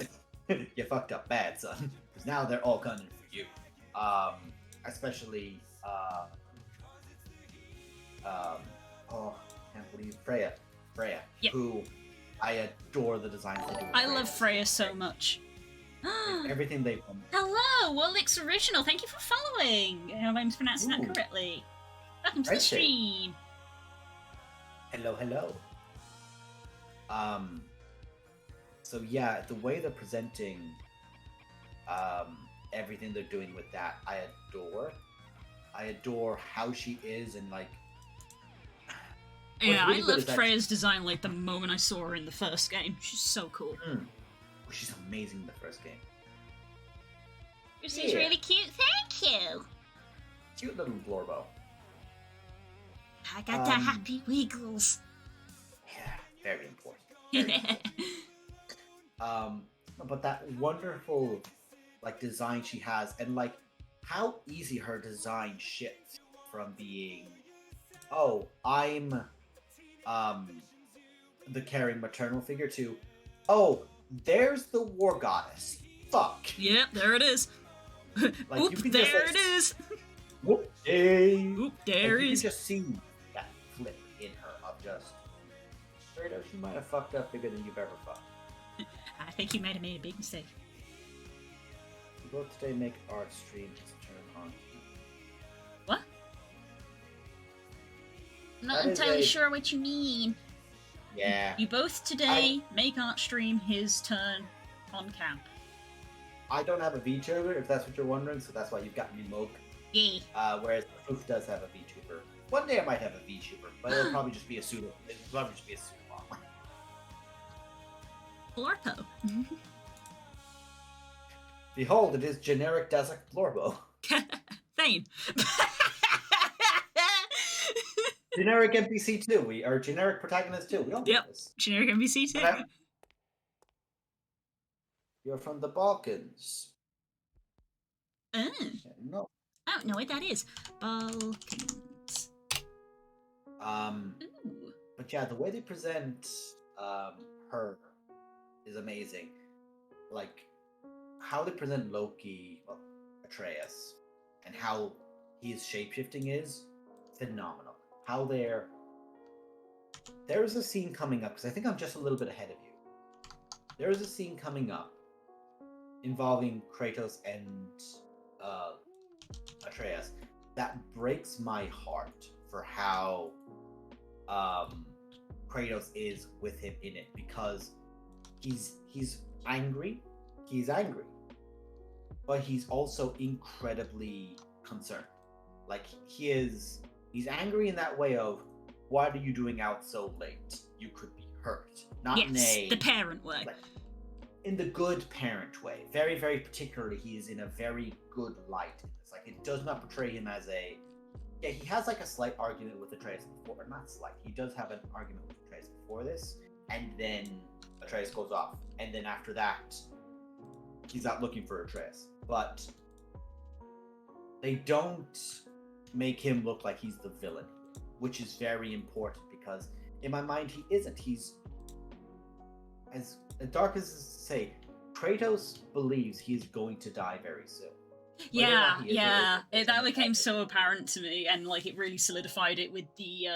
Speaker 3: You fucked up bad, son. Because now they're all gunning for you. Especially, can't believe Freya,
Speaker 1: Yep.
Speaker 3: who I adore the design they do. with
Speaker 1: I love Freya so much.
Speaker 3: Everything they've done.
Speaker 1: Hello, Wolix Original. Thank you for following. I hope I'm pronouncing that
Speaker 3: Ooh.
Speaker 1: correctly. Welcome to the
Speaker 3: Right there.
Speaker 1: stream.
Speaker 3: Hello. So yeah, the way they're presenting everything they're doing with that, I adore. I adore how she is, and like,
Speaker 1: Yeah,
Speaker 3: really
Speaker 1: I
Speaker 3: good
Speaker 1: loved
Speaker 3: is that-
Speaker 1: Freya's design like the moment I saw her in the first game. She's so cool.
Speaker 3: she's amazing in the first game.
Speaker 1: This
Speaker 3: is really
Speaker 1: cute. Thank you.
Speaker 3: Cute little Blorbo.
Speaker 1: I got the happy wiggles.
Speaker 3: Yeah, very important. Very important. But that wonderful like design she has, and like how easy her design shifts from being, oh, I'm the caring maternal figure to, oh, there's the war goddess. Fuck.
Speaker 1: Yep, there it is.
Speaker 3: Like,
Speaker 1: Oop,
Speaker 3: you can
Speaker 1: there
Speaker 3: just,
Speaker 1: it is.
Speaker 3: Whoop, hey.
Speaker 1: Oop,
Speaker 3: Like,
Speaker 1: there
Speaker 3: you
Speaker 1: is.
Speaker 3: can just see that flip in her of just, Kratos, you might have fucked up bigger than you've ever fucked.
Speaker 1: I think you might have made a big mistake.
Speaker 3: We both today make art streams turn on.
Speaker 1: What? I'm not
Speaker 3: That is
Speaker 1: entirely
Speaker 3: a-
Speaker 1: sure what you mean.
Speaker 3: Yeah.
Speaker 1: You both today make art stream his turn on camp.
Speaker 3: I don't have a VTuber, if that's what you're wondering, so that's why you've got me Moke.
Speaker 1: Yay.
Speaker 3: Whereas Proof does have a VTuber. One day I might have a VTuber, but it'll probably just be a pseudo. It'll probably just be a pseudo.
Speaker 1: Florpo.
Speaker 3: Behold, it is generic Desert Florbo.
Speaker 1: Thane.
Speaker 3: Generic NPC too. We are generic protagonist too. We all know
Speaker 1: Yep.
Speaker 3: this.
Speaker 1: Generic NPC too.
Speaker 3: Okay. You're from the Balkans.
Speaker 1: Oh,
Speaker 3: Yeah, no.
Speaker 1: I don't know what that is. Balkans. Ooh.
Speaker 3: But yeah, the way they present her is amazing. Like how they present Loki, well, Atreus, and how his shapeshifting is phenomenal. How there's a scene coming up, because I think I'm just a little bit ahead of you. There is a scene coming up involving Kratos and Atreus that breaks my heart for how Kratos is with him in it, because he's angry, but he's also incredibly concerned. Like he's angry in that way of, why are you doing out so late? You could be hurt. Not in
Speaker 1: Yes,
Speaker 3: a
Speaker 1: the parent way.
Speaker 3: like, in the good parent way. Very, very particularly, he is in a very good light. It's like it does not portray him as a. Yeah, he has like a slight argument with Atreus before, or not slight. He does have an argument with Atreus before this, and then Atreus goes off, and then after that, he's not looking for Atreus. But they don't make him look like he's the villain, which is very important, because in my mind he isn't. He's as dark as to say, Kratos believes he is going to die very soon. Whether or
Speaker 1: Yeah,
Speaker 3: not he is or
Speaker 1: yeah.
Speaker 3: isn't,
Speaker 1: That became so apparent to me, and like it really solidified it with the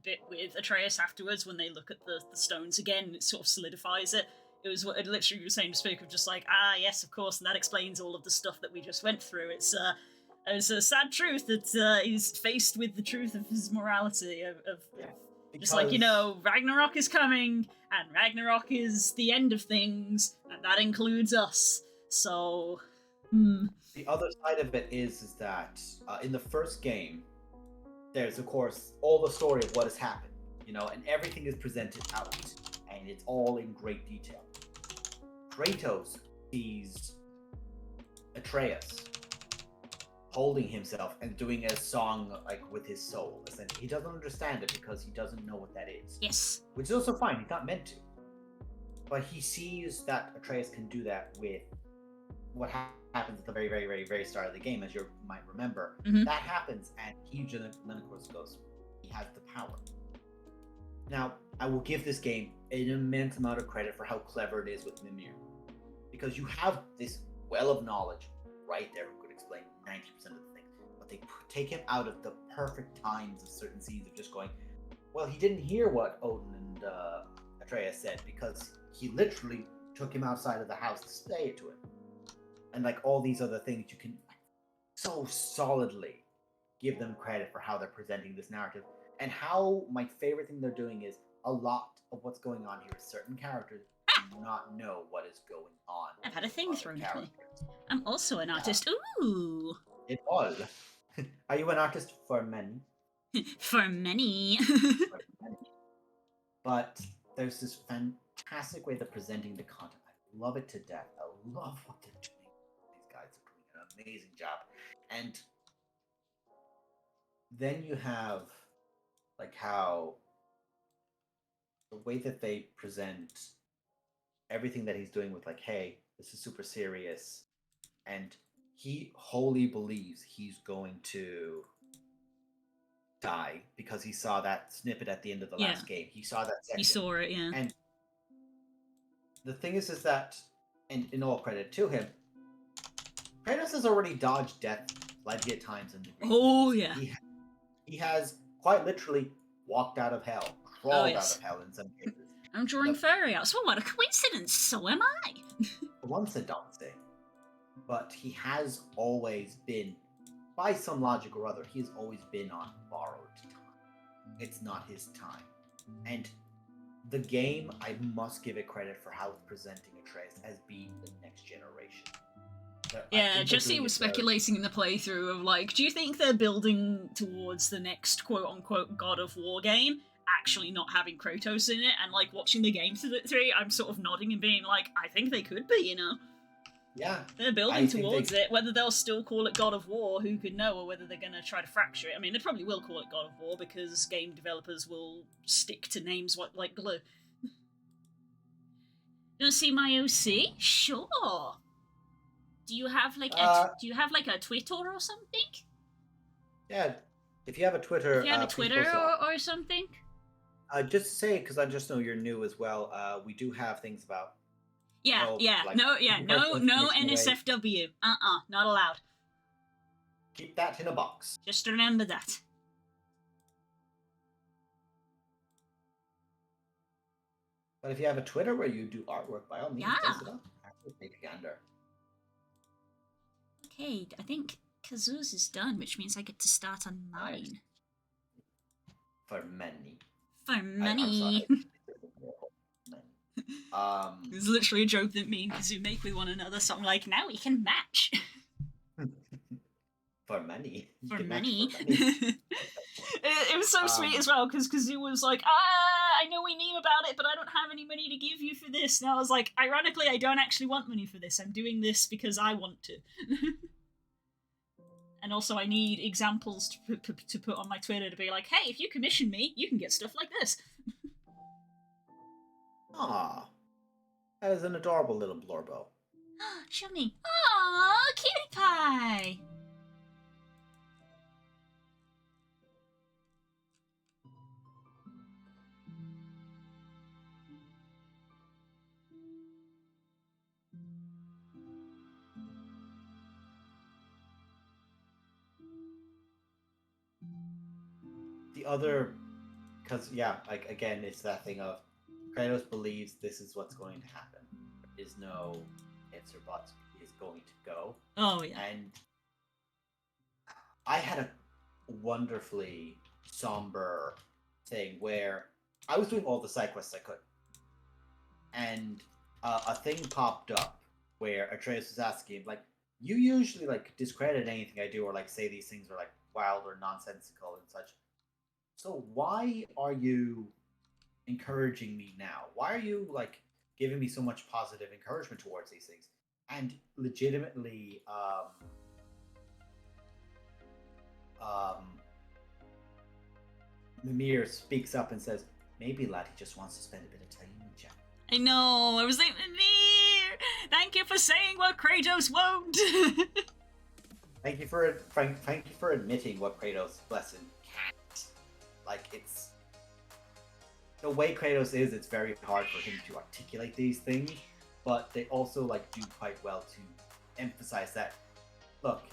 Speaker 1: bit with Atreus afterwards when they look at the stones again. It sort of solidifies it. It was what it literally was saying to speak of, just like, yes, of course, and that explains all of the stuff that we just went through. It's a sad truth that he's faced with the truth of his morality of just like, Ragnarok is coming, and Ragnarok is the end of things, and that includes us. So,
Speaker 3: the other side of it is that in the first game, there's of course all the story of what has happened, and everything is presented out, and it's all in great detail. Kratos sees Atreus holding himself and doing a song like with his soul. Essentially, he doesn't understand it because he doesn't know what that is.
Speaker 1: yes.
Speaker 3: Which is also fine. He's not meant to. But he sees that Atreus can do that with what happens at the very, very, very, very start of the game, as you might remember.
Speaker 1: Mhm.
Speaker 3: That happens, and he then of course goes, he has the power. Now, I will give this game an immense amount of credit for how clever it is with Mimir. Because you have this well of knowledge right there who could explain 90% of the things. But they take him out of the perfect times of certain scenes of just going, well, he didn't hear what Odin and Atreus said because he literally took him outside of the house to say it to him. And like all these other things, you can so solidly give them credit for how they're presenting this narrative. And how my favorite thing they're doing is a lot of what's going on here is certain characters do not know what is going on.
Speaker 1: I've had a thing
Speaker 3: with
Speaker 1: thrown
Speaker 3: other
Speaker 1: at me.
Speaker 3: characters.
Speaker 1: I'm also an artist. Ooh.
Speaker 3: It all. Are you an artist for many?
Speaker 1: For many.
Speaker 3: For many. But there's this fantastic way they're presenting the content. I love it to death. I love what they're doing. These guys are doing an amazing job. And then you have like how the way that they present everything that he's doing with like, hey, this is super serious, and he wholly believes he's going to die because he saw that snippet at the end of the last game. He saw that section.
Speaker 1: You saw it, yeah.
Speaker 3: And the thing is that, and in all credit to him, Kratos has already dodged death plenty of times in the game.
Speaker 1: Oh, yeah.
Speaker 3: He has quite literally walked out of hell, crawled out of hell in some cases.
Speaker 1: I'm drawing furry out. So what a coincidence, so am I.
Speaker 3: Once a dancing. But he has always been, by some logic or other, he's always been on borrowed time. It's not his time. And the game, I must give it credit for how it's presenting Atreus as being the next generation.
Speaker 1: Yeah, Jesse was speculating in the playthrough of like, do you think they're building towards the next quote-unquote God of War game actually not having Kratos in it? And like watching the game through, I'm sort of nodding and being like, I think they could be, you know?
Speaker 3: Yeah.
Speaker 1: They're building towards it. Whether they'll still call it God of War, who could know, or whether they're going to try to fracture it. I mean, they probably will call it God of War because game developers will stick to names like glue. You want to see my OC? Sure. Do you have like a Twitter or something?
Speaker 3: Yeah, if you have a Twitter,
Speaker 1: or something.
Speaker 3: Just say, because I just know you're new as well. We do have things about.
Speaker 1: No NSFW. Not allowed.
Speaker 3: Keep that in a box.
Speaker 1: Just remember that.
Speaker 3: But if you have a Twitter where you do artwork, by all means, post it up. Actually, take a gander.
Speaker 1: Okay, I think Kazoo's is done, which means I get to start on mine.
Speaker 3: For money.
Speaker 1: For money. It's literally a joke that me and Kazoo make with one another, so I'm like, now we can match.
Speaker 3: For money.
Speaker 1: For money. It was so sweet as well, because Kazoo was like, I know we meme about it, but I don't have any money to give you for this. And I was like, ironically, I don't actually want money for this. I'm doing this because I want to. And also I need examples to put on my Twitter to be like, hey, if you commission me, you can get stuff like this.
Speaker 3: Aww. That is an adorable little Blorbo.
Speaker 1: Show me. Aww, cutie pie!
Speaker 3: The other, because like again, it's that thing of Kratos believes this is what's going to happen. There is no ifs or buts. He is going to go.
Speaker 1: Oh yeah.
Speaker 3: And I had a wonderfully somber thing where I was doing all the side quests I could, and a thing popped up where Atreus was asking, like, you usually like discredit anything I do or like say these things are like wild or nonsensical and such. So why are you encouraging me now? Why are you like giving me so much positive encouragement towards these things? And legitimately, Mimir speaks up and says, maybe Laddie just wants to spend a bit of time with you.
Speaker 1: I know, I was like, Mimir, thank you for saying what Kratos won't.
Speaker 3: Thank you for admitting what Kratos, bless him, can't. Like, it's the way Kratos is, it's very hard for him to articulate these things, but they also like do quite well to emphasize that, look,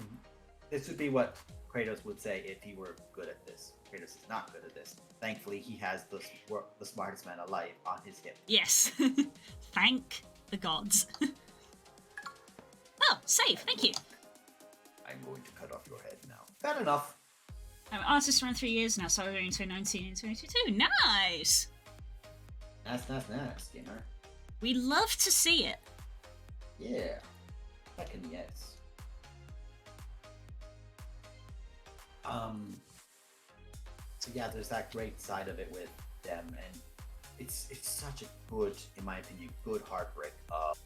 Speaker 3: this would be what Kratos would say if he were good at this. Kratos is not good at this. Thankfully, he has the smartest man alive on his hip.
Speaker 1: Yes. Thank the gods. Oh, save, thank you.
Speaker 3: I'm going to cut off your head now. Fair enough.
Speaker 1: I'm an artist around 3 years now, so I was in 2019 and 2022. Nice!
Speaker 3: Nice, gamer.
Speaker 1: We love to see it.
Speaker 3: Yeah. Second, yes. So yeah, there's that great side of it with them, and it's such a good, in my opinion, good heartbreak of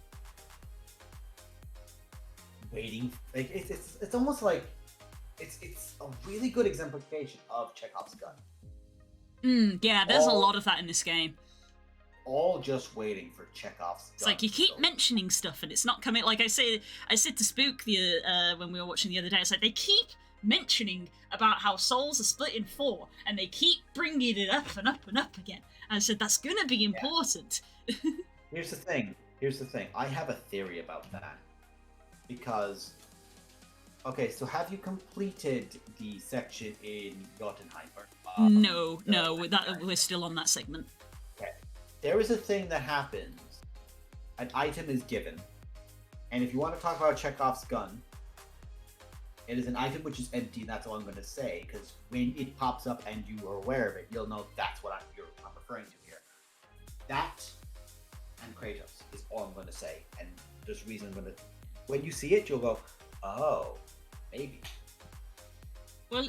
Speaker 3: waiting. Like it's almost like it's a really good exemplification of Chekhov's gun.
Speaker 1: Yeah, there's a lot of that in this game.
Speaker 3: all just waiting for Chekhov's.
Speaker 1: It's like you keep mentioning stuff and it's not coming. Like I said to Spook when we were watching the other day. It's like they keep mentioning about how souls are split in 4, and they keep bringing it up and up and up again. And I said that's gonna be important.
Speaker 3: Here's the thing. I have a theory about that because. Okay, so have you completed the section in Jotunheim?
Speaker 1: No, we're still on that segment.
Speaker 3: Okay. There is a thing that happens. An item is given. And if you want to talk about Chekhov's gun, it is an item which is empty, and that's all I'm going to say, because when it pops up and you are aware of it, you'll know that's what I'm referring to here. That and Kratos is all I'm going to say. And there's a reason I'm going to... When you see it, you'll go, oh... Maybe.
Speaker 1: Well,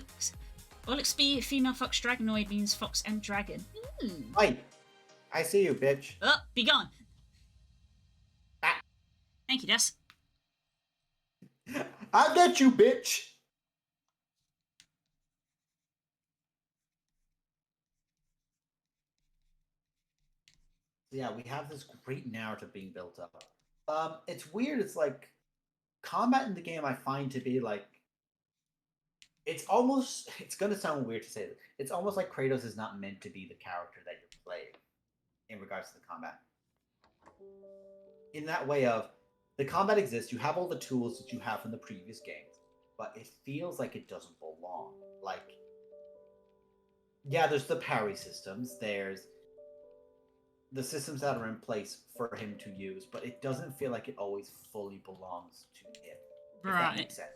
Speaker 1: be female fox dragonoid means fox and dragon.
Speaker 3: Right. I see you, bitch.
Speaker 1: Oh, be gone.
Speaker 3: Ah.
Speaker 1: Thank you, Des.
Speaker 3: I get you, bitch. Yeah, we have this great narrative being built up. It's weird. It's like combat in the game I find to be like it's gonna sound weird to say this. It's almost like Kratos is not meant to be the character that you're playing in regards to the combat. In that way of the combat exists, you have all the tools that you have from the previous games, but it feels like it doesn't belong. Like, yeah, there's the parry systems, there's the systems that are in place for him to use, but it doesn't feel like it always fully belongs to him. If that makes sense.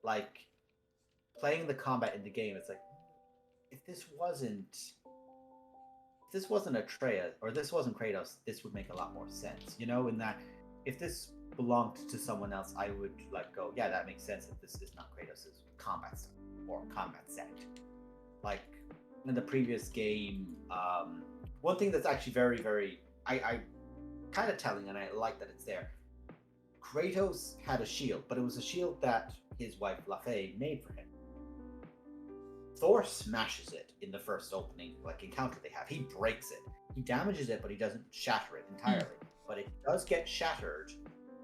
Speaker 3: Like, playing the combat in the game, it's like, if this wasn't Atreus, or this wasn't Kratos, this would make a lot more sense. You know, in that, if this belonged to someone else, I would like go, yeah, that makes sense if this is not Kratos' combat style or combat set. Like, in the previous game, one thing that's actually very, very, I kind of telling, and I like that it's there. Kratos had a shield, but it was a shield that his wife Laufey made for him. Thor smashes it in the first opening encounter they have. He breaks it. He damages it, but he doesn't shatter it entirely. But it does get shattered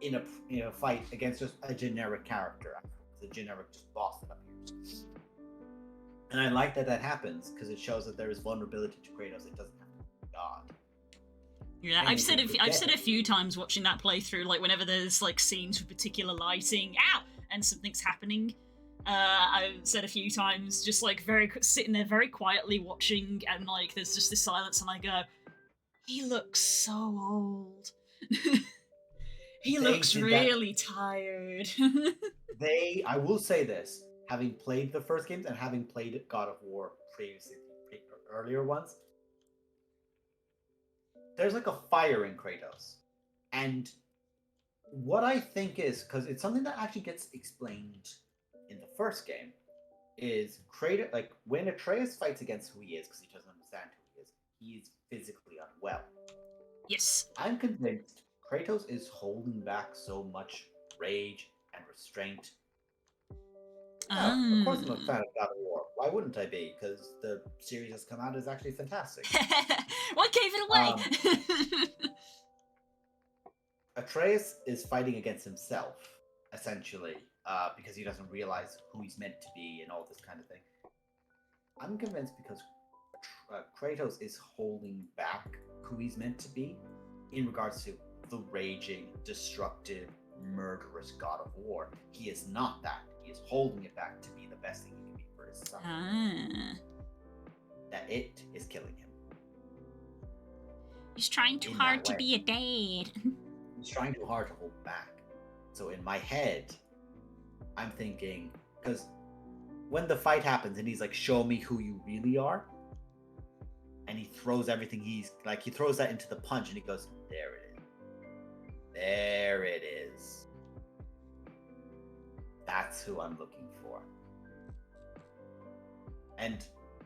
Speaker 3: in a fight against just a generic character, the generic just boss that appears. And I like that happens because it shows that there is vulnerability to Kratos. It doesn't have to be God.
Speaker 1: Yeah, I've said a few times watching that playthrough, like whenever there's like scenes with particular lighting, and something's happening. I've said a few times, just like sitting there very quietly watching, and like there's just this silence, and I go, he looks so old. He looks really tired.
Speaker 3: I will say this, having played the first games and having played God of War previously, earlier ones, there's like a fire in Kratos. And what I think is, because it's something that actually gets explained in the first game, is Kratos, like when Atreus fights against who he is, because he doesn't understand who he is physically unwell.
Speaker 1: Yes.
Speaker 3: I'm convinced Kratos is holding back so much rage and restraint. Of course I'm a fan of God of War. Why wouldn't I be? Because the series that's come out is actually fantastic.
Speaker 1: What gave it away?
Speaker 3: Atreus is fighting against himself, essentially, because he doesn't realize who he's meant to be and all this kind of thing. I'm convinced because Kratos is holding back who he's meant to be in regards to the raging, destructive, murderous God of War. He is not that. He is holding it back to be the best thing he can be for his son. That it is killing him.
Speaker 1: He's trying too hard to be a dad.
Speaker 3: He's trying too hard to hold back. So in my head, I'm thinking, because when the fight happens and he's like, show me who you really are, and he throws everything, he throws that into the punch and he goes, there it is. There it is. That's who I'm looking for. And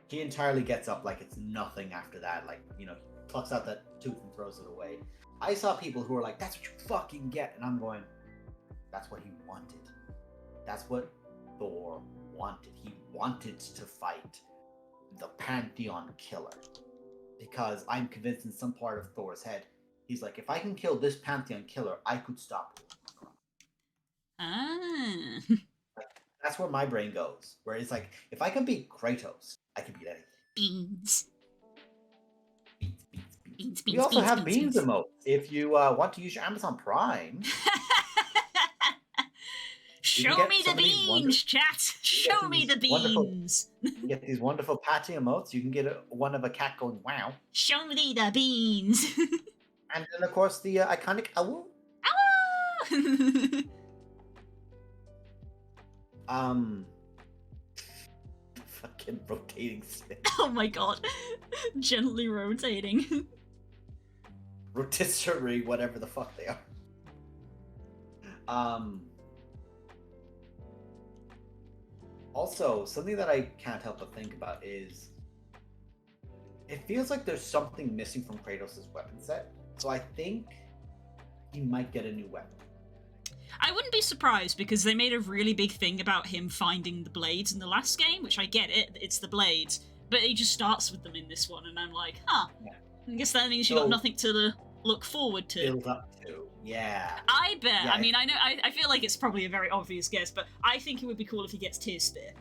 Speaker 3: he entirely gets up like it's nothing after that. Like, he plucks out that tooth and throws it away. I saw people who were like, that's what you fucking get. And I'm going, that's what he wanted. That's what Thor wanted. He wanted to fight the Pantheon killer. because I'm convinced in some part of Thor's head, he's like, if I can kill this Pantheon killer, I could stop Ragnarok.
Speaker 1: Ah.
Speaker 3: That's where my brain goes. Where it's like, if I can beat Kratos, I can beat anything.
Speaker 1: Beans.
Speaker 3: Beans.
Speaker 1: Beans,
Speaker 3: We
Speaker 1: beans,
Speaker 3: also
Speaker 1: beans,
Speaker 3: have
Speaker 1: beans,
Speaker 3: beans
Speaker 1: beans.
Speaker 3: emotes. If you want to use your Amazon Prime,
Speaker 1: Show
Speaker 3: get
Speaker 1: me the
Speaker 3: some of these
Speaker 1: beans, chat. Show me
Speaker 3: these
Speaker 1: the
Speaker 3: wonderful-
Speaker 1: beans.
Speaker 3: you get these wonderful patty emotes. You can get one of a cat going wow,
Speaker 1: Show me the beans.
Speaker 3: and then of course the iconic owl. Fucking rotating spin.
Speaker 1: Oh my god. Gently rotating.
Speaker 3: Rotisserie, whatever the fuck they are. Also, something that I can't help but think about is it feels like there's something missing from Kratos' weapon set. So I think he might get a new weapon.
Speaker 1: I wouldn't be surprised because they made a really big thing about him finding the blades in the last game, which I get it, it's the blades, but he just starts with them in this one, and I'm like, huh.
Speaker 3: Yeah.
Speaker 1: I guess that means you got nothing to look forward to.
Speaker 3: Build up to, yeah.
Speaker 1: I bet.
Speaker 3: Yeah,
Speaker 1: I mean, I feel like it's probably a very obvious guess, but I think it would be cool if he gets Tear Spear.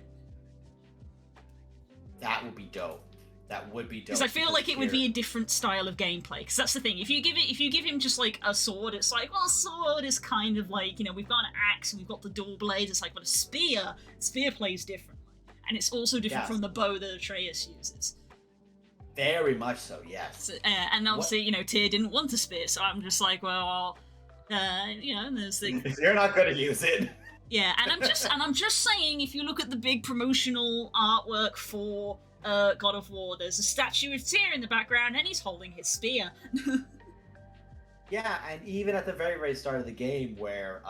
Speaker 3: That would be dope. That would be dope.
Speaker 1: Because I feel like it would be a different style of gameplay. Because that's the thing. If you give him just like a sword, it's like, well, a sword is kind of like, you know, we've got an axe and we've got the dual blade. It's like, but a spear plays differently, and it's also different from the bow that Atreus uses.
Speaker 3: Very much so, yes.
Speaker 1: So, and obviously, you know, Tyr didn't want a spear, so I'm just like, well, you know, there's the
Speaker 3: You're not going to use it.
Speaker 1: yeah, and I'm just saying, if you look at the big promotional artwork for God of War, there's a statue of Tyr in the background, and he's holding his spear.
Speaker 3: Yeah, and even at the very, very start of the game, where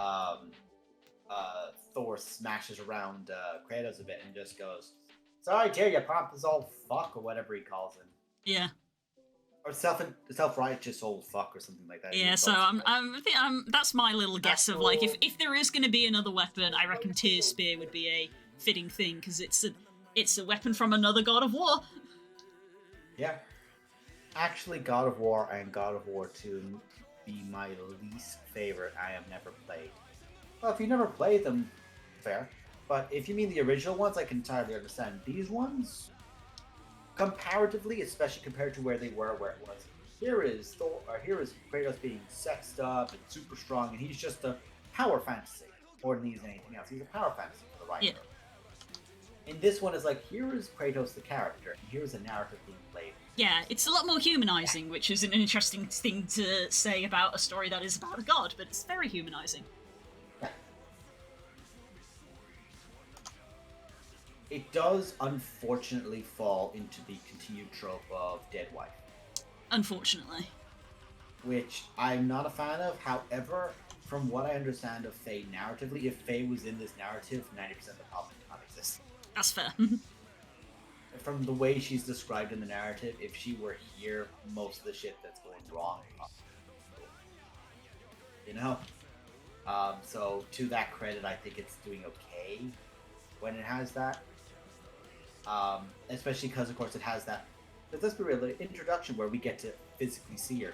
Speaker 3: Thor smashes around Kratos a bit and just goes, "Sorry, Tyr, you pompous old fuck," or whatever he calls him.
Speaker 1: Yeah.
Speaker 3: Or self-righteous old fuck or something like that.
Speaker 1: Yeah, so that's my little guess of like if there is going to be another weapon, I reckon Tyr's spear would be a fitting thing because it's a weapon from another God of War.
Speaker 3: Yeah. Actually, God of War and God of War 2 be my least favorite I have never played. Well, if you never played them, fair. But if you mean the original ones, I can entirely understand. These ones, comparatively, especially compared to where they were, where it was, here is Kratos being sexed up and super strong, and he's just a power fantasy more than he's anything else. He's a power fantasy for the right.
Speaker 1: Yeah.
Speaker 3: And this one is like, here is Kratos the character, and here's a narrative being played.
Speaker 1: Yeah, it's a lot more humanizing, which is an interesting thing to say about a story that is about a god, but it's very humanizing.
Speaker 3: Yeah. It does unfortunately fall into the continued trope of dead wife.
Speaker 1: Unfortunately.
Speaker 3: Which I'm not a fan of. However, from what I understand of Faye narratively, if Faye was in this narrative, 90% of the problem did not exist.
Speaker 1: That's fair.
Speaker 3: From the way she's described in the narrative, if she were here, most of the shit that's going wrong, you know? So to that credit, I think it's doing okay when it has that. Especially because, of course, it has that. But let's be real, the introduction where we get to physically see her.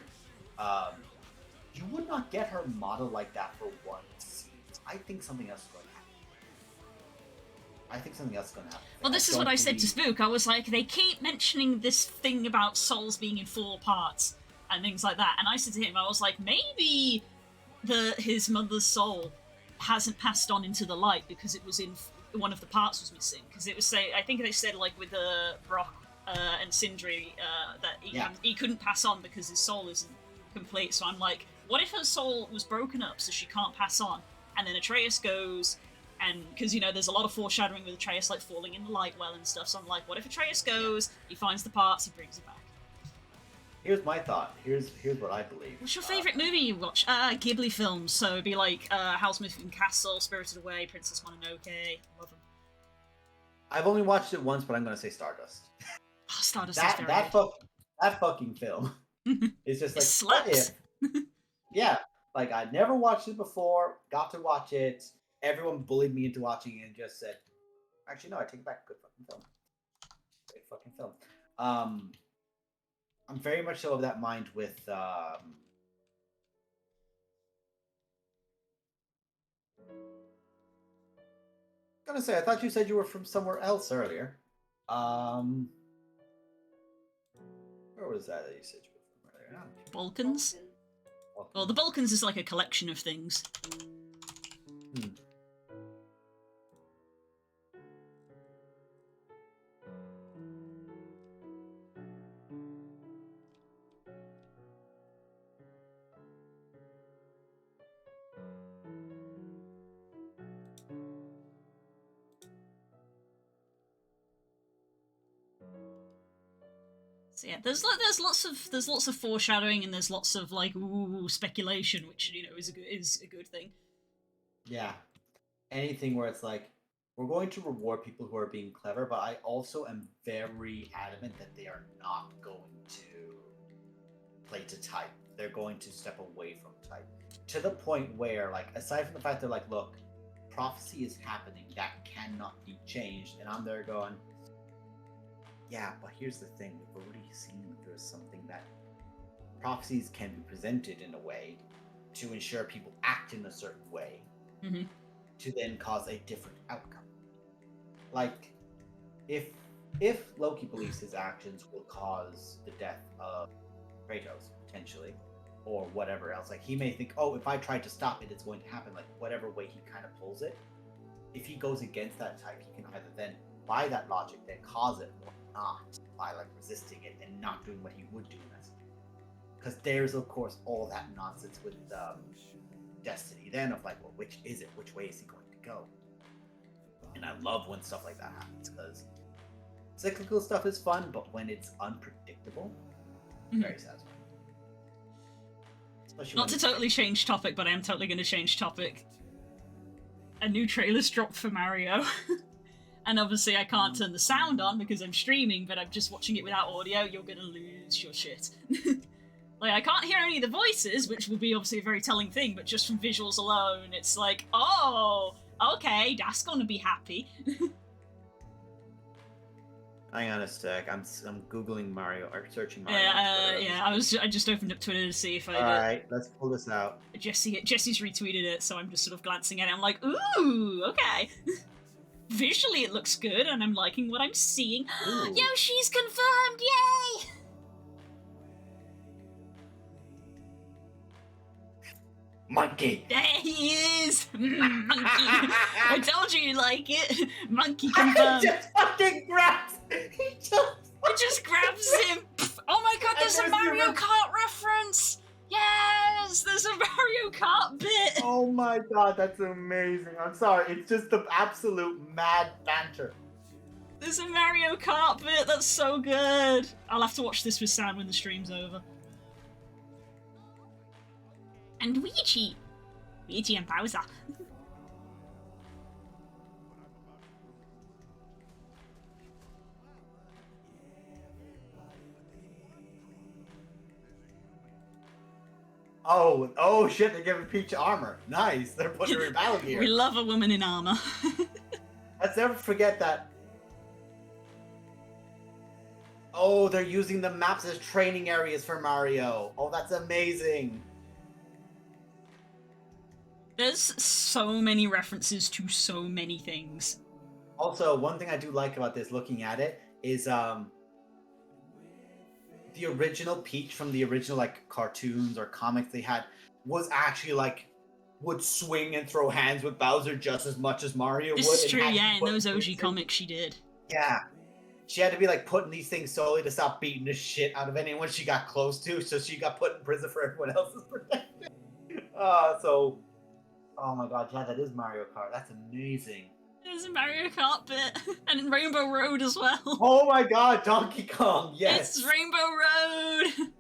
Speaker 3: You would not get her modeled like that for one scene. I think something else is going to happen.
Speaker 1: Well, this is what I said to Spook. I was like, they keep mentioning this thing about souls being in 4 parts and things like that. And I said to him, I was like, maybe his mother's soul hasn't passed on into the light because it was in one of the parts was missing. Because it was I think they said like with Brock and Sindri that he couldn't pass on because his soul isn't complete. So I'm like, what if her soul was broken up so she can't pass on? And then Atreus goes. And because, you know, there's a lot of foreshadowing with Atreus, like, falling in the light well and stuff. So I'm like, what if Atreus goes, he finds the parts, he brings it back?
Speaker 3: Here's my thought. Here's what I believe.
Speaker 1: What's your favourite movie you watch? Ghibli films. So it'd be like Howl's Moving Castle, Spirited Away, Princess Mononoke. Love them.
Speaker 3: I've only watched it once, but I'm going to say Stardust.
Speaker 1: Oh, Stardust is very good.
Speaker 3: That fucking film is just like,
Speaker 1: slaps.
Speaker 3: What if? Yeah. Like, I'd never watched it before, got to watch it. Everyone bullied me into watching it and just said, actually, no, I take it back. Good fucking film. Great fucking film. I'm very much so of that mind with gonna say, I thought you said you were from somewhere else earlier. Where was that you said you were from earlier?
Speaker 1: Balkans?
Speaker 3: Oh.
Speaker 1: Well, the Balkans is like a collection of things. So yeah, there's lots of foreshadowing, and there's lots of like speculation, which is a good thing.
Speaker 3: Yeah. Anything where it's like, we're going to reward people who are being clever, but I also am very adamant that they are not going to play to type. They're going to step away from type. To the point where, like, aside from the fact they're like, look, prophecy is happening, that cannot be changed, and I'm there going, yeah, but here's the thing, we've already seen that there's something that prophecies can be presented in a way to ensure people act in a certain way to then cause a different outcome. Like, if Loki believes his actions will cause the death of Kratos, potentially, or whatever else, like, he may think, oh, if I try to stop it, it's going to happen, like, whatever way he kind of pulls it. If he goes against that type, he can either then, by that logic, then cause it, or not, by, like, resisting it and not doing what he would do necessarily. Because there's, of course, all that nonsense with Destiny then of, like, well, which is it? Which way is he going to go? And I love when stuff like that happens, because cyclical stuff is fun, but when it's unpredictable, very satisfying.
Speaker 1: Not to totally change topic, but I am totally going to change topic. A new trailer's dropped for Mario. And obviously I can't turn the sound on because I'm streaming, but I'm just watching it without audio. You're going to lose your shit. Like, I can't hear any of the voices, which will be obviously a very telling thing, but just from visuals alone, it's like, oh, okay, that's going to be happy.
Speaker 3: Hang on a sec. I'm googling Mario or searching Mario.
Speaker 1: Yeah. I just opened up Twitter to see if I.
Speaker 3: All right, let's pull this out.
Speaker 1: Jesse's retweeted it, so I'm just sort of glancing at it. I'm like, ooh, okay. Visually, it looks good, and I'm liking what I'm seeing. Yoshi's confirmed! Yay!
Speaker 3: Monkey.
Speaker 1: There he is. Monkey. I told you like it. Monkey confirmed.
Speaker 3: He just fucking grabs. He
Speaker 1: just grabs him. Oh my god, there's a Mario Kart reference. Yes, there's a Mario Kart bit.
Speaker 3: Oh my god, that's amazing. I'm sorry, it's just the absolute mad banter.
Speaker 1: There's a Mario Kart bit. That's so good. I'll have to watch this with sound when the stream's over. And Luigi and Bowser.
Speaker 3: Oh shit, they're giving Peach armor. Nice, they're putting her in battle gear.
Speaker 1: We love a woman in armor.
Speaker 3: Let's never forget that. Oh, they're using the maps as training areas for Mario. Oh, that's amazing.
Speaker 1: There's so many references to so many things.
Speaker 3: Also, one thing I do like about this, looking at it, is the original Peach from the original like cartoons or comics they had was actually like would swing and throw hands with Bowser just as much as Mario would.
Speaker 1: This is true, yeah. In those OG comics, she did.
Speaker 3: Yeah, she had to be like putting these things solely to stop beating the shit out of anyone she got close to, so she got put in prison for everyone else's protection. Oh my god, yeah, that is Mario Kart. That's amazing.
Speaker 1: There's a Mario Kart bit. And Rainbow Road as well.
Speaker 3: Oh my god, Donkey Kong, yes!
Speaker 1: It's Rainbow Road!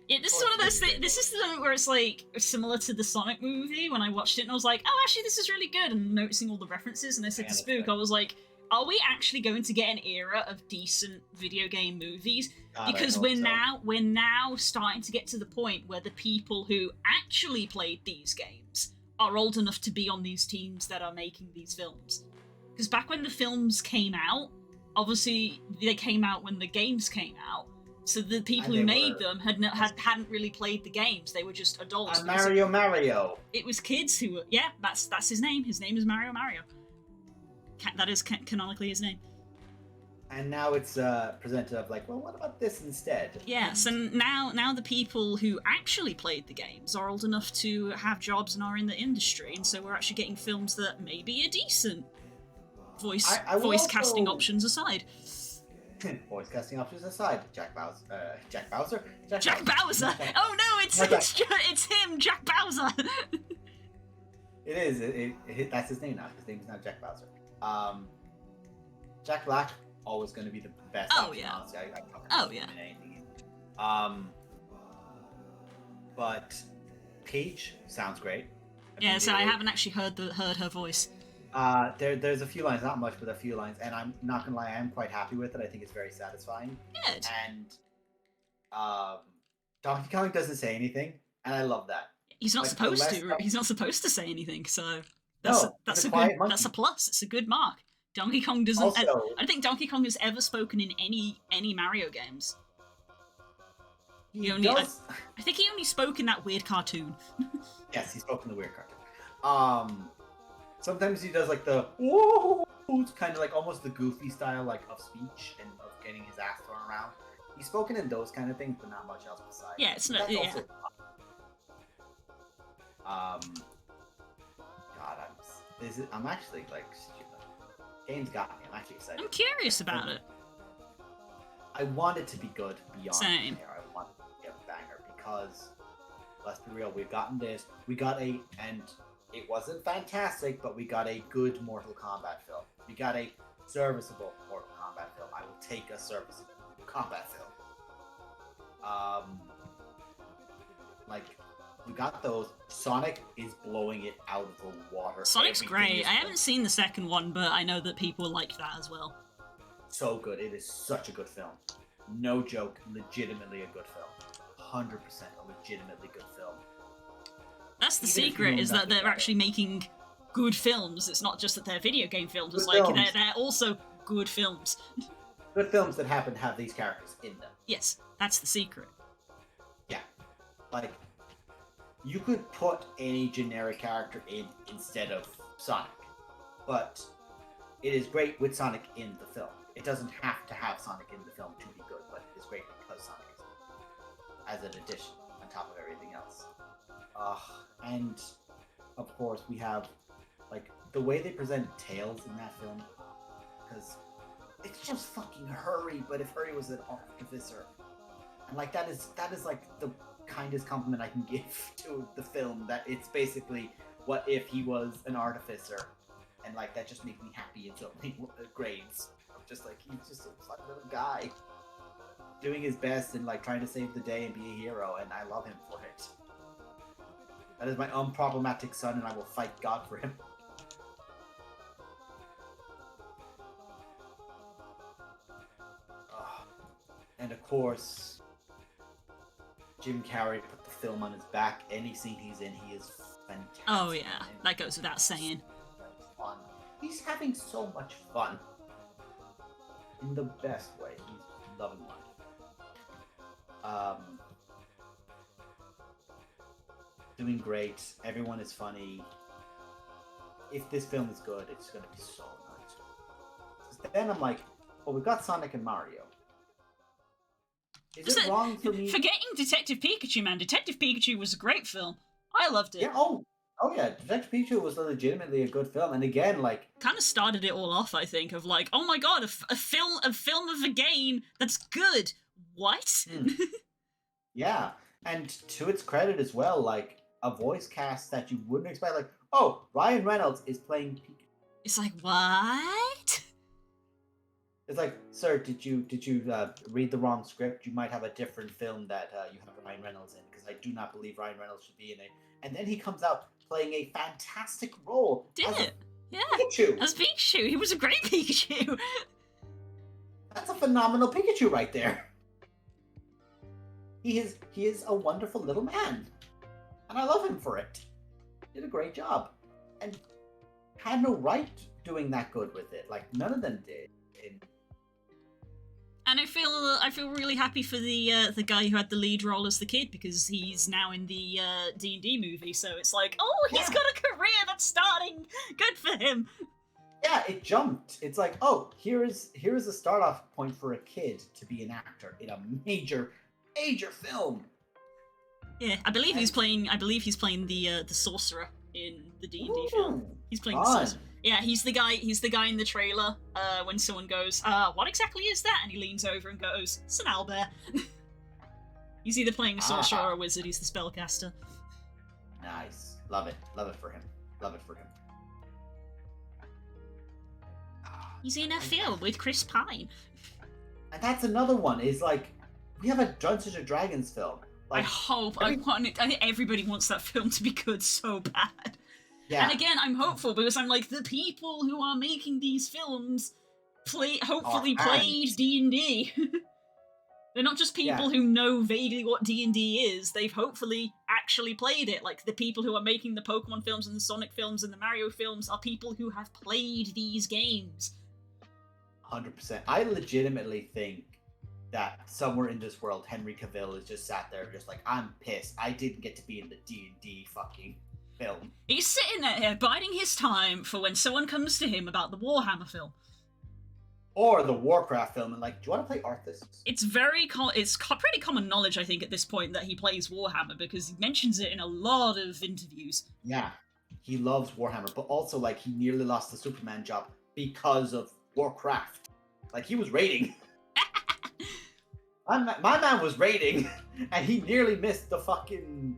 Speaker 1: Yeah, this is one of those things. This is the one where it's like similar to the Sonic movie when I watched it and I was like, oh, actually, this is really good. And noticing all the references, and I said to Spook, I was like, are we actually going to get an era of decent video game movies?
Speaker 3: God,
Speaker 1: because we're now starting to get to the point where the people who actually played these games are old enough to be on these teams that are making these films. Because back when the films came out, obviously they came out when the games came out, So the people
Speaker 3: And
Speaker 1: who
Speaker 3: they
Speaker 1: made
Speaker 3: were-
Speaker 1: them hadn't really played the games. They were just adults.
Speaker 3: I'm Mario.
Speaker 1: It was kids who were. Yeah, that's his name. His name is Mario. That is canonically his name.
Speaker 3: And now it's presented of like, well, what about this instead?
Speaker 1: Yes, and now the people who actually played the games are old enough to have jobs and are in the industry, and so we're actually getting films that maybe are decent. Voice casting options aside.
Speaker 3: Voice casting options aside, Jack Bowser.
Speaker 1: Jack Bowser. Oh no, it's him, Jack Bowser.
Speaker 3: It is. That's his name now. His name is now Jack Bowser. Jack Black always going to be the best.
Speaker 1: Oh,
Speaker 3: option,
Speaker 1: yeah.
Speaker 3: honestly.
Speaker 1: Oh, yeah.
Speaker 3: But Peach sounds great.
Speaker 1: Yeah, so I haven't actually heard her voice.
Speaker 3: There's a few lines, not much, but a few lines, and I'm not gonna lie, I am quite happy with it. I think it's very satisfying.
Speaker 1: Good.
Speaker 3: And Donkey Kong doesn't say anything, and I love that.
Speaker 1: He's not
Speaker 3: Like,
Speaker 1: supposed to.
Speaker 3: less-
Speaker 1: He's not supposed to say anything. So
Speaker 3: No,
Speaker 1: that's
Speaker 3: he's
Speaker 1: a
Speaker 3: a quiet
Speaker 1: good.
Speaker 3: monkey.
Speaker 1: That's a plus. It's a good mark. Donkey Kong doesn't.
Speaker 3: Also,
Speaker 1: I don't think Donkey Kong has ever spoken in any Mario games.
Speaker 3: he
Speaker 1: only-
Speaker 3: does.
Speaker 1: I think he only spoke in that weird cartoon.
Speaker 3: Yes, he spoke in the weird cartoon. Sometimes he does like the whoa, kind of like almost the goofy style like of speech and of getting his ass thrown around. He's spoken in those kind of things, but not much else besides.
Speaker 1: Yeah, it's not.
Speaker 3: That's
Speaker 1: Yeah.
Speaker 3: also I'm actually like stupid. Game's got me. I'm actually excited.
Speaker 1: I'm curious about it.
Speaker 3: I want it to be good beyond
Speaker 1: Same.
Speaker 3: there. I want it to be a banger because let's be real, we've gotten this. We got and it wasn't fantastic, but we got a good Mortal Kombat film. We got a serviceable Mortal Kombat film. I will take a serviceable combat film. Like we got those. Sonic is blowing it out of the water.
Speaker 1: Sonic's
Speaker 3: Everything
Speaker 1: great.
Speaker 3: is
Speaker 1: I haven't seen the second one, but I know that people like that as well.
Speaker 3: so good. It is such a good film. No joke. Legitimately a good film. 100% a legitimately good film.
Speaker 1: That's the
Speaker 3: Even if you
Speaker 1: secret,
Speaker 3: know
Speaker 1: is that
Speaker 3: nothing
Speaker 1: they're
Speaker 3: about
Speaker 1: actually making good films. It's not just that they're video game films. It's
Speaker 3: Good
Speaker 1: like
Speaker 3: films.
Speaker 1: they're also good films.
Speaker 3: Good films that happen to have these characters in them.
Speaker 1: Yes, that's the secret.
Speaker 3: Yeah. Like, you could put any generic character in instead of Sonic. But it is great with Sonic in the film. It doesn't have to have Sonic in the film to be good, but it's great because Sonic is as an addition on top of everything else. And of course we have like the way they present Tails in that film, because it's just fucking Hurry, but if Hurry was an artificer, and like that is like the kindest compliment I can give to the film, that it's basically what if he was an artificer, and like that just makes me happy in so many grades. I'm just like, he's just a fun little guy doing his best and like trying to save the day and be a hero, and I love him for it. That is my unproblematic son, and I will fight God for him. And of course, Jim Carrey put the film on his back. Any scene he's in, he is fantastic.
Speaker 1: Oh yeah, that goes without saying.
Speaker 3: Fun. He's having so much fun. In the best way. He's loving life. Doing great. Everyone is funny. If this film is good, it's gonna be so nice. 'Cause then I'm like, well, we've got Sonic and Mario. Is it wrong for me?
Speaker 1: Forgetting Detective Pikachu, man. Detective Pikachu was a great film. I loved it.
Speaker 3: Yeah. Oh yeah. Detective Pikachu was legitimately a good film, and again, like,
Speaker 1: Kind of started it all off, I think, of like, oh my god, a film of a game that's good. What?
Speaker 3: yeah. And to its credit as well, like a voice cast that you wouldn't expect, like, oh, Ryan Reynolds is playing Pikachu.
Speaker 1: It's like, what?
Speaker 3: It's like, sir, did you read the wrong script? You might have a different film that you have Ryan Reynolds in, because I do not believe Ryan Reynolds should be in it. And then he comes out playing a fantastic role.
Speaker 1: Did
Speaker 3: as
Speaker 1: it? Yeah.
Speaker 3: Pikachu.
Speaker 1: As Pikachu. He was a great Pikachu.
Speaker 3: That's a phenomenal Pikachu right there. He is a wonderful little man, and I love him for it. Did a great job, and had no right doing that good with it. Like, none of them did.
Speaker 1: And I feel really happy for the guy who had the lead role as the kid, because he's now in the D&D movie. So it's like, oh, he's
Speaker 3: Yeah.
Speaker 1: got a career that's starting. Good for him.
Speaker 3: Yeah, it jumped. It's like, oh, here is a start off point for a kid to be an actor in a major film.
Speaker 1: Yeah, I believe he's
Speaker 3: And-
Speaker 1: playing. I believe he's playing the sorcerer in the D&D film.
Speaker 3: Ooh,
Speaker 1: He's playing the
Speaker 3: fun.
Speaker 1: sorcerer. Yeah, he's the guy. He's the guy in the trailer. When someone goes, "What exactly is that?" and he leans over and goes, "It's an owlbear." He's either playing a sorcerer or a wizard. He's the spellcaster.
Speaker 3: Nice. Love it for him. Love it for him.
Speaker 1: He's in a film with Chris Pine.
Speaker 3: And that's another one. Is like, we have a Dungeons and Dragons film.
Speaker 1: I
Speaker 3: Like,
Speaker 1: hope. I want it. I think everybody wants that film to be good so bad.
Speaker 3: yeah.
Speaker 1: And again, I'm hopeful because I'm like, the people who are making these films hopefully
Speaker 3: Are
Speaker 1: played D&D. They're not just people who know vaguely what D&D is. They've hopefully actually played it. Like, the people who are making the Pokemon films and the Sonic films and the Mario films are people who have played these games.
Speaker 3: 100%. I legitimately think that somewhere in this world, Henry Cavill is just sat there, just like, I'm pissed. I didn't get to be in the D&D fucking film.
Speaker 1: He's sitting there biding his time for when someone comes to him about the Warhammer film.
Speaker 3: Or the Warcraft film, and like, do you want to play Arthas?
Speaker 1: It's pretty common knowledge, I think, at this point that he plays Warhammer, because he mentions it in a lot of interviews.
Speaker 3: Yeah, he loves Warhammer, but also like, he nearly lost the Superman job because of Warcraft. Like, he was raiding. my man was raiding, and he nearly missed the fucking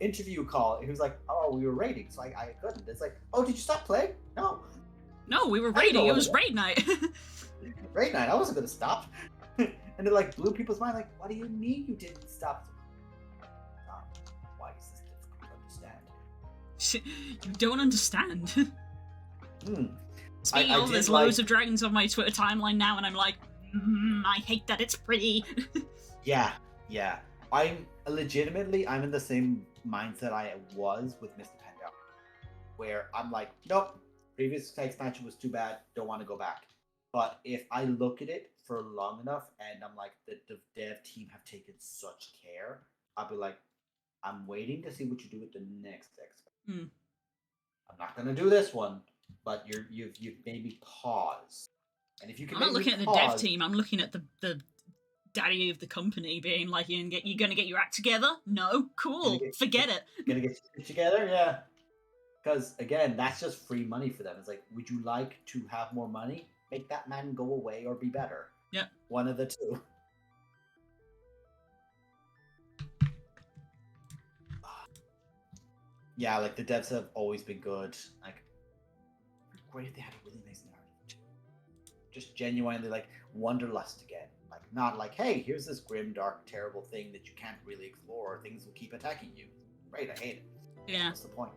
Speaker 3: interview call. He was like, "Oh, we were raiding, so I couldn't." It's like, "Oh, did you stop playing?" No.
Speaker 1: No, we were
Speaker 3: I
Speaker 1: raiding.
Speaker 3: know
Speaker 1: It was
Speaker 3: that.
Speaker 1: raid night.
Speaker 3: Raid night. I wasn't gonna stop. And it like blew people's mind. Like, what do you mean you didn't stop? Why is this difficult to understand?
Speaker 1: You don't understand.
Speaker 3: Hmm.
Speaker 1: Speaking
Speaker 3: I
Speaker 1: of,
Speaker 3: did
Speaker 1: there's
Speaker 3: like-
Speaker 1: loads of dragons on my Twitter timeline now, and I'm like, I hate that it's pretty.
Speaker 3: Yeah. I'm in the same mindset I was with Mr. Pandora, where I'm like, nope, previous expansion was too bad, don't want to go back. But if I look at it for long enough, and I'm like, the dev team have taken such care, I'll be like, I'm waiting to see what you do with the next expansion. I'm not gonna do this one, but you've made me pause. And if you can
Speaker 1: I'm
Speaker 3: make
Speaker 1: not looking
Speaker 3: me
Speaker 1: at the dev
Speaker 3: pause,
Speaker 1: team, I'm looking at the daddy of the company being like, you're gonna get your act together? No? Cool. Forget it.
Speaker 3: gonna get it together, yeah. Because again, that's just free money for them. It's like, would you like to have more money? Make that man go away or be better.
Speaker 1: Yep.
Speaker 3: One of the two. Yeah, like the devs have always been good. Like, it'd be great if they had a really nice narrative too. Just genuinely like Wanderlust again. Like, not like, hey, here's this grim, dark, terrible thing that you can't really explore, or things will keep attacking you. Great, I hate it.
Speaker 1: Yeah.
Speaker 3: What's the point?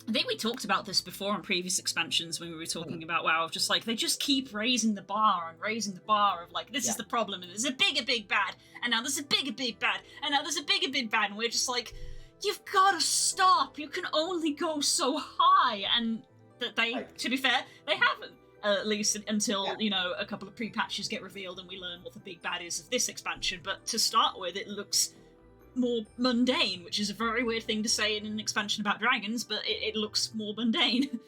Speaker 1: I think we talked about this before on previous expansions when we were talking about WoW, of just like, they just keep raising the bar of like, this is the problem, and there's a bigger big bad, and now there's a bigger big bad, and now there's a bigger big bad, and we're just like, you've gotta stop, you can only go so high, and that they, to be fair, they haven't. At least until, you know, a couple of pre-patches get revealed and we learn what the big bad is of this expansion, but to start with, it looks more mundane, which is a very weird thing to say in an expansion about dragons, but it looks more mundane.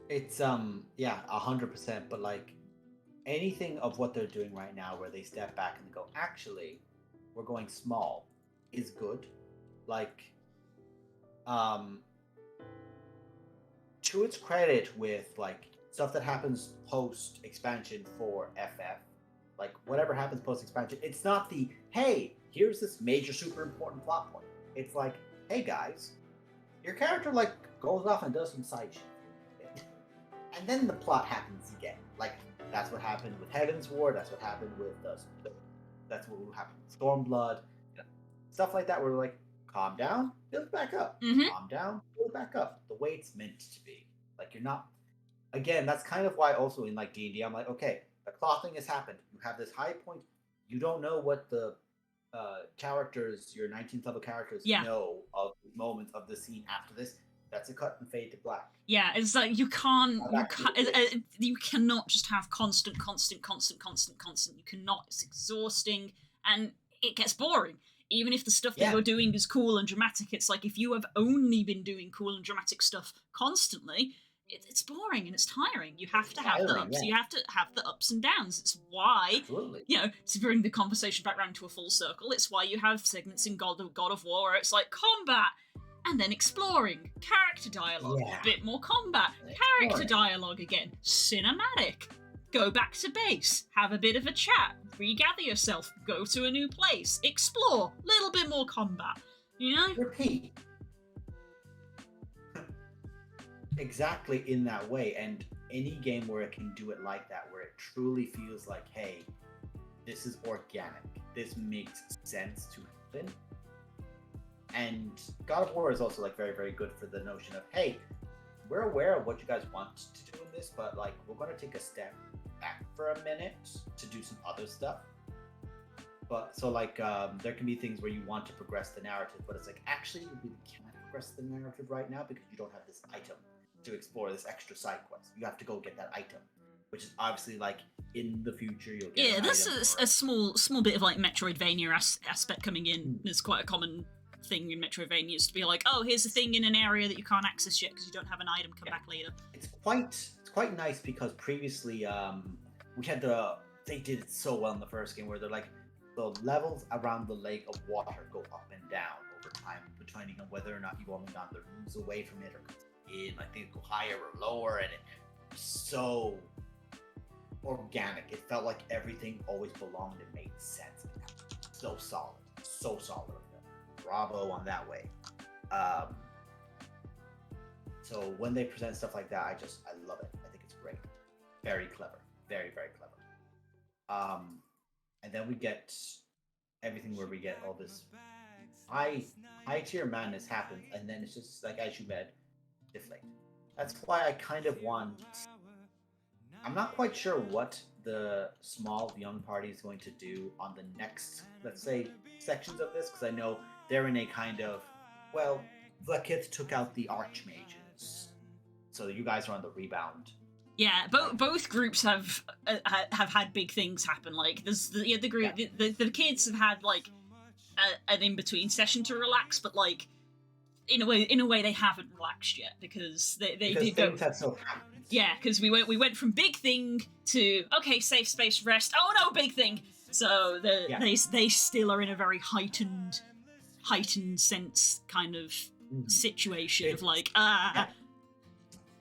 Speaker 3: It's 100%, but like anything of what they're doing right now where they step back and go, actually, we're going small, is good. Like, to its credit, with like stuff that happens post expansion for FF, like whatever happens post expansion, it's not the, hey, here's this major super important plot point. It's like, hey guys, your character like goes off and does some side shit, and then the plot happens again. Like, that's what happened with Heaven's War. That's what happened with that's what will happen with Stormblood. Stuff like that, where we're like, calm down, build back up.
Speaker 1: Mhm.
Speaker 3: Calm down, build back up. The way it's meant to be. Like, you're not. Again, that's kind of why also in like D&D, I'm like, okay, the claw thing has happened. You have this high point. You don't know what the characters, your 19th level characters,
Speaker 1: Yeah.
Speaker 3: know of the moments of the scene after this. That's a cut and fade to black.
Speaker 1: Yeah, it's like you
Speaker 3: Back to the base.
Speaker 1: you cannot just have constant. You cannot. It's exhausting and it gets boring. Even if the stuff that
Speaker 3: Yeah.
Speaker 1: you're doing is cool and dramatic, it's like if you have only been doing cool and dramatic stuff constantly, it's boring and it's tiring. You have to have the
Speaker 3: Tiring,
Speaker 1: ups.
Speaker 3: yeah.
Speaker 1: You have to have the ups and downs. It's why,
Speaker 3: Absolutely.
Speaker 1: to bring the conversation back round to a full circle, it's why you have segments in God of War where it's like combat and then exploring, character dialogue,
Speaker 3: Yeah.
Speaker 1: a bit more combat,
Speaker 3: And
Speaker 1: character
Speaker 3: exploring.
Speaker 1: dialogue again, cinematic. Go back to base, have a bit of a chat, regather yourself, go to a new place, explore, little bit more combat. You know?
Speaker 3: Repeat. Exactly in that way, and any game where it can do it like that, where it truly feels like, hey, this is organic, this makes sense to happen. And God of War is also like very, very good for the notion of, hey, we're aware of what you guys want to do in this, but like we're going to take a step back for a minute to do some other stuff. But so like there can be things where you want to progress the narrative, but it's like actually you really can't progress the narrative right now because you don't have this item to explore, this extra side quest. You have to go get that item, which is obviously like in the future you'll get.
Speaker 1: Yeah,
Speaker 3: an
Speaker 1: this
Speaker 3: item
Speaker 1: is
Speaker 3: or-
Speaker 1: a small bit of like Metroidvania aspect coming in. There's quite a common thing in Metroidvanias to be like, oh, here's a thing in an area that you can't access yet because you don't have an item. Come back later.
Speaker 3: It's quite nice because previously we had they did it so well in the first game where they're like the levels around the lake of water go up and down over time depending on whether or not you've only gone the rooms away from it or in. Like they go higher or lower, and it's so organic. It felt like everything always belonged and made sense. So solid of them. Bravo on that way. So when they present stuff like that, I love it. I think it's great. Very clever. Very, very clever. And then we get everything where we get all this high tier madness happens, and then it's just like as you read, deflate. That's why I kind of want. I'm not quite sure what the small young party is going to do on the next, let's say, sections of this, because I know they're in a kind of, well, Vlakith took out the archmages, so you guys are on the rebound.
Speaker 1: Yeah, both groups have had big things happen. Like there's the group,
Speaker 3: Yeah.
Speaker 1: the kids have had like an in between session to relax, but like in a way they haven't relaxed yet because they
Speaker 3: Because
Speaker 1: did go.
Speaker 3: things have so happened.
Speaker 1: Yeah, because we went from big thing to okay, safe space, rest. Oh no, big thing. So they still are in a very heightened sense kind of situation of like
Speaker 3: Yeah.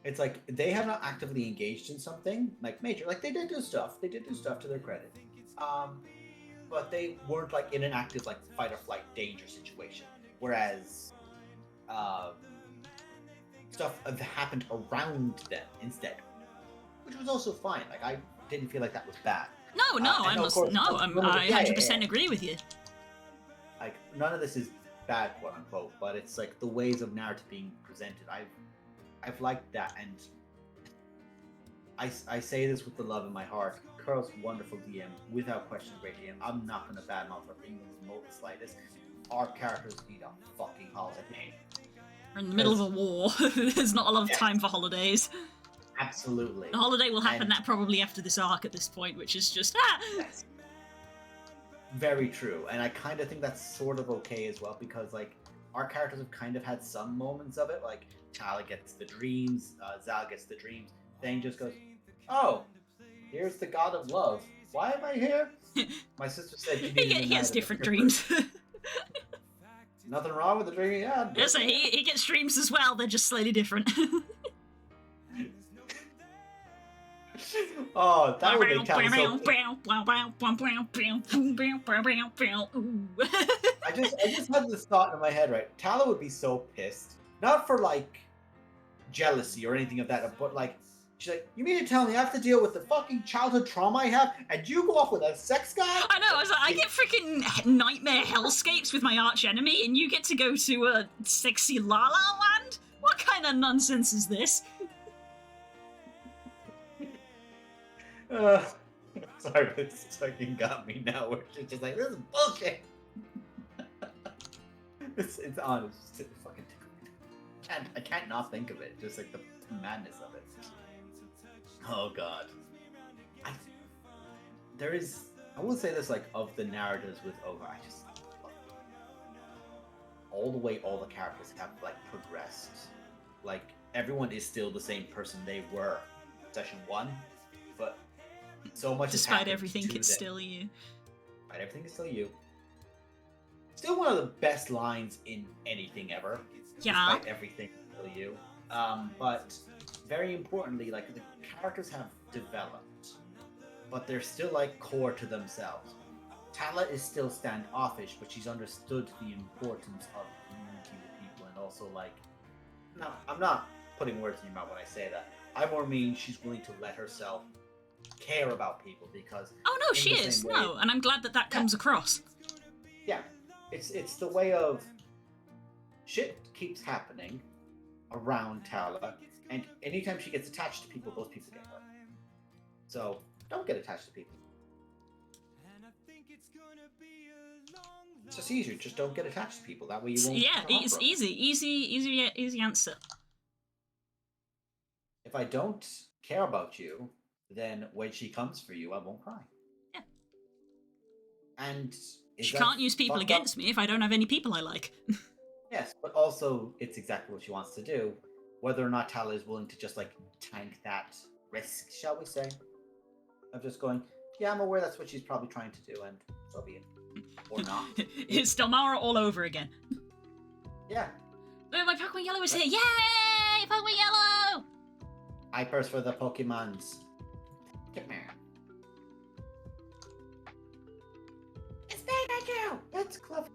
Speaker 3: It's like they have not actively engaged in something like major. Like they did do stuff. They did do stuff to their credit. But they weren't like in an active like fight or flight danger situation. Whereas stuff have happened around them instead, which was also fine. Like I didn't feel like that was bad.
Speaker 1: no,
Speaker 3: and
Speaker 1: I
Speaker 3: of
Speaker 1: must
Speaker 3: course,
Speaker 1: no,
Speaker 3: some of
Speaker 1: I
Speaker 3: it- yeah,
Speaker 1: 100%
Speaker 3: yeah.
Speaker 1: agree with you.
Speaker 3: Like none of this is bad, quote unquote, but it's like the ways of narrative being presented. I've liked that, and I say this with the love in my heart. Carl's wonderful DM, without question, great DM. I'm not gonna badmouth her in the slightest. Our characters need a fucking holiday.
Speaker 1: We're in the middle of a war. There's not a lot of
Speaker 3: Yes.
Speaker 1: time for holidays.
Speaker 3: Absolutely.
Speaker 1: The holiday will happen
Speaker 3: And-
Speaker 1: that probably after this arc at this point, which is just
Speaker 3: Yes. Very true, and I kind of think that's sort of okay as well because like our characters have kind of had some moments of it. Like Tala gets the dreams, Zal gets the dreams. Thane just goes, "Oh, here's the god of love. Why am I here?" My sister said you needed
Speaker 1: he has
Speaker 3: another
Speaker 1: different
Speaker 3: different-
Speaker 1: dreams.
Speaker 3: Nothing wrong with the dream he had.
Speaker 1: Yes, he gets dreams as well. They're just slightly different.
Speaker 3: Oh, that would make Tala so.
Speaker 1: Ooh.
Speaker 3: I just had this thought in my head, right? Tala would be so pissed, not for like jealousy or anything of that, but like she's like, "You mean to tell me I have to deal with the fucking childhood trauma I have, and you go off with a sex guy?"
Speaker 1: I know, I was like, I get freaking nightmare hellscapes with my arch enemy, and you get to go to a sexy La La Land? What kind of nonsense is this?
Speaker 3: Sorry, this fucking got me now. Where she's just like, "This is bullshit." It's honest. It's fucking.
Speaker 4: I can't not think of it. Just like the madness of it. Oh god. I there is I will say this like of the narratives with Ogre, I just love it. All the way all the characters have like progressed. Like everyone is still the same person they were session 1, but so much has
Speaker 1: Despite
Speaker 4: happened
Speaker 1: everything,
Speaker 4: to
Speaker 1: it's
Speaker 4: them.
Speaker 1: still you.
Speaker 4: Right, everything is still you. Still one of the best lines in anything ever.
Speaker 1: Yeah.
Speaker 4: Despite everything, still you. But very importantly, like the characters have developed, but they're still like core to themselves. Tala is still standoffish, but she's understood the importance of community with people, and also like, no, I'm not putting words in your mouth when I say that. I more mean she's willing to let herself care about people because.
Speaker 1: Oh no,
Speaker 4: in
Speaker 1: she
Speaker 4: the same
Speaker 1: is.
Speaker 4: way-
Speaker 1: No, and I'm glad that comes across.
Speaker 4: Yeah, it's the way of shit keeps happening around Tala, and anytime she gets attached to people, those people get hurt. So don't get attached to people. It's just easier. Just don't get attached to people. That way you won't.
Speaker 1: Yeah,
Speaker 4: get
Speaker 1: it's
Speaker 4: heartbroken.
Speaker 1: easy answer.
Speaker 4: If I don't care about you, then when she comes for you, I won't cry.
Speaker 1: Yeah.
Speaker 4: And
Speaker 1: She can't use people against me if I don't have any people I like.
Speaker 4: Yes, but also it's exactly what she wants to do. Whether or not Tala is willing to just like tank that risk, shall we say, of just going, yeah, I'm aware that's what she's probably trying to do, and so be it, or not.
Speaker 1: It's Delmara all over again.
Speaker 4: Yeah,
Speaker 1: Oh, my Pokemon Yellow is here! Yay! Pokemon Yellow!
Speaker 4: Hypers for the Pokemons. Pokemon. It's Pikachu. It's clever.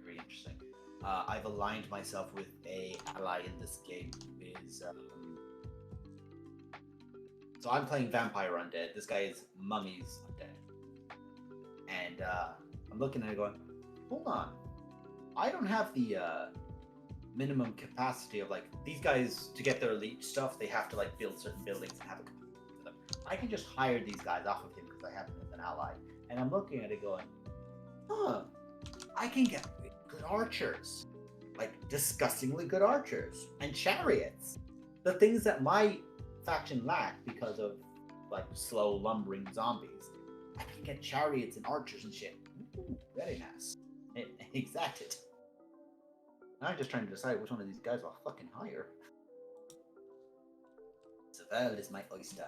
Speaker 4: Very interesting. I've aligned myself with a ally in this game who is. So I'm playing Vampire Undead. This guy is Mummies Undead, and I'm looking at it going, hold on, I don't have the minimum capacity of like these guys to get their elite stuff. They have to like build certain buildings and have a capacity for them. I can just hire these guys off of him because I have him as an ally, and I'm looking at it going, huh, I can get good archers, like disgustingly good archers, and chariots. The things that my faction lack because of like slow lumbering zombies. I can get chariots and archers and shit. Ooh, very nice. Exactly. I'm just trying to decide which one of these guys I'll fucking hire. Savelle is my oyster.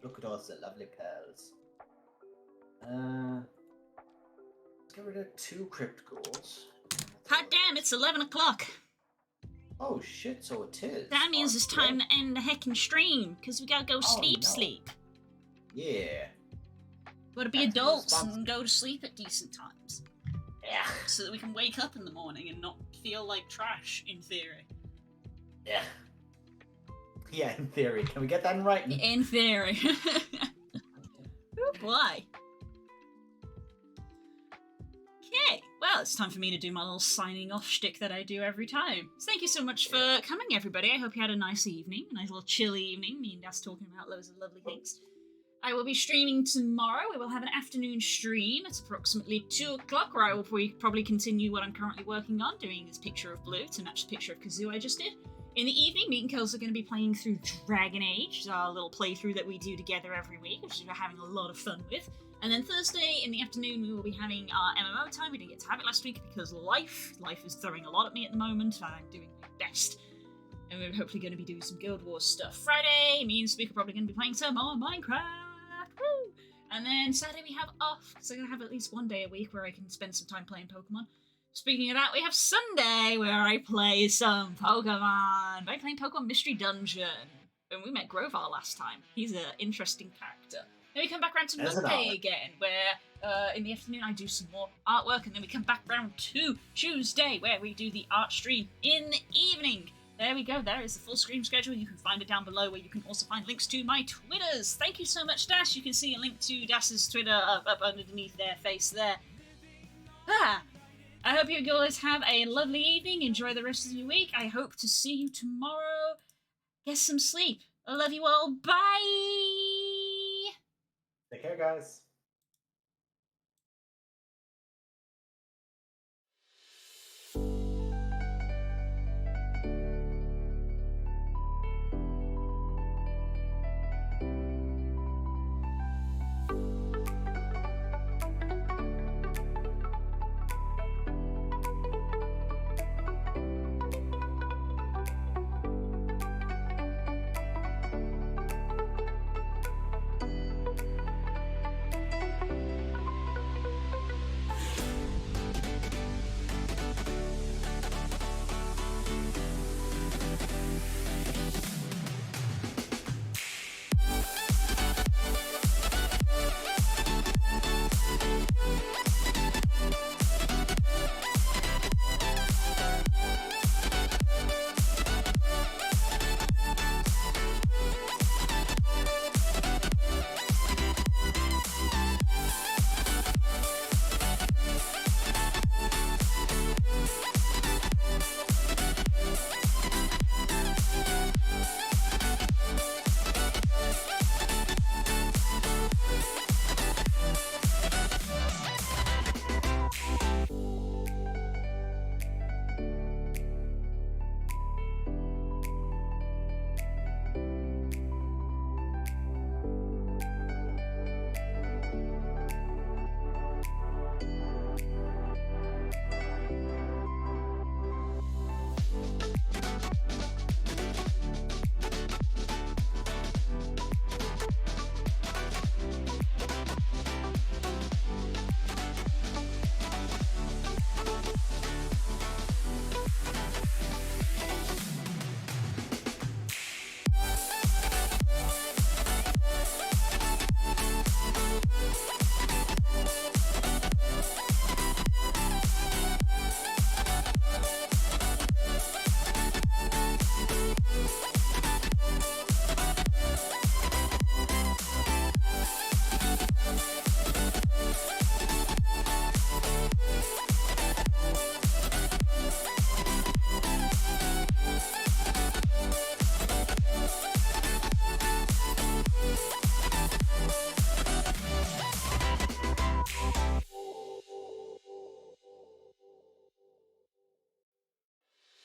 Speaker 4: Look at all the lovely pearls. Let's get rid of 2 crypt ghouls.
Speaker 1: Hot damn, it's 11 o'clock.
Speaker 4: Oh shit, so it is.
Speaker 1: That means it's time
Speaker 4: Alright.
Speaker 1: to end the heckin' stream, because we gotta go sleep.
Speaker 4: no. Yeah.
Speaker 1: Gotta be
Speaker 4: That's
Speaker 1: adults
Speaker 4: responsible.
Speaker 1: and go to sleep at decent times.
Speaker 4: Yeah.
Speaker 1: So that we can wake up in the morning and not feel like trash, in theory.
Speaker 4: Yeah. Yeah, in theory. Can we get that in writing?
Speaker 1: In theory. Oh boy. Okay, well, it's time for me to do my little signing off shtick that I do every time. So thank you so much for coming, everybody. I hope you had a nice evening, a nice little chilly evening. Me and Das talking about loads of lovely things. I will be streaming tomorrow. We will have an afternoon stream. It's approximately 2 o'clock, where I will probably continue what I'm currently working on, doing this picture of Blue to match the picture of Kazoo I just did. In the evening, me and Kels are going to be playing through Dragon Age, which is our little playthrough that we do together every week, which we're having a lot of fun with. And then Thursday in the afternoon, we will be having our MMO time. We didn't get to have it last week because life is throwing a lot at me at the moment, and I'm doing my best. And we're hopefully going to be doing some Guild Wars stuff. Friday, me and Speak are probably going to be playing some more Minecraft. Woo! And then Saturday we have off, so I'm going to have at least one day a week where I can spend some time playing Pokemon. Speaking of that, we have Sunday where I play some Pokemon by playing Pokemon Mystery Dungeon. And we met Grovar last time. He's an interesting character. Then we come back around to
Speaker 4: As an
Speaker 1: Monday
Speaker 4: art.
Speaker 1: again, where in the afternoon I do some more artwork, and then we come back round to Tuesday, where we do the art stream in the evening. There we go, there is the full stream schedule. You can find it down below, where you can also find links to my Twitters. Thank you so much, Dash. You can see a link to Dash's Twitter up underneath their face there. I hope you guys have a lovely evening. Enjoy the rest of your week. I hope to see you tomorrow. Get some sleep. I love you all. Bye!
Speaker 4: Take care, guys.
Speaker 3: Bye.